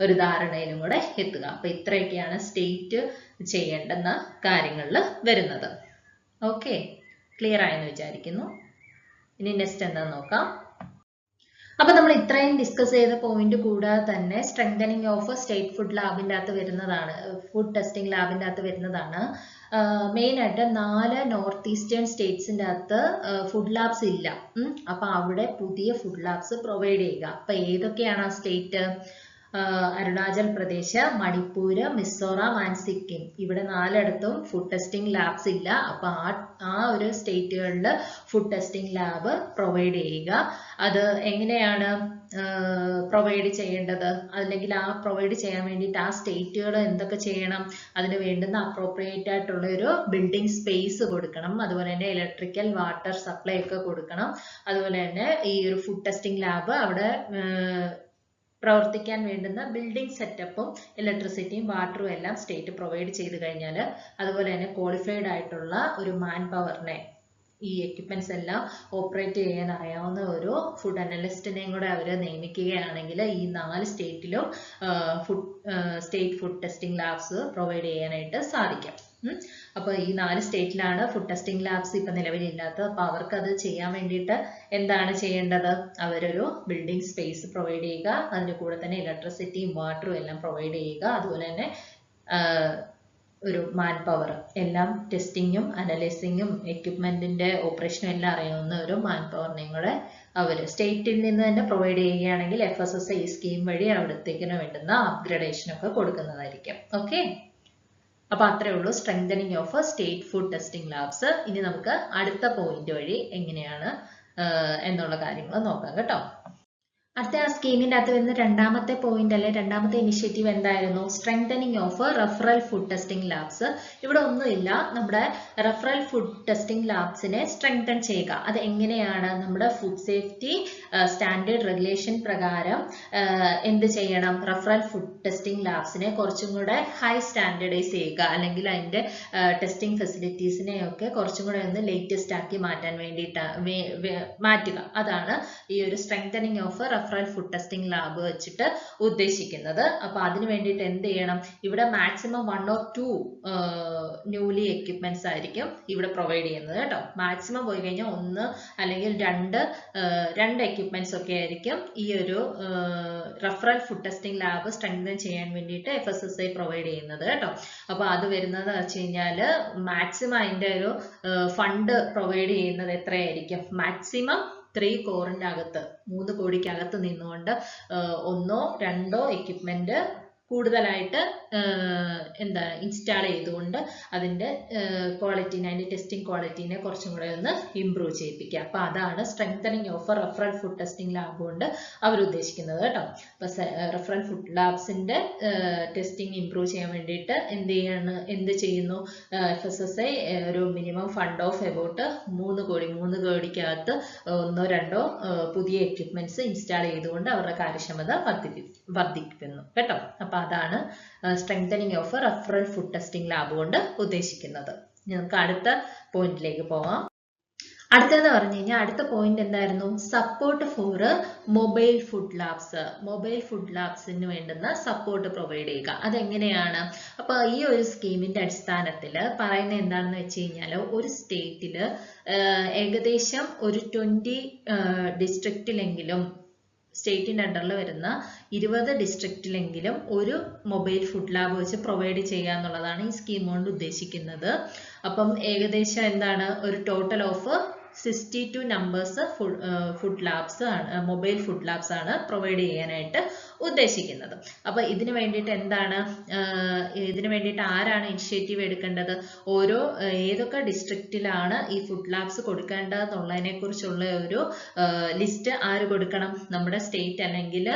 ഒരു ധാരണയിലും കൂടെ എത്തുക. അപ്പൊ ഇത്രയൊക്കെയാണ് സ്റ്റേറ്റ് ചെയ്യേണ്ടുന്ന കാര്യങ്ങളിൽ വരുന്നത്. ഓക്കെ, ക്ലിയർ ആയെന്ന് വിചാരിക്കുന്നു. ഇനി നെക്സ്റ്റ് എന്താന്ന് നോക്കാം. അപ്പൊ നമ്മൾ ഇത്രയും ഡിസ്കസ് ചെയ്ത പോയിന്റ് കൂടാതെ തന്നെ സ്ട്രെങ്തനിങ് ഓഫ് സ്റ്റേറ്റ് ഫുഡ് ലാബിന്റെ അകത്ത് വരുന്നതാണ്, ഫുഡ് ടെസ്റ്റിംഗ് ലാബിന്റെ അകത്ത് വരുന്നതാണ്. മെയിൻ ആയിട്ട് 4 നോർത്ത് ഈസ്റ്റേൺ സ്റ്റേറ്റ്സിന്റെ അകത്ത് ഫുഡ് ലാബ്സ് ഇല്ല. അപ്പൊ അവിടെ പുതിയ ഫുഡ് ലാബ്സ് പ്രൊവൈഡ് ചെയ്യുക. അപ്പൊ ഏതൊക്കെയാണ് ആ സ്റ്റേറ്റ്? അരുണാചൽ പ്രദേശ്, മണിപ്പൂര്, മിസോറാം ആൻഡ് സിക്കിം. ഇവിടെ 4ഇടത്തും ഫുഡ് ടെസ്റ്റിംഗ് ലാബ്സ് ഇല്ല. അപ്പൊ ആ ഒരു സ്റ്റേറ്റുകളിൽ ഫുഡ് ടെസ്റ്റിംഗ് ലാബ് പ്രൊവൈഡ് ചെയ്യുക. അത് എങ്ങനെയാണ് പ്രൊവൈഡ് ചെയ്യേണ്ടത്? അല്ലെങ്കിൽ ആ പ്രൊവൈഡ് ചെയ്യാൻ വേണ്ടിയിട്ട് ആ സ്റ്റേറ്റുകൾ എന്തൊക്കെ ചെയ്യണം? അതിന് വേണ്ടുന്ന അപ്രോപ്രിയേറ്റ് ആയിട്ടുള്ള ഒരു ബിൽഡിംഗ് സ്പേസ് കൊടുക്കണം. അതുപോലെ തന്നെ ഇലക്ട്രിക്കൽ, വാട്ടർ സപ്ലൈ ഒക്കെ കൊടുക്കണം. അതുപോലെ തന്നെ ഈ ഒരു ഫുഡ് ടെസ്റ്റിംഗ് ലാബ് അവിടെ പ്രവർത്തിക്കാൻ വേണ്ടുന്ന ബിൽഡിംഗ് സെറ്റപ്പും ഇലക്ട്രിസിറ്റിയും വാട്ടറും എല്ലാം സ്റ്റേറ്റ് പ്രൊവൈഡ് ചെയ്ത് കഴിഞ്ഞാൽ, അതുപോലെ തന്നെ ക്വാളിഫൈഡ് ആയിട്ടുള്ള ഒരു മാൻ പവറിനെ, ഈ എക്യുപ്മെന്റ്സ് എല്ലാം ഓപ്പറേറ്റ് ചെയ്യാൻ അറിയാവുന്ന ഒരു ഫുഡ് അനലിസ്റ്റിനെയും കൂടെ അവർ നിയമിക്കുകയാണെങ്കിൽ ഈ 4 സ്റ്റേറ്റിലും state food testing labs provide ചെയ്യാനായിട്ട് സാധിക്കും. അപ്പൊ ഈ 4 സ്റ്റേറ്റിലാണ് ഫുഡ് ടെസ്റ്റിംഗ് ലാബ്സ് ഇപ്പൊ നിലവിലില്ലാത്തത്. അപ്പൊ അവർക്ക് അത് ചെയ്യാൻ വേണ്ടിയിട്ട് എന്താണ് ചെയ്യേണ്ടത്? അവരൊരു ബിൽഡിംഗ് സ്പേസ് പ്രൊവൈഡ് ചെയ്യുക, അതിന്റെ കൂടെ തന്നെ ഇലക്ട്രിസിറ്റിയും വാട്ടറും എല്ലാം പ്രൊവൈഡ് ചെയ്യുക. അതുപോലെ തന്നെ ഒരു മാൻ പവർ, എല്ലാം ടെസ്റ്റിങ്ങും അനലൈസിങ്ങും എക്യുപ്മെന്റിന്റെ ഓപ്പറേഷനും എല്ലാം അറിയാവുന്ന ഒരു മാൻ പവറിനെയും കൂടെ അവർ സ്റ്റേറ്റിൽ നിന്ന് തന്നെ പ്രൊവൈഡ് ചെയ്യുകയാണെങ്കിൽ FSSAI സ്കീം വഴി അവിടത്തേക്കിന് വേണ്ടുന്ന അപ്ഗ്രഡേഷൻ ഒക്കെ കൊടുക്കുന്നതായിരിക്കും. ഓക്കെ, അപ്പൊ അത്രേ ഉള്ളൂ strengthening of state food testing labs. ഇനി നമുക്ക് അടുത്ത പോയിന്റ് വഴി എങ്ങനെയാണ് എന്നുള്ള കാര്യങ്ങൾ നോക്കാം കേട്ടോ. അടുത്ത ആ സ്കീമിന്റെ അകത്ത് വരുന്ന രണ്ടാമത്തെ പോയിന്റ് അല്ലെ രണ്ടാമത്തെ ഇനിഷ്യേറ്റീവ് എന്തായിരുന്നു? Strengthening of referral food testing labs. ഇവിടെ ഒന്നുമില്ല, നമ്മുടെ റെഫറൽ ഫുഡ് ടെസ്റ്റിംഗ് ലാബ്സിനെ സ്ട്രെങ്തൻ ചെയ്യുക. അത് എങ്ങനെയാണ്? നമ്മുടെ ഫുഡ് സേഫ്റ്റി സ്റ്റാൻഡേർഡ് റെഗുലേഷൻ പ്രകാരം എന്ത് ചെയ്യണം? റെഫറൽ ഫുഡ് ടെസ്റ്റിംഗ് ലാബ്സിനെ കുറച്ചും കൂടെ ഹൈ സ്റ്റാൻഡേർഡൈസ് ചെയ്യുക, അല്ലെങ്കിൽ അതിന്റെ ടെസ്റ്റിംഗ് ഫെസിലിറ്റീസിനെ ഒക്കെ കുറച്ചും കൂടെ ഒന്ന് ലേറ്റസ്റ്റ് ആക്കി മാറ്റാൻ വേണ്ടിയിട്ട് മാറ്റുക. അതാണ് ഈ ഒരു strengthening of referral food testing lab വെച്ചിട്ട് ഉദ്ദേശിക്കുന്നത്. അപ്പൊ അതിന് വേണ്ടിയിട്ട് എന്ത് ചെയ്യണം? ഇവിടെ മാക്സിമം 1 or 2 ന്യൂലി എക്യുപ്മെന്റ്സ് ആയിരിക്കും ഇവിടെ പ്രൊവൈഡ് ചെയ്യുന്നത് കേട്ടോ. മാക്സിമം പോയി കഴിഞ്ഞാൽ 1 അല്ലെങ്കിൽ 2 എക്യുപ്മെന്റ്സ് ഒക്കെ ആയിരിക്കും ഈ ഒരു referral food testing lab strengthen ചെയ്യാൻ വേണ്ടിയിട്ട് FSSAI പ്രൊവൈഡ് ചെയ്യുന്നത് കേട്ടോ. അപ്പൊ അത് വരുന്നത് വെച്ച് കഴിഞ്ഞാൽ മാക്സിമം അതിന്റെ ഒരു ഫണ്ട് പ്രൊവൈഡ് ചെയ്യുന്നത് എത്രയായിരിക്കും? മാക്സിമം 3 crore അകത്ത്, 3 കോടിക്കകത്ത് നിന്നുകൊണ്ട് 1 or 2 എക്യുപ്മെന്റ് കൂടുതലായിട്ട് എന്താ ഇൻസ്റ്റാൾ ചെയ്തുകൊണ്ട് അതിന്റെ ക്വാളിറ്റിനെ, അതിന്റെ ടെസ്റ്റിംഗ് ക്വാളിറ്റിനെ കുറച്ചും കൂടെ ഒന്ന് ഇംപ്രൂവ് ചെയ്യിപ്പിക്കുക. അപ്പൊ അതാണ് strengthening of referral food testing lab കൊണ്ട് അവർ ഉദ്ദേശിക്കുന്നത് കേട്ടോ. അപ്പൊ റെഫറൽ ഫുഡ് ലാബ്സിന്റെ ടെസ്റ്റിംഗ് ഇംപ്രൂവ് ചെയ്യാൻ വേണ്ടിയിട്ട് എന്ത് ചെയ്യുന്നു? FSSAI ഒരു minimum fund of about 3 കോടിക്കകത്ത് 1 or 2 പുതിയ എക്യുപ്മെന്റ്സ് ഇൻസ്റ്റാൾ ചെയ്തുകൊണ്ട് അവരുടെ കാര്യക്ഷമത വർദ്ധിപ്പിക്കുന്നു കേട്ടോ. അപ്പൊ അതാണ് strengthening of referral food testing lab കൊണ്ട് ഉദ്ദേശിക്കുന്നത്. നമുക്ക് അടുത്ത പോയിന്റിലേക്ക് പോവാം. അടുത്തെന്ന് പറഞ്ഞു കഴിഞ്ഞാൽ അടുത്ത പോയിന്റ് എന്തായിരുന്നു? Support for mobile food labs. Mobile food ലാബ്സിന് വേണ്ടുന്ന സപ്പോർട്ട് പ്രൊവൈഡ് ചെയ്യുക. അതെങ്ങനെയാണ്? അപ്പൊ ഈ ഒരു സ്കീമിന്റെ അടിസ്ഥാനത്തിൽ പറയുന്നത് എന്താണെന്ന് വെച്ച് കഴിഞ്ഞാൽ, ഒരു സ്റ്റേറ്റില് ഏകദേശം ഒരു 20 ഡിസ്ട്രിക്റ്റിലെങ്കിലും, സ്റ്റേറ്റിന്റെ അണ്ടറിൽ വരുന്ന 20 ഡിസ്ട്രിക്റ്റിലെങ്കിലും ഒരു മൊബൈൽ ഫുഡ് ലാബ് വെച്ച് പ്രൊവൈഡ് ചെയ്യുക എന്നുള്ളതാണ് ഈ സ്കീം കൊണ്ട് ഉദ്ദേശിക്കുന്നത്. അപ്പം ഏകദേശം എന്താണ്? ഒരു total of 62 numbers food labs ആണ്, മൊബൈൽ ഫുഡ് ലാബ്സ് ആണ് പ്രൊവൈഡ് ചെയ്യാനായിട്ട് ഉദ്ദേശിക്കുന്നത്. അപ്പൊ ഇതിനു വേണ്ടിയിട്ട് ഇതിനു വേണ്ടിയിട്ട് ആരാണ് ഇനിഷ്യേറ്റീവ് എടുക്കേണ്ടത്? ഏതൊക്കെ ഡിസ്ട്രിക്റ്റിലാണ് ഈ ഫുഡ് ലാബ്സ് കൊടുക്കേണ്ടതെന്നുള്ളതിനെ കുറിച്ചുള്ള ഒരു ലിസ്റ്റ് ആര് കൊടുക്കണം? നമ്മുടെ സ്റ്റേറ്റ് അല്ലെങ്കിൽ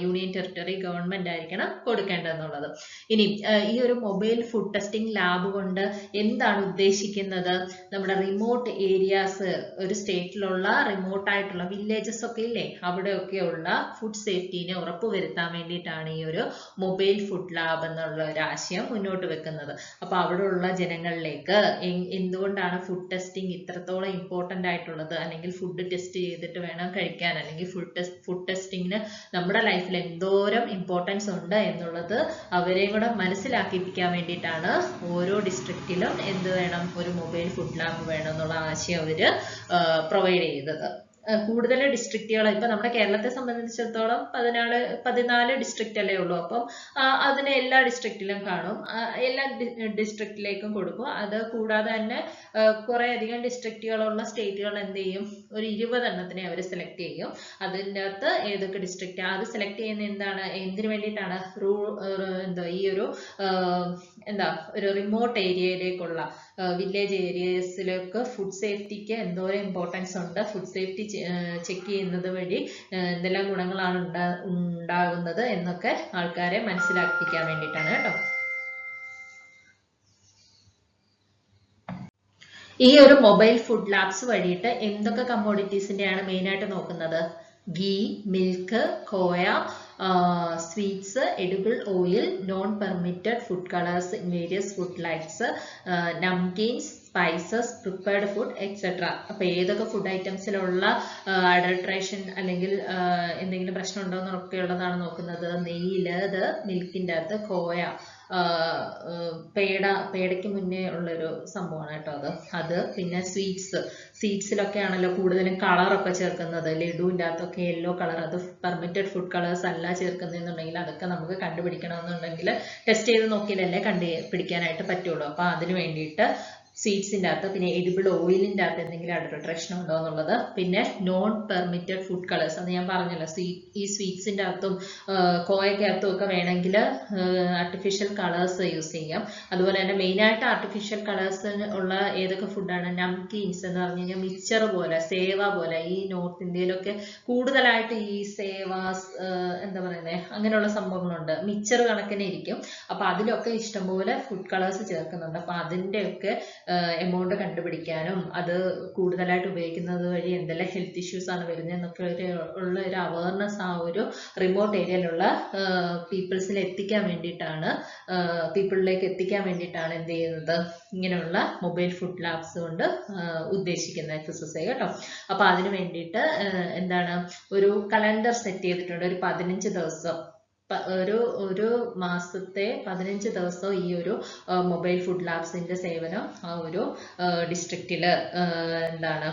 യൂണിയൻ ടെറിട്ടറി ഗവൺമെന്റ് ആയിരിക്കണം കൊടുക്കേണ്ടതെന്നുള്ളത്. ഇനി ഈ ഒരു മൊബൈൽ ഫുഡ് ടെസ്റ്റിംഗ് ലാബ് കൊണ്ട് എന്താണ് ഉദ്ദേശിക്കുന്നത്? നമ്മുടെ റിമോട്ട് ഏരിയാസ്, ഒരു സ്റ്റേറ്റിലുള്ള റിമോട്ട് ആയിട്ടുള്ള വില്ലേജസ് ഒക്കെ ഇല്ലേ, അവിടെയൊക്കെയുള്ള ഫുഡ് സേഫ്റ്റിനെ ഉറപ്പുവരുത്താൻ വേണ്ടിയിട്ടാണ് ഈ ഒരു മൊബൈൽ ഫുഡ് ലാബ് എന്നുള്ള ഒരു ആശയം മുന്നോട്ട് വെക്കുന്നത്. അപ്പൊ അവിടെയുള്ള ജനങ്ങളിലേക്ക് എന്തുകൊണ്ടാണ് ഫുഡ് ടെസ്റ്റിംഗ് ഇത്രത്തോളം ഇമ്പോർട്ടന്റ് ആയിട്ടുള്ളത്, അല്ലെങ്കിൽ ഫുഡ് ടെസ്റ്റ് ചെയ്തിട്ട് വേണം കഴിക്കാൻ, അല്ലെങ്കിൽ ഫുഡ് ടെസ്റ്റിങ്ങിന് നമ്മുടെ ലൈഫിൽ എന്തോരം ഇമ്പോർട്ടൻസ് ഉണ്ട് എന്നുള്ളത് അവരെയും കൂടെ മനസ്സിലാക്കിപ്പിക്കാൻ വേണ്ടിയിട്ടാണ് ഓരോ ഡിസ്ട്രിക്റ്റിലും എന്ത് വേണം? ഒരു മൊബൈൽ ഫുഡ് ലാബ് വേണം എന്നുള്ള ആശയം അവര് പ്രൊവൈഡ് ചെയ്തത്. കൂടുതൽ ഡിസ്ട്രിക്റ്റുകൾ, ഇപ്പൊ നമ്മുടെ കേരളത്തെ സംബന്ധിച്ചിടത്തോളം 14 ഡിസ്ട്രിക്റ്റ് അല്ലേ ഉള്ളൂ. അപ്പം അതിന് എല്ലാ ഡിസ്ട്രിക്റ്റിലും കാണും, എല്ലാ ഡിസ്ട്രിക്റ്റിലേക്കും കൊടുക്കും. അത് കൂടാതെ തന്നെ കുറെ അധികം ഡിസ്ട്രിക്റ്റുകളുള്ള സ്റ്റേറ്റുകൾ എന്ത് ചെയ്യും? ഒരു 20 എണ്ണത്തിനെ അവർ സെലക്ട് ചെയ്യും. അതിൻ്റെ അകത്ത് ഏതൊക്കെ ഡിസ്ട്രിക്റ്റ് അത് സെലക്ട് ചെയ്യുന്ന എന്തിനു വേണ്ടിയിട്ടാണ്? ഈ ഒരു ഒരു റിമോട്ട് ഏരിയയിലേക്കുള്ള വില്ലേജ് ഏരിയസിലേക്ക് ഫുഡ് സേഫ്റ്റിക്ക് എന്തോരം ഇമ്പോർട്ടൻസ് ഉണ്ട്, ഫുഡ് സേഫ്റ്റി ചെക്ക് ചെയ്യുന്നത് വഴി എന്തെല്ലാം ഗുണങ്ങളാണ് ഉണ്ടാകുന്നത് എന്നൊക്കെ ആൾക്കാരെ മനസ്സിലാക്കിക്കാൻ വേണ്ടിയിട്ടാണ് കേട്ടോ. ഈ ഒരു മൊബൈൽ ഫുഡ് ലാബ്സ് വഴിയിട്ട് എന്തൊക്കെ കമ്മോഡിറ്റീസിന്റെയാണ് മെയിൻ ആയിട്ട് നോക്കുന്നത്? Ghee, milk, khoya, sweets, edible oil, non permitted food colours in various food likes, namkeens, spices, prepared food etcetera. അപ്പൊ ഏതൊക്കെ ഫുഡ് ഐറ്റംസിലുള്ള അഡൾട്രേഷൻ അല്ലെങ്കിൽ എന്തെങ്കിലും പ്രശ്നം ഉണ്ടോ എന്നൊക്കെ ഉള്ളതാണ് നോക്കുന്നത്. നെയ്യില്, മിൽക്കിൻ്റെ അകത്ത്, കോയ, പേടയ്ക്ക് മുന്നേ ഉള്ളൊരു സംഭവമാണ് കേട്ടോ അത്. പിന്നെ സ്വീറ്റ്സിലൊക്കെ ആണല്ലോ കൂടുതലും കളറൊക്കെ ചേർക്കുന്നത്. ലഡുവിൻ്റെ അകത്തൊക്കെ യെല്ലോ കളർ, അത് പെർമിറ്റഡ് ഫുഡ് കളേഴ്സ് അല്ല ചേർക്കുന്നതെന്നുണ്ടെങ്കിൽ അതൊക്കെ നമുക്ക് കണ്ടുപിടിക്കണമെന്നുണ്ടെങ്കിൽ ടെസ്റ്റ് ചെയ്ത് നോക്കിയാലല്ലേ കണ്ടുപിടിക്കാനായിട്ട് പറ്റുള്ളൂ. അപ്പൊ അതിന് വേണ്ടിയിട്ട് സ്വീറ്റ്സിൻ്റെ അകത്ത്, പിന്നെ എഡിബിൾ ഓയിലിൻ്റെ അകത്ത് എന്തെങ്കിലും അഡൾട്രേഷൻ ഉണ്ടോ എന്നുള്ളത്, പിന്നെ നോൺ പെർമിറ്റഡ് ഫുഡ് കളേഴ്സ്, അത് ഞാൻ പറഞ്ഞല്ലോ, ഈ സ്വീറ്റ്സിൻ്റെ അകത്തും കോയക്കകത്തും ഒക്കെ വേണമെങ്കിൽ ആർട്ടിഫിഷ്യൽ കളേഴ്സ് യൂസ് ചെയ്യാം. അതുപോലെ തന്നെ മെയിനായിട്ട് ആർട്ടിഫിഷ്യൽ കളേഴ്സ് ഉള്ള ഏതൊക്കെ ഫുഡാണ്, നംകീൻസ് എന്ന് പറഞ്ഞു കഴിഞ്ഞാൽ മിക്സർ പോലെ, സേവ പോലെ, ഈ നോർത്ത് ഇന്ത്യയിലൊക്കെ കൂടുതലായിട്ട് ഈ സേവ എന്താ പറയുന്നത് അങ്ങനെയുള്ള സംഭവങ്ങളുണ്ട്, മിക്സർ കണക്കിനെ ഇരിക്കും. അപ്പോൾ അതിലൊക്കെ ഇഷ്ടംപോലെ ഫുഡ് കളേഴ്സ് ചേർക്കുന്നുണ്ട്. അപ്പോൾ അതിൻ്റെയൊക്കെ എമൗണ്ട് കണ്ടുപിടിക്കാനും അത് കൂടുതലായിട്ട് ഉപയോഗിക്കുന്നത് വഴി എന്തെല്ലാം ഹെൽത്ത് ഇഷ്യൂസ് ആണ് വരുന്നത് എന്നൊക്കെ ഉള്ള ഒരു അവയർനെസ് ആ ഒരു റിമോട്ട് ഏരിയയിലുള്ള പീപ്പിൾസിനെ എത്തിക്കാൻ വേണ്ടിയിട്ടാണ്, പീപ്പിളിലേക്ക് എത്തിക്കാൻ വേണ്ടിയിട്ടാണ് എന്ത് ചെയ്യുന്നത്, ഇങ്ങനെയുള്ള മൊബൈൽ ഫുഡ് ലാബ്സ് കൊണ്ട് ഉദ്ദേശിക്കുന്ന FSSAI കേട്ടോ. അപ്പോൾ അതിന് വേണ്ടിയിട്ട് എന്താണ്, ഒരു കലണ്ടർ സെറ്റ് ചെയ്തിട്ടുണ്ട്. ഒരു 15 ദിവസം, ഒരു മാസത്തെ 15 ദിവസം ഈ ഒരു മൊബൈൽ ഫുഡ് ലാബ്സിന്റെ സേവനം ആ ഒരു ഡിസ്ട്രിക്റ്റിൽ എന്താണ്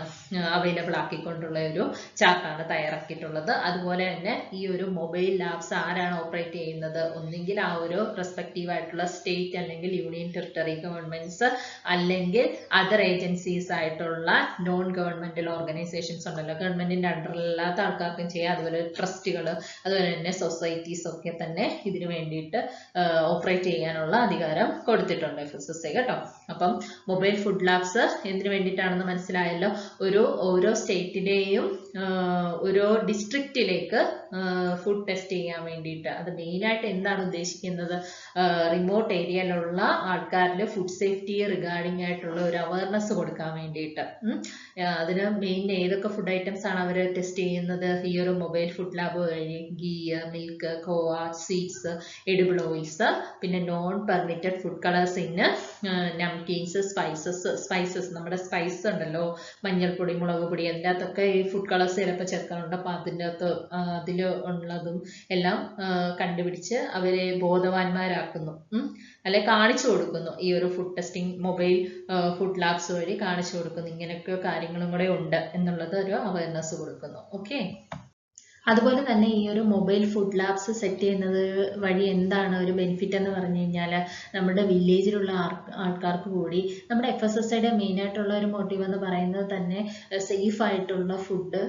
അവൈലബിൾ ആക്കിക്കൊണ്ടുള്ള ഒരു ചാർട്ടാണ് തയ്യാറാക്കിയിട്ടുള്ളത്. അതുപോലെ തന്നെ ഈ ഒരു മൊബൈൽ ലാബ്സ് ആരാണ് ഓപ്പറേറ്റ് ചെയ്യുന്നത്, ഒന്നെങ്കിൽ ആ ഒരു റെസ്പെക്റ്റീവ് ആയിട്ടുള്ള സ്റ്റേറ്റ് അല്ലെങ്കിൽ യൂണിയൻ ടെറിട്ടറി ഗവൺമെന്റ്സ്, അല്ലെങ്കിൽ അതർ ഏജൻസീസ് ആയിട്ടുള്ള നോൺ ഗവൺമെന്റൽ ഓർഗനൈസേഷൻസ് ഉണ്ടല്ലോ, ഗവൺമെന്റിന്റെ അണ്ടറിലല്ലാത്ത ആൾക്കാർക്കും ചെയ്യാം. അതുപോലെ ട്രസ്റ്റുകൾ, അതുപോലെ തന്നെ സൊസൈറ്റീസ് ഒക്കെ തന്നെ ഇതിനു വേണ്ടിയിട്ട് ഓപ്പറേറ്റ് ചെയ്യാനുള്ള അധികാരം കൊടുത്തിട്ടുണ്ട് FSSAI കേട്ടോ. അപ്പം മൊബൈൽ ഫുഡ് ലാബ്സ് എന്തിനു വേണ്ടിയിട്ടാണെന്ന് മനസ്സിലായല്ലോ. ഓരോ സ്റ്റേറ്റിലെയും ഓരോ ഡിസ്ട്രിക്റ്റിലേക്ക് ഫുഡ് ടെസ്റ്റ് ചെയ്യാൻ വേണ്ടിയിട്ട്. അത് മെയിനായിട്ട് എന്താണ് ഉദ്ദേശിക്കുന്നത്, റിമോട്ട് ഏരിയയിലുള്ള ആൾക്കാരിൽ ഫുഡ് സേഫ്റ്റി റിഗാർഡിംഗ് ആയിട്ടുള്ള ഒരു അവയർനെസ് കൊടുക്കാൻ വേണ്ടിയിട്ട്. അതിന് മെയിൻ ഏതൊക്കെ ഫുഡ് ഐറ്റംസ് ആണ് അവർ ടെസ്റ്റ് ചെയ്യുന്നത്, ഈ ഒരു മൊബൈൽ ഫുഡ് ലാബ് വഴി ghee, milk, khova, sweets, edible oils, പിന്നെ non permitted food colours in namkeens, spices, നമ്മുടെ സ്പൈസ് ഉണ്ടല്ലോ, മഞ്ഞൾപ്പൊടി, മുളക് പൊടി, അതിൻ്റെ അകത്തൊക്കെ ഈ ഫുഡ് കളേഴ്സ് ചിലപ്പോൾ ചേർക്കാറുണ്ട്. അപ്പോൾ അതിൻ്റെ അകത്ത് അതിൽ ഉള്ളതും എല്ലാം കണ്ടുപിടിച്ച് അവരെ ബോധവാന്മാരാക്കുന്നു, അല്ലെ കാണിച്ചു കൊടുക്കുന്നു. ഈ ഒരു food testing mobile food labs വഴി കാണിച്ചു കൊടുക്കുന്നു. ഇങ്ങനെയൊക്കെ കാര്യങ്ങളും കൂടെ ഉണ്ട് എന്നുള്ളത് ഒരു അവയർനെസ് കൊടുക്കുന്നു. ഓക്കെ. അതുപോലെ തന്നെ ഈ ഒരു മൊബൈൽ ഫുഡ് ലാബ്സ് സെറ്റ് ചെയ്യുന്നത് വഴി എന്താണ് ഒരു ബെനിഫിറ്റ് എന്ന് പറഞ്ഞു കഴിഞ്ഞാൽ, നമ്മുടെ വില്ലേജിലുള്ള ആൾക്കാർക്ക് കൂടി നമ്മുടെ FSSAIയുടെ മെയിനായിട്ടുള്ള ഒരു മോട്ടീവ് എന്ന് പറയുന്നത് തന്നെ സേഫ് ആയിട്ടുള്ള ഫുഡ്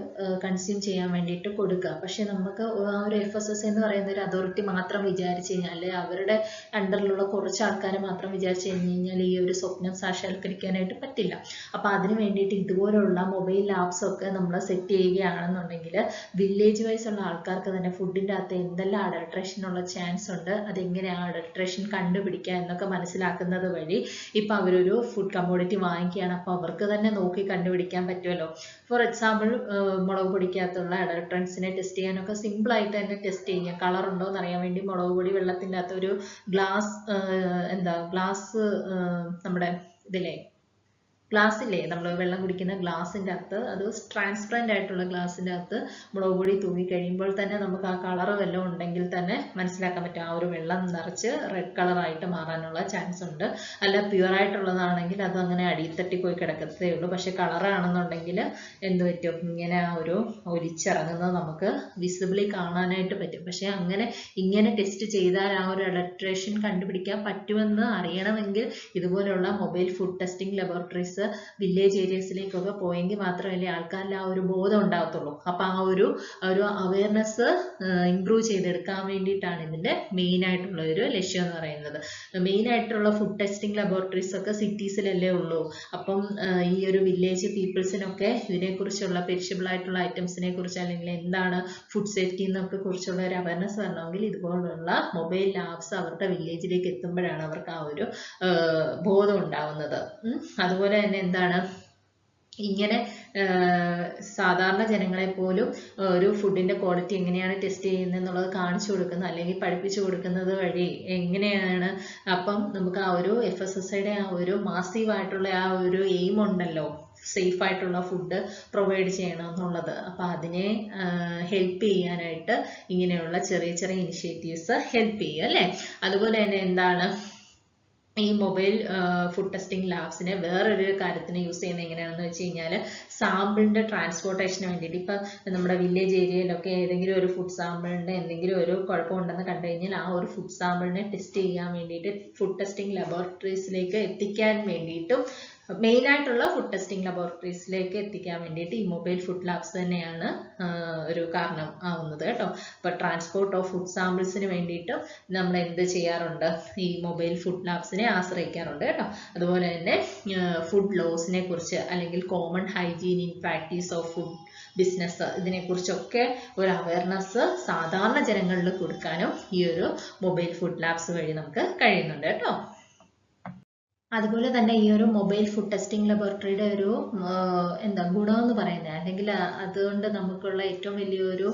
കൺസ്യൂം ചെയ്യാൻ വേണ്ടിയിട്ട് കൊടുക്കുക. പക്ഷെ നമുക്ക് ആ ഒരു FSSAI എന്ന് പറയുന്ന ഒരു അതോറിറ്റി മാത്രം വിചാരിച്ചു കഴിഞ്ഞാൽ, അല്ലെ അവരുടെ അണ്ടറിലുള്ള കുറച്ച് ആൾക്കാരെ മാത്രം വിചാരിച്ചു കഴിഞ്ഞാൽ ഈ ഒരു സ്വപ്നം സാക്ഷാത്കരിക്കാനായിട്ട് പറ്റില്ല. അപ്പോൾ അതിന് വേണ്ടിയിട്ട് ഇതുപോലുള്ള മൊബൈൽ ലാബ്സ് ഒക്കെ നമ്മൾ സെറ്റ് ചെയ്യുകയാണെന്നുണ്ടെങ്കിൽ വില്ലേജ് വൈസ് ഉള്ള ആൾക്കാർക്ക് തന്നെ ഫുഡിൻ്റെ അകത്ത് എന്തെല്ലാം അഡൾട്രേഷൻ ഉള്ള ചാൻസ് ഉണ്ട്, അതെങ്ങനെ ആ അഡൾട്രേഷൻ കണ്ടുപിടിക്കുക എന്നൊക്കെ മനസ്സിലാക്കുന്നത് വഴി ഇപ്പം അവരൊരു ഫുഡ് കമ്മോഡിറ്റി വാങ്ങിക്കുകയാണ്. അപ്പോൾ അവർക്ക് തന്നെ നോക്കി കണ്ടുപിടിക്കാൻ പറ്റുമല്ലോ. ഫോർ എക്സാമ്പിൾ മുളക് പൊടിക്കകത്തുള്ള അഡൾട്രൻസിനെ ടെസ്റ്റ് ചെയ്യാനൊക്കെ സിമ്പിളായിട്ട് തന്നെ ടെസ്റ്റ് ചെയ്യുക. കളർ ഉണ്ടോ എന്ന് അറിയാൻ വേണ്ടി മുളക് പൊടി വെള്ളത്തിൻ്റെ അകത്ത് ഒരു ഗ്ലാസ് നമ്മുടെ ഇതിലെ ഗ്ലാസ്സില്ലേ, നമ്മൾ വെള്ളം കുടിക്കുന്ന ഗ്ലാസിൻ്റെ അകത്ത്, അത് ട്രാൻസ്പെറൻ്റ് ആയിട്ടുള്ള ഗ്ലാസിൻ്റെ അകത്ത് മുളക് പൊടി തൂങ്ങി കഴിയുമ്പോൾ തന്നെ നമുക്ക് ആ കളർ വല്ലതും ഉണ്ടെങ്കിൽ തന്നെ മനസ്സിലാക്കാൻ പറ്റും. ആ ഒരു വെള്ളം നിറച്ച് റെഡ് കളറായിട്ട് മാറാനുള്ള ചാൻസ് ഉണ്ട്. അല്ല പ്യുവർ ആയിട്ടുള്ളതാണെങ്കിൽ അത് അങ്ങനെ അടിയിൽ തട്ടി പോയി കിടക്കത്തേ ഉള്ളൂ. പക്ഷെ കളറാണെന്നുണ്ടെങ്കിൽ എന്ത് പറ്റും, ഇങ്ങനെ ആ ഒരു ഒലിച്ചിറങ്ങുന്നത് നമുക്ക് വിസിബിളി കാണാനായിട്ട് പറ്റും. പക്ഷെ ഇങ്ങനെ ടെസ്റ്റ് ചെയ്താൽ ആ ഒരു അഡൾട്രേഷൻ കണ്ടുപിടിക്കാൻ പറ്റുമെന്ന് അറിയണമെങ്കിൽ ഇതുപോലെയുള്ള mobile food testing laboratories village ഏരിയസിലേക്കൊക്കെ പോയെങ്കിൽ മാത്രമല്ലേ ആൾക്കാരിൽ ആ ഒരു ബോധം ഉണ്ടാകത്തുള്ളൂ. അപ്പൊ ആ ഒരു അവയർനെസ് ഇംപ്രൂവ് ചെയ്തെടുക്കാൻ വേണ്ടിയിട്ടാണ് ഇതിന്റെ മെയിൻ ആയിട്ടുള്ള ഒരു ലക്ഷ്യം എന്ന് പറയുന്നത്. മെയിൻ ആയിട്ടുള്ള ഫുഡ് ടെസ്റ്റിംഗ് ലബോറട്ടറീസ് ഒക്കെ സിറ്റീസിലല്ലേ ഉള്ളൂ. അപ്പം ഈ ഒരു വില്ലേജ് പീപ്പിൾസിനൊക്കെ ഇതിനെക്കുറിച്ചുള്ള പെരിഷബിൾ ആയിട്ടുള്ള ഐറ്റംസിനെ കുറിച്ച്, അല്ലെങ്കിൽ എന്താണ് ഫുഡ് സേഫ്റ്റി എന്നൊക്കെ കുറിച്ചുള്ള ഒരു അവയർനെസ് വരണമെങ്കിൽ ഇതുപോലുള്ള മൊബൈൽ ലാബ്സ് അവരുടെ വില്ലേജിലേക്ക് എത്തുമ്പോഴാണ് അവർക്ക് ആ ഒരു ബോധം ഉണ്ടാവുന്നത്. അതുപോലെ തന്നെ എന്താണ്, ഇങ്ങനെ സാധാരണ ജനങ്ങളെ പോലും ഒരു ഫുഡിന്റെ ക്വാളിറ്റി എങ്ങനെയാണ് ടെസ്റ്റ് ചെയ്യുന്നത് എന്നുള്ളത് കാണിച്ചു കൊടുക്കുന്നത്, അല്ലെങ്കിൽ പഠിപ്പിച്ചു കൊടുക്കുന്നത് വഴി എങ്ങനെയാണ്. അപ്പം നമുക്ക് ആ ഒരു FSSAIയുടെ ആ ഒരു മാസീവ് ആയിട്ടുള്ള ആ ഒരു എയിം ഉണ്ടല്ലോ, സേഫ് ആയിട്ടുള്ള ഫുഡ് പ്രൊവൈഡ് ചെയ്യണം എന്നുള്ളത്. അപ്പം അതിനെ ഹെൽപ്പ് ചെയ്യാനായിട്ട് ഇങ്ങനെയുള്ള ചെറിയ ചെറിയ ഇനിഷ്യേറ്റീവ്സ് ഹെൽപ്പ് ചെയ്യും അല്ലേ. അതുപോലെ തന്നെ എന്താണ്, ഈ മൊബൈൽ ഫുഡ് ടെസ്റ്റിംഗ് ലാബ്സിനെ വേറൊരു കാര്യത്തിന് യൂസ് ചെയ്യുന്നത് എങ്ങനെയാണെന്ന് വെച്ച് കഴിഞ്ഞാൽ, സാമ്പിളിന്റെ ട്രാൻസ്പോർട്ടേഷന് വേണ്ടിയിട്ട്. ഇപ്പം നമ്മുടെ വില്ലേജ് ഏരിയയിലൊക്കെ ഏതെങ്കിലും ഒരു ഫുഡ് സാമ്പിളിന്റെ എന്തെങ്കിലും ഒരു കുഴപ്പമുണ്ടെന്ന് കണ്ടു കഴിഞ്ഞാൽ ആ ഒരു ഫുഡ് സാമ്പിളിനെ ടെസ്റ്റ് ചെയ്യാൻ വേണ്ടിയിട്ട് ഫുഡ് ടെസ്റ്റിംഗ് ലബോറട്ടറീസിലേക്ക് എത്തിക്കാൻ വേണ്ടിയിട്ടും മെയിൻ ആയിട്ടുള്ള ഫുഡ് ടെസ്റ്റിംഗ് ലബോറട്ടറീസിലേക്ക് എത്തിക്കാൻ വേണ്ടിയിട്ട് ഈ മൊബൈൽ ഫുഡ് ലാബ്സ് തന്നെയാണ് ഒരു കാരണം ആവുന്നത് കേട്ടോ. അപ്പോൾ ട്രാൻസ്പോർട്ട് ഓഫ് ഫുഡ് സാമ്പിൾസിന് വേണ്ടിയിട്ട് നമ്മൾ എന്ത് ചെയ്യാറുണ്ട്, ഈ മൊബൈൽ ഫുഡ് ലാബ്സിനെ ആശ്രയിക്കാറുണ്ട് കേട്ടോ. അതുപോലെ തന്നെ ഫുഡ് ലോസിനെ കുറിച്ച് അല്ലെങ്കിൽ common hygiene in practice of food business, ഇതിനെക്കുറിച്ചൊക്കെ ഒരു അവയർനെസ് സാധാരണ ജനങ്ങളിൽ കൊടുക്കാനും ഈ ഒരു മൊബൈൽ ഫുഡ് ലാബ്സ് വഴി നമുക്ക് കഴിയുന്നുണ്ട് കേട്ടോ. അതുപോലെ തന്നെ ഈ ഒരു മൊബൈൽ ഫുഡ് ടെസ്റ്റിംഗ് ലബോറട്ടറിയുടെ ഒരു എന്താ ഗുണം എന്ന് പറയുന്നത്, അല്ലെങ്കിൽ അതുകൊണ്ട് നമുക്കുള്ള ഏറ്റവും വലിയൊരു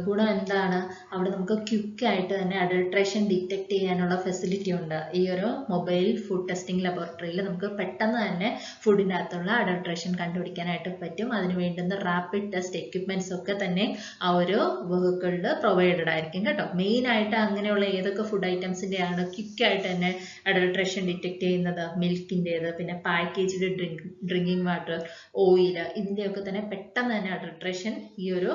ഗുണം എന്താണ്, അവിടെ നമുക്ക് ക്വിക്കായിട്ട് തന്നെ അഡൾട്രേഷൻ ഡിറ്റക്ട് ചെയ്യാനുള്ള ഫെസിലിറ്റി ഉണ്ട്. ഈ ഒരു മൊബൈൽ ഫുഡ് ടെസ്റ്റിംഗ് ലബോറട്ടറിയിൽ നമുക്ക് പെട്ടെന്ന് തന്നെ ഫുഡിൻ്റെ അകത്തുള്ള അഡൾട്രേഷൻ കണ്ടുപിടിക്കാനായിട്ട് പറ്റും. അതിന് വേണ്ടുന്ന റാപ്പിഡ് ടെസ്റ്റ് എക്യുപ്മെന്റ്സ് ഒക്കെ തന്നെ ആ ഒരു വെഹിക്കിളിൽ പ്രൊവൈഡഡ് ആയിരിക്കും കേട്ടോ. മെയിൻ ആയിട്ട് അങ്ങനെയുള്ള ഏതൊക്കെ ഫുഡ് ഐറ്റംസിൻ്റെയാണ് ക്വിക്കായിട്ട് തന്നെ അഡൾട്രേഷൻ ഡിറ്റക്ട് ചെയ്യുന്നത്, മിൽക്കിൻ്റെത്, പിന്നെ പാക്കേജ്ഡ് ഡ്രിങ്കിങ് വാട്ടർ, ഓയിൽ, ഇതിൻ്റെയൊക്കെ തന്നെ പെട്ടെന്ന് തന്നെ അഡൾട്രേഷൻ ഈ ഒരു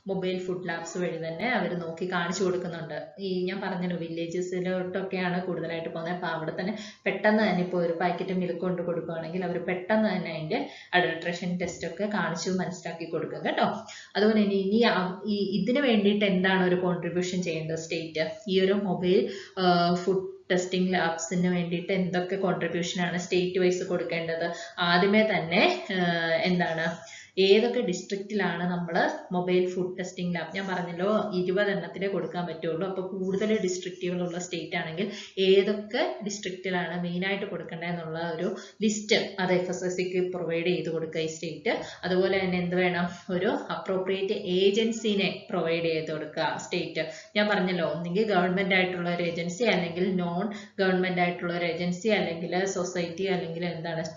മൊബൈൽ ഫുഡ് ലാബ്സ് വഴി തന്നെ അവർ നോക്കി കാണിച്ചു കൊടുക്കുന്നുണ്ട്. ഈ ഞാൻ പറഞ്ഞല്ലോ വില്ലേജസിലോട്ടൊക്കെയാണ് കൂടുതലായിട്ട് പോകുന്നത്. അപ്പോൾ അവിടെ തന്നെ പെട്ടെന്ന് തന്നെ ഇപ്പോൾ ഒരു പാക്കറ്റ് മിൽക്ക് കൊണ്ട് കൊടുക്കുകയാണെങ്കിൽ അവർ പെട്ടെന്ന് തന്നെ അതിൻ്റെ അഡൾട്രേഷൻ ടെസ്റ്റ് ഒക്കെ കാണിച്ചു മനസ്സിലാക്കി കൊടുക്കും കേട്ടോ. അതുപോലെ തന്നെ ഇനി ഇതിന് വേണ്ടിയിട്ട് എന്താണ് ഒരു കോൺട്രിബ്യൂഷൻ ചെയ്യേണ്ടത് സ്റ്റേറ്റ്, ഈ ഒരു മൊബൈൽ ഫുഡ് ടെസ്റ്റിംഗ് ലാബ്സിന് വേണ്ടിയിട്ട് എന്തൊക്കെ കോൺട്രിബ്യൂഷൻ ആണ് സ്റ്റേറ്റ് വൈസ് കൊടുക്കേണ്ടത്. ആദ്യമേ തന്നെ ഏതൊക്കെ ഡിസ്ട്രിക്റ്റിലാണ് നമ്മൾ മൊബൈൽ ഫുഡ് ടെസ്റ്റിംഗ് ലാബ്, ഞാൻ പറഞ്ഞല്ലോ 20 എണ്ണത്തിലേ കൊടുക്കാൻ പറ്റുള്ളൂ. അപ്പോൾ കൂടുതൽ ഡിസ്ട്രിക്റ്റുകളുള്ള സ്റ്റേറ്റ് ആണെങ്കിൽ ഏതൊക്കെ ഡിസ്ട്രിക്റ്റിലാണ് മെയിനായിട്ട് കൊടുക്കേണ്ടതെന്നുള്ള ഒരു ലിസ്റ്റ് അത് FSSAIക്ക് പ്രൊവൈഡ് ചെയ്ത് കൊടുക്കുക ഈ സ്റ്റേറ്റ്. അതുപോലെ തന്നെ എന്ത് വേണം, ഒരു അപ്രോപ്രിയേറ്റ് ഏജൻസിനെ പ്രൊവൈഡ് ചെയ്ത് കൊടുക്കുക സ്റ്റേറ്റ്. ഞാൻ പറഞ്ഞല്ലോ ഒന്നെങ്കിൽ ഗവൺമെന്റ് ആയിട്ടുള്ള ഒരു ഏജൻസി, അല്ലെങ്കിൽ നോൺ ഗവൺമെന്റ് ആയിട്ടുള്ള ഒരു ഏജൻസി, അല്ലെങ്കിൽ സൊസൈറ്റി, അല്ലെങ്കിൽ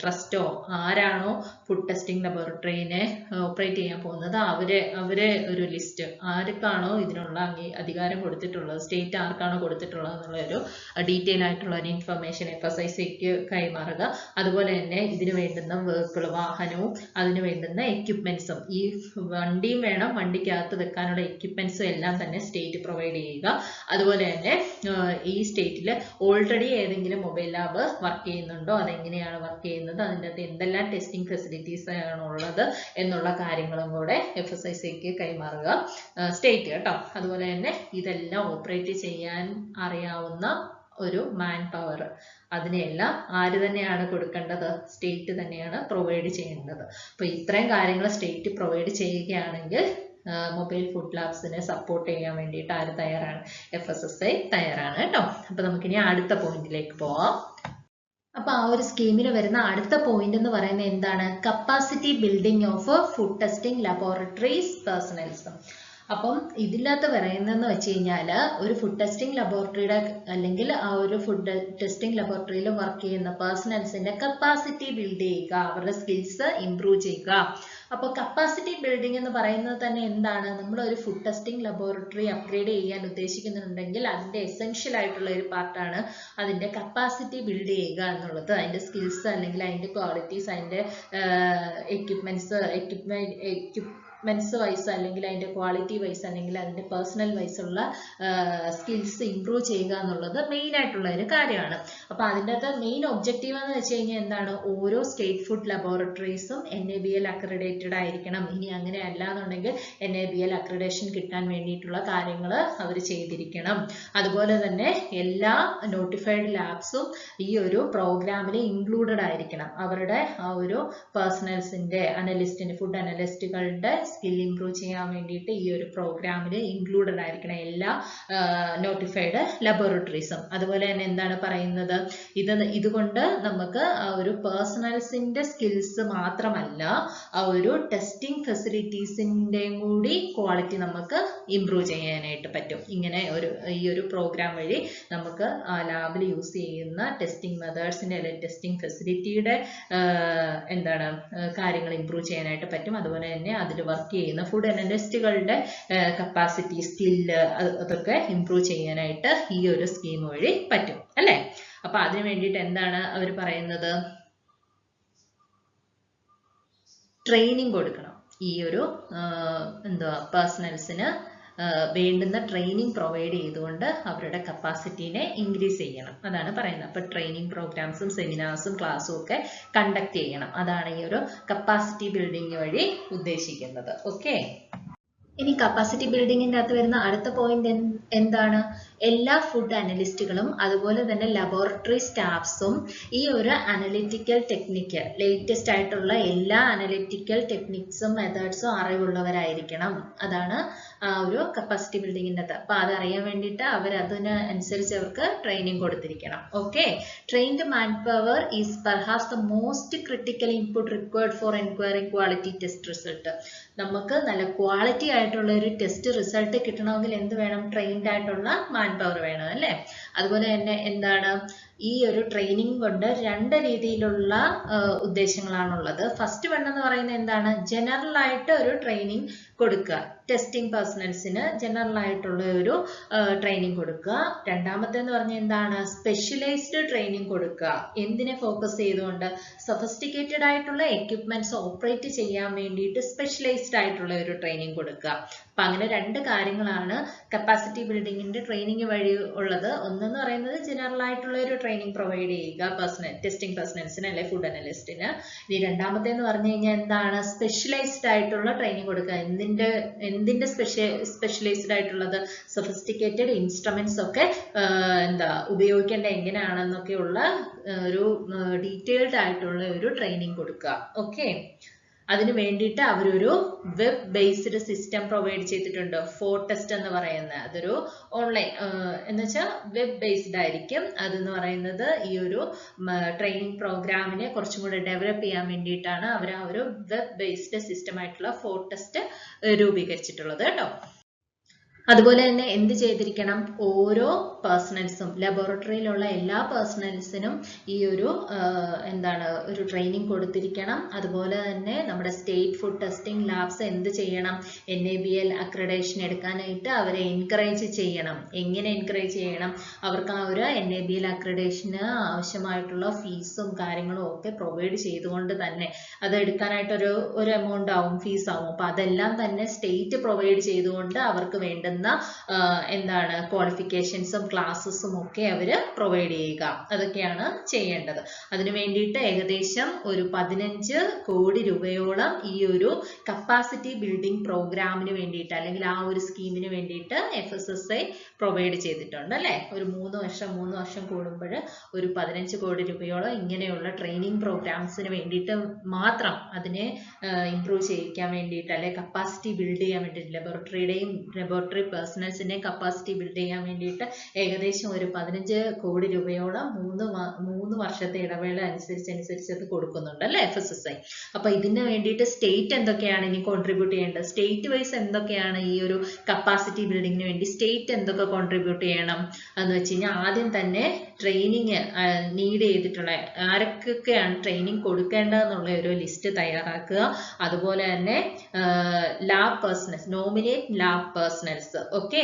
ട്രസ്റ്റോ, ആരാണോ ഫുഡ് ടെസ്റ്റിംഗ് ലബോറട്ടറിനെ ഓപ്പറേറ്റ് ചെയ്യാൻ പോകുന്നത് അവരെ ഒരു ലിസ്റ്റ്, ആർക്കാണോ ഇതിനുള്ള അധികാരം കൊടുത്തിട്ടുള്ളത്, സ്റ്റേറ്റ് ആർക്കാണോ കൊടുത്തിട്ടുള്ളത് എന്നുള്ള ഒരു ഡീറ്റെയിൽ ആയിട്ടുള്ള ഒരു ഇൻഫർമേഷൻ FSSAIക്ക് കൈമാറുക. അതുപോലെ തന്നെ ഇതിന് വേണ്ടുന്ന വെഹിക്കിൾ, വാഹനവും അതിന് വേണ്ടുന്ന എക്യുപ്മെന്റ്സും, ഈ വണ്ടിയും വേണം, വണ്ടിക്കകത്ത് വെക്കാനുള്ള എക്യുപ്മെന്റ്സും എല്ലാം തന്നെ സ്റ്റേറ്റ് പ്രൊവൈഡ് ചെയ്യുക. അതുപോലെ തന്നെ ഈ സ്റ്റേറ്റിൽ ഓൾറെഡി ഏതെങ്കിലും മൊബൈൽ ലാബ് വർക്ക് ചെയ്യുന്നുണ്ടോ, അതെങ്ങനെയാണ് വർക്ക് ചെയ്യുന്നത്, അതിൻ്റെ അകത്ത് എന്തെല്ലാം ടെസ്റ്റിംഗ് ഫെസിലിറ്റീസ് ആണ് ഉള്ളത് എന്നുള്ള കാര്യങ്ങളും കൂടെ FSSAIക്ക് കൈമാറുക സ്റ്റേറ്റ് കേട്ടോ. അതുപോലെ തന്നെ ഇതെല്ലാം ഓപ്പറേറ്റ് ചെയ്യാൻ അറിയാവുന്ന ഒരു മാൻ പവർ, അതിനെല്ലാം ആര് തന്നെയാണ് കൊടുക്കേണ്ടത്, സ്റ്റേറ്റ് തന്നെയാണ് പ്രൊവൈഡ് ചെയ്യേണ്ടത്. അപ്പോൾ ഇത്രയും കാര്യങ്ങൾ സ്റ്റേറ്റ് പ്രൊവൈഡ് ചെയ്യുകയാണെങ്കിൽ മൊബൈൽ ഫുഡ് ലാബ്സിനെ സപ്പോർട്ട് ചെയ്യാൻ വേണ്ടിയിട്ട് ആര് തയ്യാറാണ്, FSSAI തയ്യാറാണ് കേട്ടോ. അപ്പോൾ നമുക്കിനി അടുത്ത പോയിന്റിലേക്ക് പോവാം. അപ്പോൾ ആ ഒരു സ്കീമിൽ വരുന്ന അടുത്ത പോയിന്റ് എന്ന് പറയുന്നത് എന്താണ്, capacity building of food testing laboratories personnels. അപ്പം ഇതിനകത്ത് പറയുന്നതെന്ന് വെച്ച് കഴിഞ്ഞാൽ ഒരു ഫുഡ് ടെസ്റ്റിംഗ് ലബോറട്ടറിയുടെ അല്ലെങ്കിൽ ആ ഒരു ഫുഡ് ടെസ്റ്റിംഗ് ലബോറട്ടറിയിൽ വർക്ക് ചെയ്യുന്ന പേഴ്സണൽസിന്റെ കപ്പാസിറ്റി ബിൽഡ് ചെയ്യുക, അവരുടെ സ്കിൽസ് ഇംപ്രൂവ് ചെയ്യുക. അപ്പോൾ കപ്പാസിറ്റി ബിൽഡിംഗ് എന്ന് പറയുന്നത് തന്നെ എന്താണ്, നമ്മൾ ഒരു ഫുഡ് ടെസ്റ്റിംഗ് ലബോറട്ടറി അപ്ഗ്രേഡ് ചെയ്യാൻ ഉദ്ദേശിക്കുന്നുണ്ടെങ്കിൽ അതിന്റെ എസെൻഷ്യൽ ആയിട്ടുള്ള ഒരു പാർട്ടാണ് അതിന്റെ കപ്പാസിറ്റി ബിൽഡ് ചെയ്യുക എന്നുള്ളത്. അതിന്റെ സ്കിൽസ് അല്ലെങ്കിൽ അതിന്റെ ക്വാളിറ്റീസ്, അതിന്റെ എക്യുപ്മെന്റ്സ് വൈസ്, അല്ലെങ്കിൽ അതിന്റെ ക്വാളിറ്റി വൈസ്, അല്ലെങ്കിൽ അതിന്റെ പേഴ്സണൽ വൈസ് ഉള്ള സ്കിൽസ് ഇംപ്രൂവ് ചെയ്യുക എന്നുള്ളത് മെയിൻ ആയിട്ടുള്ള ഒരു കാര്യമാണ്. അപ്പൊ അതിൻ്റെ അകത്ത് മെയിൻ ഒബ്ജക്റ്റീവ് എന്ന് വെച്ച് കഴിഞ്ഞാൽ എന്താണ്, ഓരോ സ്റ്റേറ്റ് ഫുഡ് ലബോറട്ടറീസും NABL അക്രഡിറ്റഡ് ആയിരിക്കണം. ഇനി അങ്ങനെ അല്ല എന്നുണ്ടെങ്കിൽ NABL അക്രഡിറ്റേഷൻ കിട്ടാൻ വേണ്ടിയിട്ടുള്ള കാര്യങ്ങൾ അവർ ചെയ്തിരിക്കണം. അതുപോലെ തന്നെ എല്ലാ നോട്ടിഫൈഡ് ലാബ്സും ഈ ഒരു പ്രോഗ്രാമിൽ ഇൻക്ലൂഡഡ് ആയിരിക്കണം. അവരുടെ ആ ഒരു പേഴ്സണൽസിന്റെ ഫുഡ് അനലിസ്റ്റുകളുടെ സ്കിൽ ഇംപ്രൂവ് ചെയ്യാൻ വേണ്ടിയിട്ട് ഈ ഒരു പ്രോഗ്രാമിൽ ഇൻക്ലൂഡഡ് ആയിരിക്കണം എല്ലാ നോട്ടിഫൈഡ് ലബോറട്ടറീസും. അതുപോലെ തന്നെ എന്താണ് പറയുന്നത്, ഇതുകൊണ്ട് നമുക്ക് ആ ഒരു പേഴ്സണൽസിന്റെ സ്കിൽസ് മാത്രമല്ല ആ ഒരു ടെസ്റ്റിംഗ് ഫെസിലിറ്റീസിന്റെയും കൂടി ക്വാളിറ്റി നമുക്ക് ഇംപ്രൂവ് ചെയ്യാനായിട്ട് പറ്റും. ഇങ്ങനെ ഈ ഒരു പ്രോഗ്രാം വഴി നമുക്ക് ആ ലാബിൽ യൂസ് ചെയ്യുന്ന ടെസ്റ്റിംഗ് മെത്തേഡ്സിന്റെ അല്ലെങ്കിൽ ടെസ്റ്റിംഗ് ഫെസിലിറ്റിയുടെ കാര്യങ്ങൾ ഇംപ്രൂവ് ചെയ്യാനായിട്ട് പറ്റും. അതുപോലെ തന്നെ അതിൽ വർക്ക് ചെയ്യുന്ന ഫുഡ് അനലിസ്റ്റുകളുടെ കപ്പാസിറ്റി, സ്കില്ല് അതൊക്കെ ഇംപ്രൂവ് ചെയ്യാനായിട്ട് ഈ ഒരു സ്കീം വഴി പറ്റും അല്ലേ. അപ്പൊ അതിന് വേണ്ടിയിട്ട് എന്താണ് അവർ പറയുന്നത്, ട്രെയിനിങ് കൊടുക്കണം ഈ ഒരു പേഴ്സണൽസിന്. വേണ്ടുന്ന ട്രെയിനിങ് പ്രൊവൈഡ് ചെയ്തുകൊണ്ട് അവരുടെ കപ്പാസിറ്റീനെ ഇൻക്രീസ് ചെയ്യണം. അതാണ് പറയുന്നത്. അപ്പോൾ ട്രെയിനിങ് പ്രോഗ്രാംസും സെമിനാർസും ക്ലാസ്സും ഒക്കെ കണ്ടക്ട് ചെയ്യണം. അതാണ് ഈ ഒരു കപ്പാസിറ്റി ബിൽഡിംഗ് വഴി ഉദ്ദേശിക്കുന്നത്. ഓക്കെ. ഇനി കപ്പാസിറ്റി ബിൽഡിങ്ങിൻ്റെ അകത്ത് വരുന്ന അടുത്ത പോയിന്റ് എന്താണ്? എല്ലാ ഫുഡ് അനലിസ്റ്റുകളും അതുപോലെ തന്നെ ലബോറട്ടറി സ്റ്റാഫ്സും ഈ ഒരു അനലിറ്റിക്കൽ ടെക്നിക്ക്, ലേറ്റസ്റ്റ് ആയിട്ടുള്ള എല്ലാ അനലിറ്റിക്കൽ ടെക്നിക്സും മെത്തേഡ്സും അറിവുള്ളവരായിരിക്കണം. അതാണ് ആ ഒരു കപ്പാസിറ്റി ബിൽഡിങ്ങിൻ്റെ അകത്ത്. അപ്പോൾ അതറിയാൻ വേണ്ടിയിട്ട് അതിന് അനുസരിച്ച് അവർക്ക് ട്രെയിനിങ് കൊടുത്തിരിക്കണം. Okay. Trained man power is perhaps the most critical input required for enquiring quality test result. നമുക്ക് നല്ല ക്വാളിറ്റി ആയിട്ടുള്ള ഒരു ടെസ്റ്റ് റിസൾട്ട് കിട്ടണമെങ്കിൽ എന്ത് വേണം? ട്രെയിൻഡ് ആയിട്ടുള്ള മാൻ പവർ വേണം, അല്ലേ? അതുപോലെ തന്നെ എന്താണ് ഈ ഒരു ട്രെയിനിങ് കൊണ്ട് രണ്ട് രീതിയിലുള്ള ഉദ്ദേശങ്ങളാണുള്ളത്. ഫസ്റ്റ് വൺ എന്ന് പറയുന്നത് എന്താണ്? ജനറൽ ആയിട്ട് ഒരു ട്രെയിനിങ് കൊടുക്കുക, ടെസ്റ്റിംഗ് പേഴ്സണൽസിന് ജനറൽ ആയിട്ടുള്ള ഒരു ട്രെയിനിങ് കൊടുക്കുക. രണ്ടാമത്തേന്ന് പറഞ്ഞാൽ എന്താണ്? സ്പെഷ്യലൈസ്ഡ് ട്രെയിനിങ് കൊടുക്കുക. എന്തിനെ ഫോക്കസ് ചെയ്തുകൊണ്ട്? സൊഫിസ്റ്റിക്കേറ്റഡ് ആയിട്ടുള്ള എക്യുപ്മെന്റ്സ് ഓപ്പറേറ്റ് ചെയ്യാൻ വേണ്ടിയിട്ട് സ്പെഷ്യലൈസ്ഡ് ആയിട്ടുള്ള ഒരു ട്രെയിനിങ് കൊടുക്കുക. അപ്പൊ അങ്ങനെ രണ്ട് കാര്യങ്ങളാണ് കപ്പാസിറ്റി ബിൽഡിങ്ങിന്റെ ട്രെയിനിങ് വഴി ഉള്ളത്. ഒന്നെന്ന് പറയുന്നത് ജനറൽ ആയിട്ടുള്ള ഒരു ട്രെയിനിങ് പ്രൊവൈഡ് ചെയ്യുക ടെസ്റ്റിംഗ് പേഴ്സണൽസിന് അല്ലെ ഫുഡ് അനലിസ്റ്റിന്. ഇനി രണ്ടാമത്തേന്ന് പറഞ്ഞു കഴിഞ്ഞാൽ എന്താണ്? സ്പെഷ്യലൈസ്ഡ് ആയിട്ടുള്ള ട്രെയിനിങ് കൊടുക്കുക. എന്തിന്റെ സ്പെഷ്യലൈസ്ഡ് ആയിട്ടുള്ളത്? സൊഫിസ്റ്റിക്കേറ്റഡ് ഇൻസ്ട്രുമെന്റ്സ് ഒക്കെ ഉപയോഗിക്കേണ്ട എങ്ങനെയാണെന്നൊക്കെയുള്ള ഒരു ഡീറ്റെയിൽഡ് ആയിട്ടുള്ള ഒരു ട്രെയിനിങ് കൊടുക്കുക. ഓക്കെ. അതിന് വേണ്ടിയിട്ട് അവരൊരു വെബ് ബേസ്ഡ് സിസ്റ്റം പ്രൊവൈഡ് ചെയ്തിട്ടുണ്ട്. ഫോർടെസ്റ്റ് എന്ന് പറയുന്നത് അതൊരു ഓൺലൈൻ എന്ന് വെച്ചാൽ വെബ് ബേസ്ഡ് ആയിരിക്കും. അതെന്ന് പറയുന്നത് ഈ ഒരു ട്രെയിനിങ് പ്രോഗ്രാമിനെ കുറച്ചും കൂടെ ഡെവലപ്പ് ചെയ്യാൻ വേണ്ടിയിട്ടാണ് അവർ ആ ഒരു വെബ് ബേസ്ഡ് സിസ്റ്റം ആയിട്ടുള്ള ഫോർടെസ്റ്റ് രൂപീകരിച്ചിട്ടുള്ളത് കേട്ടോ. അതുപോലെ തന്നെ എന്ത് ചെയ്തിരിക്കണം? ഓരോ പേഴ്സണൽസും, ലബോറട്ടറിയിലുള്ള എല്ലാ പേഴ്സണൽസിനും ഈ ഒരു ഒരു ട്രെയിനിങ് കൊടുത്തിരിക്കണം. അതുപോലെ തന്നെ നമ്മുടെ സ്റ്റേറ്റ് ഫുഡ് ടെസ്റ്റിംഗ് ലാബ്സ് എന്ത് ചെയ്യണം? NABL അക്രഡേഷൻ എടുക്കാനായിട്ട് അവരെ എൻകറേജ് ചെയ്യണം. എങ്ങനെ എൻകറേജ് ചെയ്യണം? അവർക്ക് ആ ഒരു NABL അക്രഡേഷന് ആവശ്യമായിട്ടുള്ള ഫീസും കാര്യങ്ങളും ഒക്കെ പ്രൊവൈഡ് ചെയ്തുകൊണ്ട് തന്നെ, അത് എടുക്കാനായിട്ട് ഒരു എമൗണ്ട് ആവും, ഫീസ് ആവും. അപ്പൊ അതെല്ലാം തന്നെ സ്റ്റേറ്റ് പ്രൊവൈഡ് ചെയ്തുകൊണ്ട് അവർക്ക് വേണ്ടുന്ന ക്വാളിഫിക്കേഷൻസും ക്ലാസ്സസും ഒക്കെ അവര് പ്രൊവൈഡ് ചെയ്യുക. അതൊക്കെയാണ് ചെയ്യേണ്ടത്. അതിനു വേണ്ടിയിട്ട് ഏകദേശം ഒരു 15 കോടി രൂപയോളം ഈ ഒരു കപ്പാസിറ്റി ബിൽഡിംഗ് പ്രോഗ്രാമിന് വേണ്ടിയിട്ട് അല്ലെങ്കിൽ ആ ഒരു സ്കീമിന് വേണ്ടിയിട്ട് FSSAI പ്രൊവൈഡ് ചെയ്തിട്ടുണ്ട്, അല്ലെ? ഒരു 3 വർഷം കൂടുമ്പോൾ ഒരു 15 കോടി രൂപയോളം ഇങ്ങനെയുള്ള ട്രെയിനിങ് പ്രോഗ്രാംസിന് വേണ്ടിയിട്ട് മാത്രം, അതിനെ ഇംപ്രൂവ് ചെയ്യിക്കാൻ വേണ്ടിയിട്ട് അല്ലെ കപ്പാസിറ്റി ബിൽഡ് ചെയ്യാൻ വേണ്ടിയിട്ട് ലബോറട്ടറി പേഴ്സണൽസിനെ കപ്പാസിറ്റി ബിൽഡ് ചെയ്യാൻ വേണ്ടിയിട്ട് ഏകദേശം ഒരു 15 കോടി രൂപയോളം 3 വർഷത്തെ ഇടവേള അനുസരിച്ച് അത് കൊടുക്കുന്നുണ്ട്, അല്ലെ FSSAI. അപ്പൊ ഇതിന് വേണ്ടിയിട്ട് സ്റ്റേറ്റ് എന്തൊക്കെയാണ് ഇനി കോൺട്രിബ്യൂട്ട് ചെയ്യേണ്ടത്? സ്റ്റേറ്റ് വൈസ് എന്തൊക്കെയാണ് ഈ ഒരു കപ്പാസിറ്റി ബിൽഡിങ്ങിന് വേണ്ടി സ്റ്റേറ്റ് എന്തൊക്കെ കോൺട്രിബ്യൂട്ട് ചെയ്യണം എന്ന് വെച്ച് കഴിഞ്ഞാൽ, ആദ്യം തന്നെ ട്രെയിനിങ് നീഡ് ചെയ്തിട്ടുള്ള ആരൊക്കെയാണ് ട്രെയിനിങ് കൊടുക്കേണ്ടതെന്നുള്ള ഒരു ലിസ്റ്റ് തയ്യാറാക്കുക. അതുപോലെ തന്നെ lab personnels, nominate lab personnels, okay,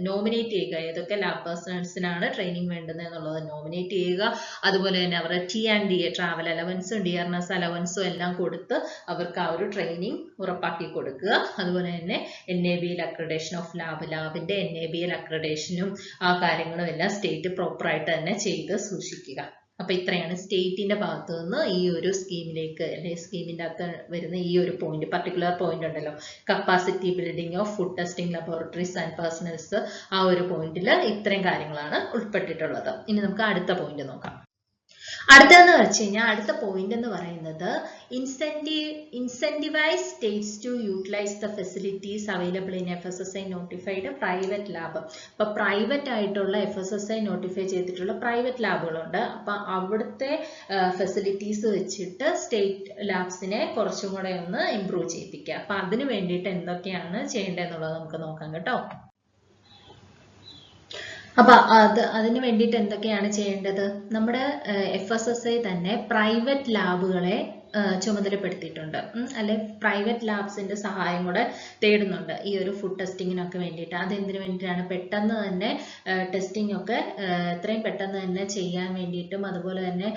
nominate ചെയ്യുക. ഏതൊക്കെ ലാബ് പേഴ്സണൽസിനാണ് ട്രെയിനിങ് വേണ്ടുന്നത് എന്നുള്ളത് നോമിനേറ്റ് ചെയ്യുക. അതുപോലെ തന്നെ അവരുടെ T&DA ട്രാവൽ അലവൻസും ഡിയർനെസ് അലവൻസും എല്ലാം കൊടുത്ത് അവർക്ക് ആ ഒരു ട്രെയിനിങ് ഉറപ്പാക്കി കൊടുക്കുക. അതുപോലെ തന്നെ NABL അക്രഡേഷൻ ഓഫ് ലാബിന്റെ NABL അക്രഡേഷനും ആ കാര്യങ്ങളും എല്ലാം സ്റ്റേറ്റ് പ്രോപ്പറായിട്ട് തന്നെ ചെയ്ത് സൂക്ഷിക്കുക. അപ്പൊ ഇത്രയാണ് സ്റ്റേറ്റിന്റെ ഭാഗത്തു നിന്ന് ഈ ഒരു സ്കീമിലേക്ക് അല്ലെങ്കിൽ സ്കീമിന്റെ അകത്ത് വരുന്ന ഈ ഒരു പോയിന്റ്, പർട്ടിക്കുലർ പോയിന്റ് ഉണ്ടല്ലോ, capacity building of food testing laboratories and personnels. ആ ഒരു പോയിന്റിൽ ഇത്രയും കാര്യങ്ങളാണ് ഉൾപ്പെട്ടിട്ടുള്ളത്. ഇനി നമുക്ക് അടുത്ത പോയിന്റ് നോക്കാം. അടുത്തതെന്ന് വെച്ച് കഴിഞ്ഞാൽ അടുത്ത പോയിന്റ് എന്ന് പറയുന്നത് incentivise states to utilise the facilities available in FSSAI notified private lab. അപ്പൊ പ്രൈവറ്റ് ആയിട്ടുള്ള FSSAI നോട്ടിഫൈ ചെയ്തിട്ടുള്ള പ്രൈവറ്റ് ലാബുകളുണ്ട്. അപ്പൊ അവിടുത്തെ ഫെസിലിറ്റീസ് വെച്ചിട്ട് സ്റ്റേറ്റ് ലാബ്സിനെ കുറച്ചും കൂടെ ഒന്ന് ഇംപ്രൂവ് ചെയ്യിപ്പിക്കുക. അപ്പൊ അതിന് വേണ്ടിയിട്ട് എന്തൊക്കെയാണ് ചെയ്യേണ്ടതെന്നുള്ളത് നമുക്ക് നോക്കാം കേട്ടോ. അപ്പൊ അതിന് വേണ്ടിയിട്ട് എന്തൊക്കെയാണ് ചെയ്യേണ്ടത്? നമ്മുടെ FSSAI തന്നെ പ്രൈവറ്റ് ലാബുകളെ ചുമതലപ്പെടുത്തിയിട്ടുണ്ട്, അല്ലെ പ്രൈവറ്റ് ലാബ്സിന്റെ സഹായം കൂടെ തേടുന്നുണ്ട് ഈ ഒരു ഫുഡ് ടെസ്റ്റിങ്ങിനൊക്കെ വേണ്ടിയിട്ട്. അതെന്തിനു വേണ്ടിയിട്ടാണ്? പെട്ടെന്ന് തന്നെ ടെസ്റ്റിംഗ് ഒക്കെ എത്രയും പെട്ടെന്ന് തന്നെ ചെയ്യാൻ വേണ്ടിയിട്ടും, അതുപോലെ തന്നെ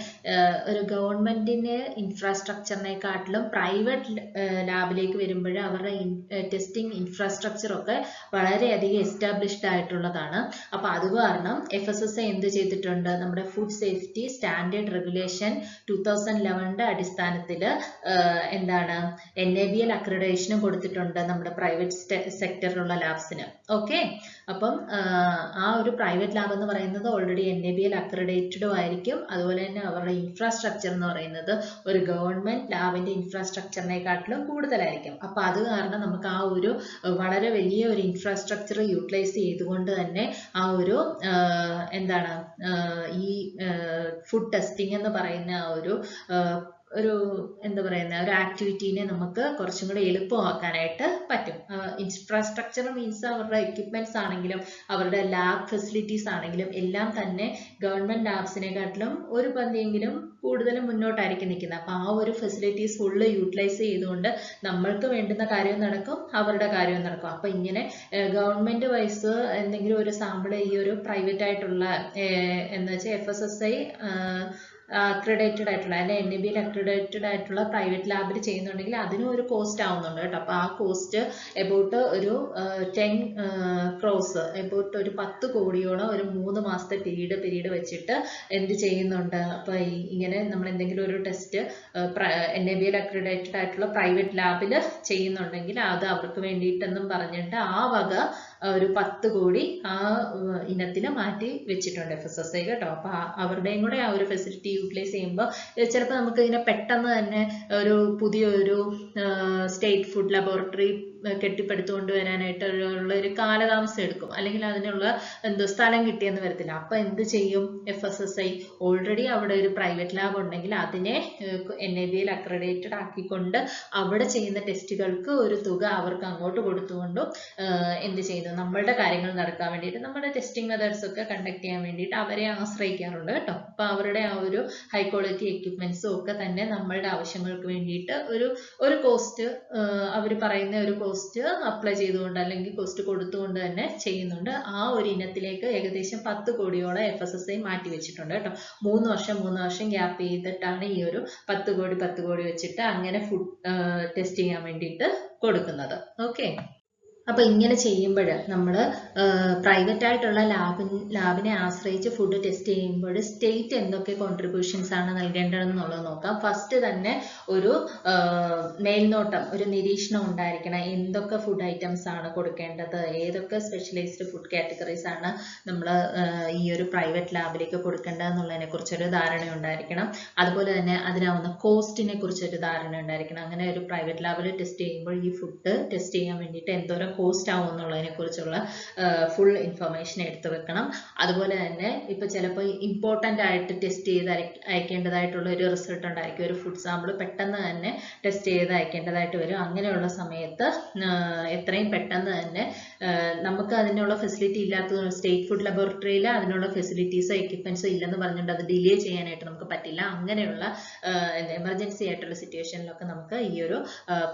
ഒരു ഗവൺമെന്റിന് ഇൻഫ്രാസ്ട്രക്ചറിനെക്കാട്ടിലും പ്രൈവറ്റ് ലാബിലേക്ക് വരുമ്പോൾ അവരുടെ ടെസ്റ്റിംഗ് ഇൻഫ്രാസ്ട്രക്ചർ ഒക്കെ വളരെയധികം എസ്റ്റാബ്ലിഷ്ഡ് ആയിട്ടുള്ളതാണ്. അപ്പൊ അത് കാരണം FSSAI എന്ത് ചെയ്തിട്ടുണ്ട്? നമ്മുടെ ഫുഡ് സേഫ്റ്റി സ്റ്റാൻഡേർഡ് റെഗുലേഷൻ 2011 അടിസ്ഥാനത്തിൽ എന്താണ് NABL അക്രഡിറ്റേഷനും കൊടുത്തിട്ടുണ്ട് നമ്മുടെ പ്രൈവറ്റ് സെക്ടറിലുള്ള ലാബ്സിന്. ഓക്കെ, അപ്പം ആ ഒരു പ്രൈവറ്റ് ലാബ് എന്ന് പറയുന്നത് ഓൾറെഡി NABL അക്രഡിറ്റഡും ആയിരിക്കും. അതുപോലെ തന്നെ അവരുടെ ഇൻഫ്രാസ്ട്രക്ചർ എന്ന് പറയുന്നത് ഒരു ഗവൺമെന്റ് ലാബിന്റെ ഇൻഫ്രാസ്ട്രക്ചറിനെക്കാട്ടിലും കൂടുതലായിരിക്കും. അപ്പൊ അത് കാരണം നമുക്ക് ആ ഒരു വളരെ വലിയ ഒരു ഇൻഫ്രാസ്ട്രക്ചർ യൂട്ടിലൈസ് ചെയ്തുകൊണ്ട് തന്നെ ആ ഒരു എന്താണ് ഈ ഫുഡ് ടെസ്റ്റിംഗ് എന്ന് പറയുന്ന ആ ഒരു എന്താ പറയുന്ന ഒരു ആക്ടിവിറ്റീനെ നമുക്ക് കുറച്ചും കൂടി എളുപ്പമാക്കാനായിട്ട് പറ്റും. ഇൻഫ്രാസ്ട്രക്ചർ മീൻസ് അവരുടെ എക്യുപ്മെന്റ്സ് ആണെങ്കിലും അവരുടെ ലാബ് ഫെസിലിറ്റീസ് ആണെങ്കിലും എല്ലാം തന്നെ ഗവൺമെന്റ് ലാബ്സിനെക്കാട്ടിലും ഒരു പന്തിയെങ്കിലും കൂടുതലും മുന്നോട്ടായിരിക്കും നിൽക്കുന്നത്. അപ്പൊ ആ ഒരു ഫെസിലിറ്റീസ് ഫുള്ള് യൂട്ടിലൈസ് ചെയ്തുകൊണ്ട് നമ്മൾക്ക് വേണ്ടുന്ന കാര്യവും നടക്കും, അവരുടെ കാര്യവും നടക്കും. അപ്പൊ ഇങ്ങനെ ഗവൺമെന്റ് വൈസ് എന്തെങ്കിലും ഒരു സാമ്പിൾ ഈ ഒരു പ്രൈവറ്റ് ആയിട്ടുള്ള എന്ന് വെച്ചാൽ FSSAI അക്രഡിറ്റഡ് ആയിട്ടുള്ള അല്ലെ NABL അക്രഡിറ്റഡ് ആയിട്ടുള്ള പ്രൈവറ്റ് ലാബിൽ ചെയ്യുന്നുണ്ടെങ്കിൽ അതിനും ഒരു കോസ്റ്റ് ആവുന്നുണ്ട് കേട്ടോ. അപ്പൊ ആ കോസ്റ്റ് എബൌട്ട് ഒരു 10 crores, എബൌട്ട് ഒരു 10 കോടിയോളം ഒരു 3 മാസത്തെ പീരീഡ് വെച്ചിട്ട് എന്ത് ചെയ്യുന്നുണ്ട്? അപ്പൊ ഇങ്ങനെ നമ്മൾ എന്തെങ്കിലും ഒരു ടെസ്റ്റ് NABL അക്രഡിറ്റഡ് ആയിട്ടുള്ള പ്രൈവറ്റ് ലാബിൽ ചെയ്യുന്നുണ്ടെങ്കിൽ അത് അവർക്ക് വേണ്ടിയിട്ടെന്നും പറഞ്ഞിട്ട് ആ വക ഒരു 10 കോടി ആ ഇനത്തിന് മാറ്റി വെച്ചിട്ടുണ്ട് FSSAI കേട്ടോ. അപ്പൊ അവരുടെയും കൂടെ ആ ഒരു ഫെസിലിറ്റി യൂട്ടിലൈസ് ചെയ്യുമ്പോൾ ചിലപ്പോൾ നമുക്ക് ഇതിനെ പെട്ടെന്ന് തന്നെ ഒരു പുതിയൊരു സ്റ്റേറ്റ് ഫുഡ് ലബോറട്ടറി കെട്ടിപ്പടുത്തുകൊണ്ട് വരാനായിട്ട് ഉള്ള ഒരു കാലതാമസം എടുക്കും, അല്ലെങ്കിൽ അതിനുള്ള സ്ഥലം കിട്ടിയെന്ന് വരത്തില്ല. അപ്പൊ എന്ത് ചെയ്യും? FSSAI ഓൾറെഡി അവിടെ ഒരു പ്രൈവറ്റ് ലാബ് ഉണ്ടെങ്കിൽ അതിനെ NABL അക്രഡിറ്റഡ് ആക്കിക്കൊണ്ട് അവിടെ ചെയ്യുന്ന ടെസ്റ്റുകൾക്ക് ഒരു തുക അവർക്ക് അങ്ങോട്ട് കൊടുത്തുകൊണ്ടും എന്ത് ചെയ്യുന്നു? നമ്മളുടെ കാര്യങ്ങൾ നടക്കാൻ വേണ്ടിയിട്ട് നമ്മുടെ ടെസ്റ്റിംഗ് മെത്തേഡ്സ് ഒക്കെ കണ്ടക്ട് ചെയ്യാൻ വേണ്ടിയിട്ട് അവരെ ആശ്രയിക്കാറുണ്ട് കേട്ടോ. അപ്പൊ അവരുടെ ആ ഒരു ഹൈ ക്വാളിറ്റി എക്യുപ്മെന്റ്സും ഒക്കെ തന്നെ നമ്മളുടെ ആവശ്യങ്ങൾക്ക് വേണ്ടിയിട്ട് ഒരു കോസ്റ്റ് അവർ പറയുന്ന ഒരു കോസ്റ്റ് അപ്ലൈ ചെയ്തുകൊണ്ട് അല്ലെങ്കിൽ കോസ്റ്റ് കൊടുത്തുകൊണ്ട് തന്നെ ചെയ്യുന്നുണ്ട്. ആ ഒരു ഇനത്തിലേക്ക് ഏകദേശം 10 കോടിയോളം FSSAI മാറ്റി വെച്ചിട്ടുണ്ട് കേട്ടോ. 3 വർഷം ഗ്യാപ്പ് ചെയ്തിട്ടാണ് ഈ ഒരു 10 കോടി വെച്ചിട്ട് അങ്ങനെ ഫുഡ് ടെസ്റ്റ് ചെയ്യാൻ വേണ്ടിയിട്ട് കൊടുക്കുന്നത്. ഓക്കെ, അപ്പൊ ഇങ്ങനെ ചെയ്യുമ്പോൾ നമ്മൾ പ്രൈവറ്റ് ആയിട്ടുള്ള ലാബിനെ ആശ്രയിച്ച് ഫുഡ് ടെസ്റ്റ് ചെയ്യുമ്പോൾ സ്റ്റേറ്റ് എന്തൊക്കെ കോൺട്രിബ്യൂഷൻസ് ആണ് നൽകേണ്ടതെന്നുള്ളത് നോക്കാം. ഫസ്റ്റ് തന്നെ ഒരു മേൽനോട്ടം, ഒരു നിരീക്ഷണം ഉണ്ടായിരിക്കണം. എന്തൊക്കെ ഫുഡ് ഐറ്റംസ് ആണ് കൊടുക്കേണ്ടത്, ഏതൊക്കെ സ്പെഷ്യലൈസ്ഡ് ഫുഡ് കാറ്റഗറീസ് ആണ് നമ്മൾ ഈ ഒരു പ്രൈവറ്റ് ലാബിലേക്ക് കൊടുക്കേണ്ടതെന്നുള്ളതിനെ കുറിച്ചൊരു ധാരണ ഉണ്ടായിരിക്കണം. അതുപോലെ തന്നെ അതിനാവുന്ന കോസ്റ്റിനെ കുറിച്ചൊരു ധാരണ ഉണ്ടായിരിക്കണം. അങ്ങനെ ഒരു പ്രൈവറ്റ് ലാബിൽ ടെസ്റ്റ് ചെയ്യുമ്പോൾ ഈ ഫുഡ് ടെസ്റ്റ് ചെയ്യാൻ വേണ്ടിയിട്ട് എന്തോരം കോസ്റ്റ് ആവും എന്നുള്ളതിനെ കുറിച്ചുള്ള ഫുൾ ഇൻഫർമേഷൻ എടുത്തു വെക്കണം. അതുപോലെ തന്നെ ഇപ്പൊ ചിലപ്പോൾ ഇമ്പോർട്ടൻ്റ് ആയിട്ട് ടെസ്റ്റ് ചെയ്ത് അയക്കേണ്ടതായിട്ടുള്ള ഒരു റിസൾട്ട് ഉണ്ടായിരിക്കും. ഒരു ഫുഡ് സാമ്പിൾ പെട്ടെന്ന് തന്നെ ടെസ്റ്റ് ചെയ്ത് അയക്കേണ്ടതായിട്ട് വരും. അങ്ങനെയുള്ള സമയത്ത് എത്രയും പെട്ടെന്ന് തന്നെ നമുക്ക് അതിനുള്ള ഫെസിലിറ്റി ഇല്ലാത്ത സ്റ്റേറ്റ് ഫുഡ് ലബോറട്ടറിയിൽ അതിനുള്ള ഫെസിലിറ്റീസോ എക്യുപ്മെന്റ്സോ ഇല്ലെന്ന് പറഞ്ഞുകൊണ്ട് അത് ഡിലേ ചെയ്യാനായിട്ട് നമുക്ക് പറ്റില്ല. അങ്ങനെയുള്ള എമർജൻസി ആയിട്ടുള്ള സിറ്റുവേഷനിലൊക്കെ നമുക്ക് ഈ ഒരു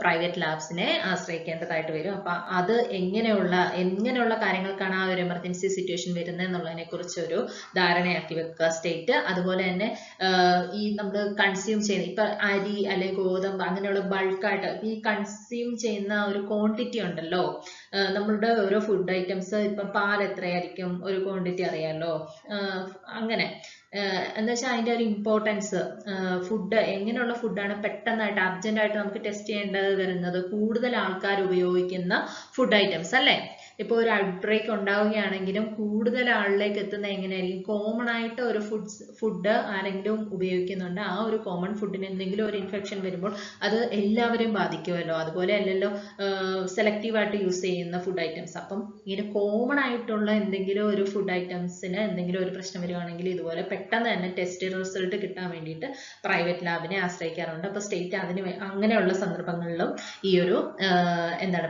പ്രൈവറ്റ് ലാബ്സിനെ ആശ്രയിക്കേണ്ടതായിട്ട് വരും. അപ്പൊ അത് എങ്ങനെയുള്ള കാര്യങ്ങൾക്കാണ് ആ ഒരു എമർജൻസി സിറ്റുവേഷൻ വരുന്നത് എന്നുള്ളതിനെ കുറിച്ച് ഒരു ധാരണയാക്കി വെക്കുക സ്റ്റേറ്റ്. അതുപോലെ തന്നെ ഈ നമ്മൾ കൺസ്യൂം ചെയ്യുന്ന ഇപ്പൊ അരി അല്ലെങ്കിൽ ഗോതമ്പ് അങ്ങനെയുള്ള ബൾക്കായിട്ട് ഈ കൺസ്യൂം ചെയ്യുന്ന ഒരു ക്വാണ്ടിറ്റി ഉണ്ടല്ലോ, നമ്മളുടെ ഓരോ ഫുഡ് ഐറ്റംസ് ഇപ്പൊ പാൽ എത്രയായിരിക്കും ഒരു ക്വാണ്ടിറ്റി അറിയാമല്ലോ. അങ്ങനെ എന്താ വെച്ചാൽ അതിന്റെ ഒരു ഇമ്പോർട്ടൻസ്, ഫുഡ് എങ്ങനെയുള്ള ഫുഡാണ് പെട്ടെന്നായിട്ട് അർജന്റായിട്ട് നമുക്ക് ടെസ്റ്റ് ചെയ്യേണ്ടത് വരുന്നത്, കൂടുതൽ ആൾക്കാർ ഉപയോഗിക്കുന്ന ഫുഡ് ഐറ്റംസ് അല്ലേ. ഇപ്പൊ ഒരു ഔട്ട്ബ്രേക്ക് ഉണ്ടാവുകയാണെങ്കിലും കൂടുതൽ ആളിലേക്ക് എത്തുന്ന എങ്ങനെയായിരിക്കും? കോമൺ ആയിട്ട് ഒരു ഫുഡ് ആരെങ്കിലും ഉപയോഗിക്കുന്നുണ്ട്, ആ ഒരു കോമൺ ഫുഡിന് എന്തെങ്കിലും ഒരു ഇൻഫെക്ഷൻ വരുമ്പോൾ അത് എല്ലാവരെയും ബാധിക്കുമല്ലോ. അതുപോലെ അല്ലല്ലോ സെലക്റ്റീവ് ആയിട്ട് യൂസ് ചെയ്യുന്ന ഫുഡ് ഐറ്റംസ്. അപ്പം ഇങ്ങനെ കോമൺ ആയിട്ടുള്ള എന്തെങ്കിലും ഒരു ഫുഡ് ഐറ്റംസിന് എന്തെങ്കിലും ഒരു പ്രശ്നം വരുവാണെങ്കിൽ ഇതുപോലെ പെട്ടെന്ന് തന്നെ ടെസ്റ്റ് റിസൾട്ട് കിട്ടാൻ വേണ്ടിയിട്ട് പ്രൈവറ്റ് ലാബിനെ ആശ്രയിക്കാറുണ്ട്. അപ്പൊ സ്റ്റേറ്റ് അങ്ങനെയുള്ള സന്ദർഭങ്ങളിലും ഈ ഒരു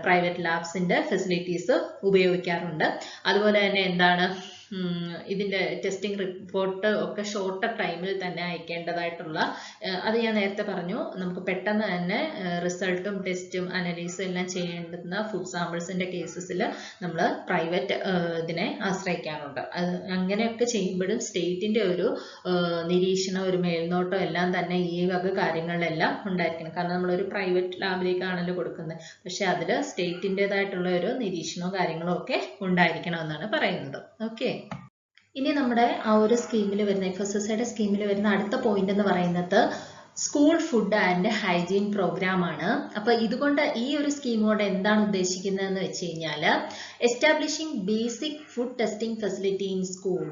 പ്രൈവറ്റ് ലാബ്സിന്റെ ഫെസിലിറ്റീസ് ഉപയോഗിക്കാറുണ്ട്. അതുപോലെ തന്നെ ഇതിന്റെ ടെസ്റ്റിംഗ് റിപ്പോർട്ട് ഒക്കെ ഷോർട്ടർ ടൈമിൽ തന്നെ അയക്കേണ്ടതായിട്ടുള്ള അത് ഞാൻ നേരത്തെ പറഞ്ഞു, നമുക്ക് പെട്ടെന്ന് തന്നെ റിസൾട്ടും ടെസ്റ്റും അനലൈസും എല്ലാം ചെയ്യേണ്ടുന്ന ഫുഡ് സാമ്പിൾസിന്റെ കേസസിൽ നമ്മൾ പ്രൈവറ്റ് ഇതിനെ ആശ്രയിക്കാറുണ്ട്. അത് അങ്ങനെയൊക്കെ ചെയ്യുമ്പോഴും സ്റ്റേറ്റിന്റെ ഒരു നിരീക്ഷണം, ഒരു മേൽനോട്ടം എല്ലാം തന്നെ ഈ വക കാര്യങ്ങളിലെല്ലാം ഉണ്ടായിരിക്കണം. കാരണം നമ്മളൊരു പ്രൈവറ്റ് ലാബിലേക്കാണല്ലോ കൊടുക്കുന്നത്, പക്ഷെ അതിൽ സ്റ്റേറ്റിൻ്റെതായിട്ടുള്ള ഒരു നിരീക്ഷണവും കാര്യങ്ങളും ഒക്കെ ഉണ്ടായിരിക്കണം എന്നാണ് പറയുന്നത്. ഓക്കെ, ഇനി നമ്മുടെ ആ ഒരു സ്കീമിൽ വരുന്ന FSSAയുടെ സ്കീമിൽ വരുന്ന അടുത്ത പോയിന്റ് എന്ന് പറയുന്നത് school food and hygiene program ആണ്. അപ്പൊ ഇതുകൊണ്ട് ഈ ഒരു സ്കീം കൊണ്ട് എന്താണ് ഉദ്ദേശിക്കുന്നതെന്ന് വെച്ച് കഴിഞ്ഞാൽ establishing basic food testing facility in school.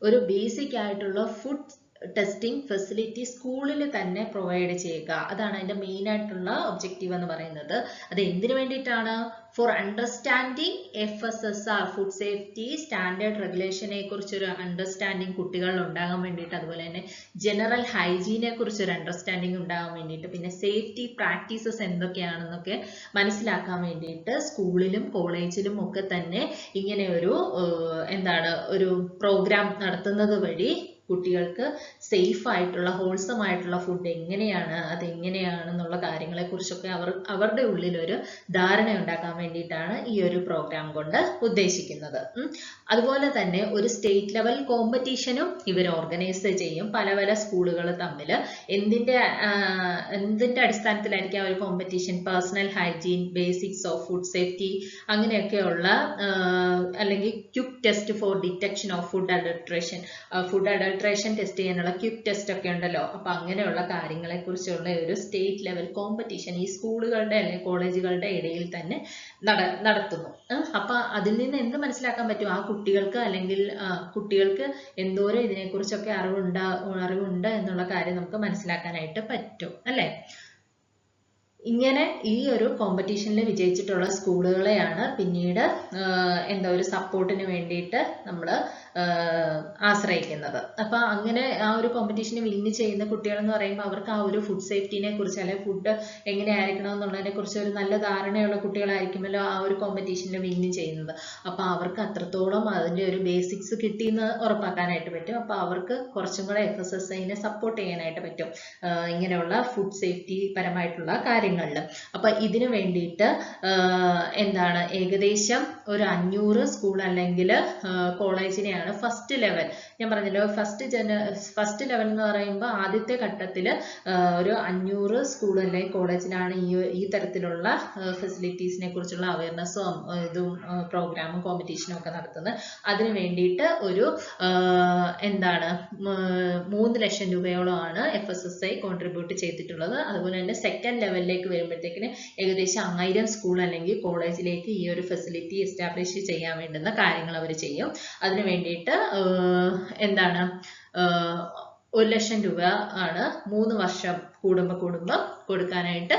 ഒരു ബേസിക് ആയിട്ടുള്ള ഫുഡ് ടെസ്റ്റിംഗ് ഫെസിലിറ്റി സ്കൂളിൽ തന്നെ പ്രൊവൈഡ് ചെയ്യുക, അതാണ് അതിന്റെ മെയിൻ ആയിട്ടുള്ള ഒബ്ജക്റ്റീവ് എന്ന് പറയുന്നത്. അത് എന്തിനു വേണ്ടിയിട്ടാണ്? For understanding FSSR food safety standard റെഗുലേഷനെ കുറിച്ചൊരു അണ്ടർസ്റ്റാൻഡിങ് കുട്ടികളിൽ ഉണ്ടാകാൻ വേണ്ടിയിട്ട്, അതുപോലെ തന്നെ ജനറൽ ഹൈജീനെ കുറിച്ചൊരു അണ്ടർസ്റ്റാൻഡിങ് ഉണ്ടാകാൻ വേണ്ടിയിട്ട്, പിന്നെ സേഫ്റ്റി പ്രാക്ടീസസ് എന്തൊക്കെയാണെന്നൊക്കെ മനസ്സിലാക്കാൻ വേണ്ടിയിട്ട് സ്കൂളിലും കോളേജിലും ഒക്കെ തന്നെ ഇങ്ങനെ ഒരു ഒരു പ്രോഗ്രാം നടത്തുന്നത് വഴി കുട്ടികൾക്ക് സേഫ് ആയിട്ടുള്ള ഹോൾസം ആയിട്ടുള്ള ഫുഡ് എങ്ങനെയാണ്, അതെങ്ങനെയാണെന്നുള്ള കാര്യങ്ങളെ കുറിച്ചൊക്കെ അവരുടെ ഉള്ളിൽ ഒരു ധാരണ ഉണ്ടാക്കാൻ വേണ്ടിയിട്ടാണ് ഈ ഒരു പ്രോഗ്രാം കൊണ്ട് ഉദ്ദേശിക്കുന്നത്. അതുപോലെ തന്നെ ഒരു സ്റ്റേറ്റ് ലെവൽ കോമ്പറ്റീഷനും ഇവർ ഓർഗനൈസ് ചെയ്യും. പല പല സ്കൂളുകൾ തമ്മിൽ എന്തിന്റെ അടിസ്ഥാനത്തിലായിരിക്കും ആ ഒരു competition? Personal hygiene, basics of food safety, അങ്ങനെയൊക്കെയുള്ള അല്ലെങ്കിൽ quick test for detection of food adulteration, test ചെയ്യാനുള്ള ക്വിക്ക് ടെസ്റ്റ് ഒക്കെ ഉണ്ടല്ലോ. അപ്പൊ അങ്ങനെയുള്ള കാര്യങ്ങളെ കുറിച്ചുള്ള ഒരു സ്റ്റേറ്റ് ലെവൽ കോമ്പറ്റീഷൻ ഈ സ്കൂളുകളുടെ അല്ലെങ്കിൽ കോളേജുകളുടെ ഇടയിൽ തന്നെ നടത്തുന്നു. അപ്പൊ അതിൽ നിന്ന് എന്ത് മനസ്സിലാക്കാൻ പറ്റും? ആ കുട്ടികൾക്ക് അല്ലെങ്കിൽ കുട്ടികൾക്ക് എന്തോരം ഇതിനെക്കുറിച്ചൊക്കെ അറിവുണ്ട് എന്നുള്ള കാര്യം നമുക്ക് മനസ്സിലാക്കാനായിട്ട് പറ്റും അല്ലെ. ഇങ്ങനെ ഈ ഒരു കോമ്പറ്റീഷനിൽ വിജയിച്ചിട്ടുള്ള സ്കൂളുകളെയാണ് പിന്നീട് ഒരു സപ്പോർട്ടിന് വേണ്ടിയിട്ട് നമ്മൾ ആശ്രയിക്കുന്നത്. അപ്പൊ അങ്ങനെ ആ ഒരു കോമ്പറ്റീഷന് വിന്ന് ചെയ്യുന്ന കുട്ടികൾ എന്ന് പറയുമ്പോൾ അവർക്ക് ആ ഒരു ഫുഡ് സേഫ്റ്റിനെ കുറിച്ച് അല്ലെങ്കിൽ ഫുഡ് എങ്ങനെ ആയിരിക്കണം എന്നുള്ളതിനെ കുറിച്ച് ഒരു നല്ല ധാരണയുള്ള കുട്ടികളായിരിക്കുമല്ലോ ആ ഒരു കോമ്പറ്റീഷനിൽ വിന്ന് ചെയ്യുന്നത്. അപ്പൊ അവർക്ക് അത്രത്തോളം അതിന്റെ ഒരു ബേസിക്സ് കിട്ടിയെന്ന് ഉറപ്പാക്കാനായിട്ട് പറ്റും. അപ്പൊ അവർക്ക് കുറച്ചും കൂടെ FSSAയിനെ സപ്പോർട്ട് ചെയ്യാനായിട്ട് പറ്റും ഇങ്ങനെയുള്ള ഫുഡ് സേഫ്റ്റി പരമായിട്ടുള്ള കാര്യങ്ങളിൽ. അപ്പൊ ഇതിനു വേണ്ടിയിട്ട് ഏകദേശം ഒരു 500 സ്കൂൾ അല്ലെങ്കിൽ കോളേജിനെയാണ് ഫസ്റ്റ് ലെവൽ, ഞാൻ പറഞ്ഞല്ലോ ഫസ്റ്റ് ലെവൽ എന്ന് പറയുമ്പോൾ ആദ്യത്തെ ഘട്ടത്തിൽ ഒരു 500 സ്കൂൾ അല്ലെങ്കിൽ കോളേജിലാണ് ഈ തരത്തിലുള്ള ഫെസിലിറ്റീസിനെ കുറിച്ചുള്ള അവയർനെസ്സും ഇതും പ്രോഗ്രാമും കോമ്പറ്റീഷനും ഒക്കെ നടത്തുന്നത്. അതിനു വേണ്ടിയിട്ട് ഒരു 3 ലക്ഷം രൂപയോളമാണ് FSSAI കോൺട്രിബ്യൂട്ട് ചെയ്തിട്ടുള്ളത്. അതുപോലെ തന്നെ സെക്കൻഡ് ലെവലിലേക്ക് വരുമ്പോഴത്തേക്കിന് ഏകദേശം 1000 സ്കൂൾ അല്ലെങ്കിൽ കോളേജിലേക്ക് ഈ ഒരു ഫെസിലിറ്റി എസ്റ്റാബ്ലിഷ് ചെയ്യാൻ വേണ്ടുന്ന കാര്യങ്ങൾ അവർ ചെയ്യും. അതിനു വേണ്ടിയിട്ട് 1 ലക്ഷം രൂപ ആണ് 3 വർഷം കൂടുമ്പോൾ കൊടുക്കാനായിട്ട്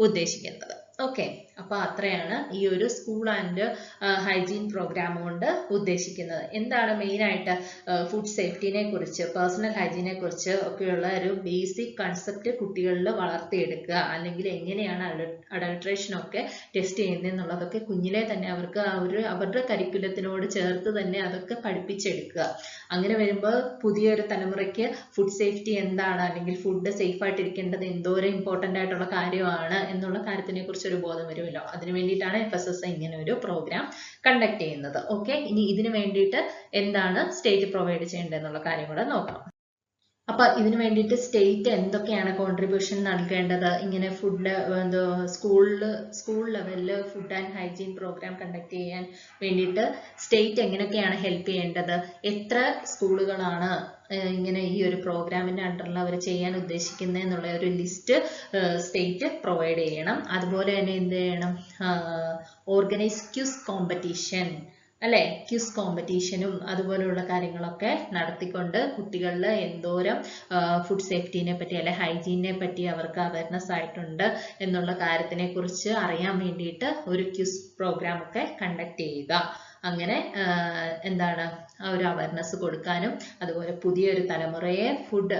ഉദ്ദേശിക്കുന്നത്. ഓക്കെ, അപ്പൊ അത്രയാണ് ഈ ഒരു സ്കൂൾ ആൻഡ് ഹൈജീൻ പ്രോഗ്രാം കൊണ്ട് ഉദ്ദേശിക്കുന്നത്. എന്താണ് മെയിൻ ആയിട്ട് ഫുഡ് സേഫ്റ്റിനെ കുറിച്ച്, പേഴ്സണൽ ഹൈജീനെ കുറിച്ച് ഒക്കെയുള്ള ഒരു ബേസിക് കൺസെപ്റ്റ് കുട്ടികളിൽ വളർത്തിയെടുക്കുക, അല്ലെങ്കിൽ എങ്ങനെയാണ് അഡൾട്രേഷൻ ഒക്കെ ടെസ്റ്റ് ചെയ്യുന്നതെന്നുള്ളതൊക്കെ കുഞ്ഞിലെ തന്നെ അവർക്ക് അവരുടെ കരിക്കുലത്തിനോട് ചേർത്ത് തന്നെ അതൊക്കെ പഠിപ്പിച്ചെടുക്കുക. അങ്ങനെ വരുമ്പോൾ പുതിയൊരു തലമുറയ്ക്ക് ഫുഡ് സേഫ്റ്റി എന്താണ്, അല്ലെങ്കിൽ ഫുഡ് സേഫ് ആയിട്ടിരിക്കേണ്ടത് എന്തോരം ഇമ്പോർട്ടൻ്റ് ആയിട്ടുള്ള കാര്യമാണ് എന്നുള്ള കാര്യത്തിനെ കുറിച്ച് ഒരു ബോധം വരുമല്ലോ. അതിനു വേണ്ടിയിട്ടാണ് FSSAI ഇങ്ങനെ ഒരു പ്രോഗ്രാം കണ്ടക്ട് ചെയ്യുന്നത്. ഓക്കെ, ഇനി ഇതിനു വേണ്ടിയിട്ട് എന്താണ് സ്റ്റേറ്റ് പ്രൊവൈഡ് ചെയ്യേണ്ടത് എന്നുള്ള കാര്യം കൂടെ നോക്കാം. അപ്പൊ ഇതിനു വേണ്ടിയിട്ട് സ്റ്റേറ്റ് എന്തൊക്കെയാണ് കോൺട്രിബ്യൂഷൻ നൽകേണ്ടത്? ഇങ്ങനെ ഫുഡ് സ്കൂൾ ലെവലിൽ food and hygiene programme conduct ചെയ്യാൻ വേണ്ടിയിട്ട് സ്റ്റേറ്റ് എങ്ങനെയൊക്കെയാണ് ഹെൽപ്പ് ചെയ്യേണ്ടത്? എത്ര സ്കൂളുകളാണ് ഇങ്ങനെ ഈ ഒരു പ്രോഗ്രാമിന്റെ അണ്ടറിൽ അവർ ചെയ്യാൻ ഉദ്ദേശിക്കുന്നത് എന്നുള്ള ഒരു ലിസ്റ്റ് സ്റ്റേറ്റ് പ്രൊവൈഡ് ചെയ്യണം. അതുപോലെ തന്നെ എന്ത് ചെയ്യണം? ഓർഗനൈസ് ക്വിസ് കോമ്പറ്റീഷൻ അല്ലെ, ക്വിസ് കോമ്പറ്റീഷനും അതുപോലെയുള്ള കാര്യങ്ങളൊക്കെ നടത്തിക്കൊണ്ട് കുട്ടികളിൽ എന്തോരം ഫുഡ് സേഫ്റ്റിനെ പറ്റി അല്ലെ ഹൈജീനെ പറ്റി അവർക്ക് അവയർനെസ് ആയിട്ടുണ്ട് എന്നുള്ള കാര്യത്തിനെ കുറിച്ച് അറിയാൻ വേണ്ടിയിട്ട് ഒരു ക്വിസ് പ്രോഗ്രാം ഒക്കെ കണ്ടക്ട് ചെയ്യുക. അങ്ങനെ ആ ഒരു അവയർനെസ് കൊടുക്കാനും അതുപോലെ പുതിയൊരു തലമുറയെ ഫുഡ്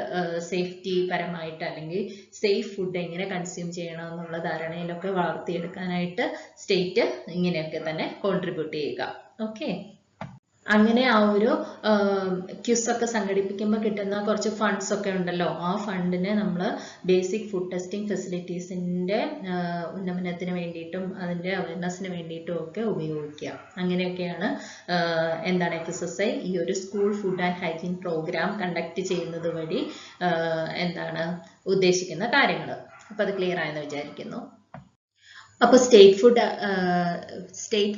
സേഫ്റ്റി പരമായിട്ട് അല്ലെങ്കിൽ സേഫ് ഫുഡ് എങ്ങനെ കൺസ്യൂം ചെയ്യണം എന്നുള്ള ധാരണയിലൊക്കെ വളർത്തിയെടുക്കാനായിട്ട് സ്റ്റേറ്റ് ഇങ്ങനെയൊക്കെ തന്നെ കോൺട്രിബ്യൂട്ട് ചെയ്യുക. ഓക്കെ, അങ്ങനെ ആ ഒരു ക്യൂസ് ഒക്കെ സംഘടിപ്പിക്കുമ്പോൾ കിട്ടുന്ന കുറച്ച് ഫണ്ട്സ് ഒക്കെ ഉണ്ടല്ലോ, ആ ഫണ്ടിനെ നമ്മൾ ബേസിക് ഫുഡ് ടെസ്റ്റിംഗ് ഫെസിലിറ്റീസിൻ്റെ ഉന്നമനത്തിന് വേണ്ടിയിട്ടും അതിൻ്റെ അവയർനെസ്സിന് വേണ്ടിയിട്ടും ഒക്കെ ഉപയോഗിക്കുക. അങ്ങനെയൊക്കെയാണ് എന്താണ് FSSAI ഈ ഒരു school food and hygiene programme conduct ചെയ്യുന്നത് വഴി എന്താണ് ഉദ്ദേശിക്കുന്ന കാര്യങ്ങൾ. അപ്പോൾ അത് ക്ലിയർ ആയെന്ന് വിചാരിക്കുന്നു. അപ്പോൾ സ്റ്റേറ്റ്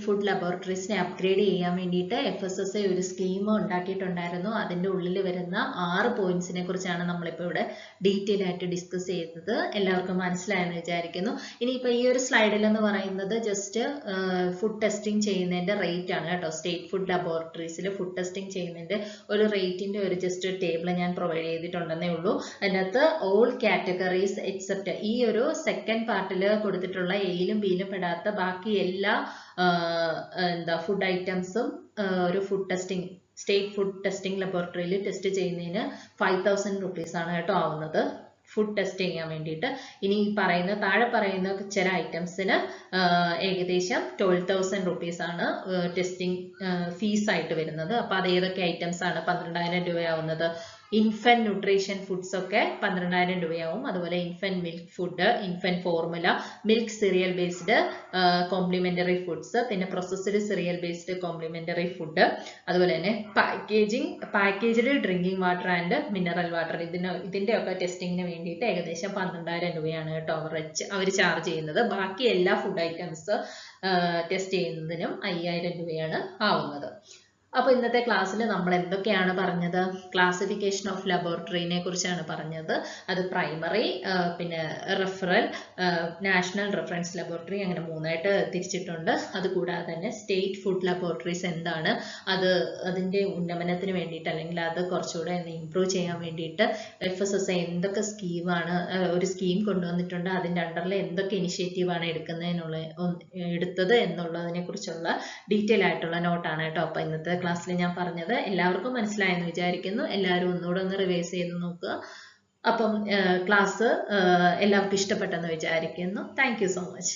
ഫുഡ് ലബോറട്ടറീസിനെ അപ്ഗ്രേഡ് ചെയ്യാൻ വേണ്ടിയിട്ട് FSSAI ഒരു സ്കീം ഉണ്ടാക്കിയിട്ടുണ്ടായിരുന്നു. അതിൻ്റെ ഉള്ളിൽ വരുന്ന 6 പോയിന്റ്സിനെ കുറിച്ചാണ് നമ്മളിപ്പോൾ ഇവിടെ ഡീറ്റെയിൽ ആയിട്ട് ഡിസ്കസ് ചെയ്തത്. എല്ലാവർക്കും മനസ്സിലായെന്ന് വിചാരിക്കുന്നു. ഇനിയിപ്പോൾ ഈ ഒരു സ്ലൈഡിൽ എന്ന് പറയുന്നത് ജസ്റ്റ് ഫുഡ് ടെസ്റ്റിംഗ് ചെയ്യുന്നതിൻ്റെ റേറ്റ് ആണ് കേട്ടോ. സ്റ്റേറ്റ് ഫുഡ് ലബോറട്ടറീസിൽ ഫുഡ് ടെസ്റ്റിംഗ് ചെയ്യുന്നതിൻ്റെ ഒരു റേറ്റിൻ്റെ ഒരു ജസ്റ്റ് ടേബിൾ ഞാൻ പ്രൊവൈഡ് ചെയ്തിട്ടുണ്ടെന്നേ ഉള്ളൂ. അതിനകത്ത് ഓൾ കാറ്റഗറീസ് എക്സെപ്റ്റ് ഈ ഒരു സെക്കൻഡ് പാർട്ടിൽ കൊടുത്തിട്ടുള്ള എയിലും ബിയിലും പെടാത്ത ബാക്കി എല്ലാ ഫുഡ് ഐറ്റംസും ഒരു സ്റ്റേറ്റ് ഫുഡ് ടെസ്റ്റിംഗ് ലബോറട്ടറിയിൽ ടെസ്റ്റ് ചെയ്യുന്നതിന് 5000 rupees ആണ് കേട്ടോ ആവുന്നത് ഫുഡ് ടെസ്റ്റ് ചെയ്യാൻ വേണ്ടിയിട്ട്. ഇനി താഴെ പറയുന്ന ചില ഐറ്റംസിന് ഏകദേശം 12,000 rupees ആണ് ടെസ്റ്റിംഗ് ഫീസ് ആയിട്ട് വരുന്നത്. അപ്പോൾ അത് ഏതൊക്കെ ഐറ്റംസ് ആണ് 12,000 രൂപയാവുന്നത്? ഇൻഫന്റ് ന്യൂട്രീഷൻ ഫുഡ്സ് ഒക്കെ 12,000 രൂപയാവും. അതുപോലെ infant milk food, infant formula, milk cereal based complementary foods, പിന്നെ processed cereal based complementary food, അതുപോലെ തന്നെ packaged drinking water and mineral water. ഇതിന്റെ ഒക്കെ ടെസ്റ്റിങ്ങിന് വേണ്ടിയിട്ട് ഏകദേശം 12,000 രൂപയാണ് കേട്ടോ അവർ ചാർജ് ചെയ്യുന്നത്. ബാക്കി എല്ലാ ഫുഡ് ഐറ്റംസ് ടെസ്റ്റ് ചെയ്യുന്നതിനും 5,000 രൂപയാണ് ആവുന്നത്. അപ്പോൾ ഇന്നത്തെ ക്ലാസ്സിൽ നമ്മൾ എന്തൊക്കെയാണ് പറഞ്ഞത്? ക്ലാസിഫിക്കേഷൻ ഓഫ് ലബോറട്ടറിനെ കുറിച്ചാണ് പറഞ്ഞത്. അത് പ്രൈമറി, പിന്നെ റെഫറൽ, നാഷണൽ റെഫറൻസ് ലബോറട്ടറി, അങ്ങനെ 3ആയിട്ട് തിരിച്ചിട്ടുണ്ട്. അതുകൂടാതെ തന്നെ സ്റ്റേറ്റ് ഫുഡ് ലബോറട്ടറീസ് എന്താണ്, അതിൻ്റെ ഉന്നമനത്തിന് വേണ്ടിയിട്ട് അല്ലെങ്കിൽ അത് കുറച്ചുകൂടെ ഇംപ്രൂവ് ചെയ്യാൻ വേണ്ടിയിട്ട് FSSAI എന്തൊക്കെ ഒരു സ്കീം കൊണ്ടുവന്നിട്ടുണ്ട്, അതിൻ്റെ അണ്ടറിൽ എന്തൊക്കെ ഇനിഷ്യേറ്റീവാണ് എടുത്തത് എന്നുള്ളതിനെ കുറിച്ചുള്ള ഡീറ്റെയിൽ ആയിട്ടുള്ള നോട്ടാണ് കേട്ടോ. അപ്പോൾ ഇന്നത്തെ ക്ലാസ്സിൽ ഞാൻ പറഞ്ഞത് എല്ലാവർക്കും മനസ്സിലായെന്ന് വിചാരിക്കുന്നു. എല്ലാവരും ഒന്നുകൂടെ ഒന്ന് റിവൈസ് ചെയ്ത് നോക്കുക. അപ്പം ക്ലാസ് എല്ലാവർക്കും ഇഷ്ടപ്പെട്ടെന്ന് വിചാരിക്കുന്നു. Thank you so much.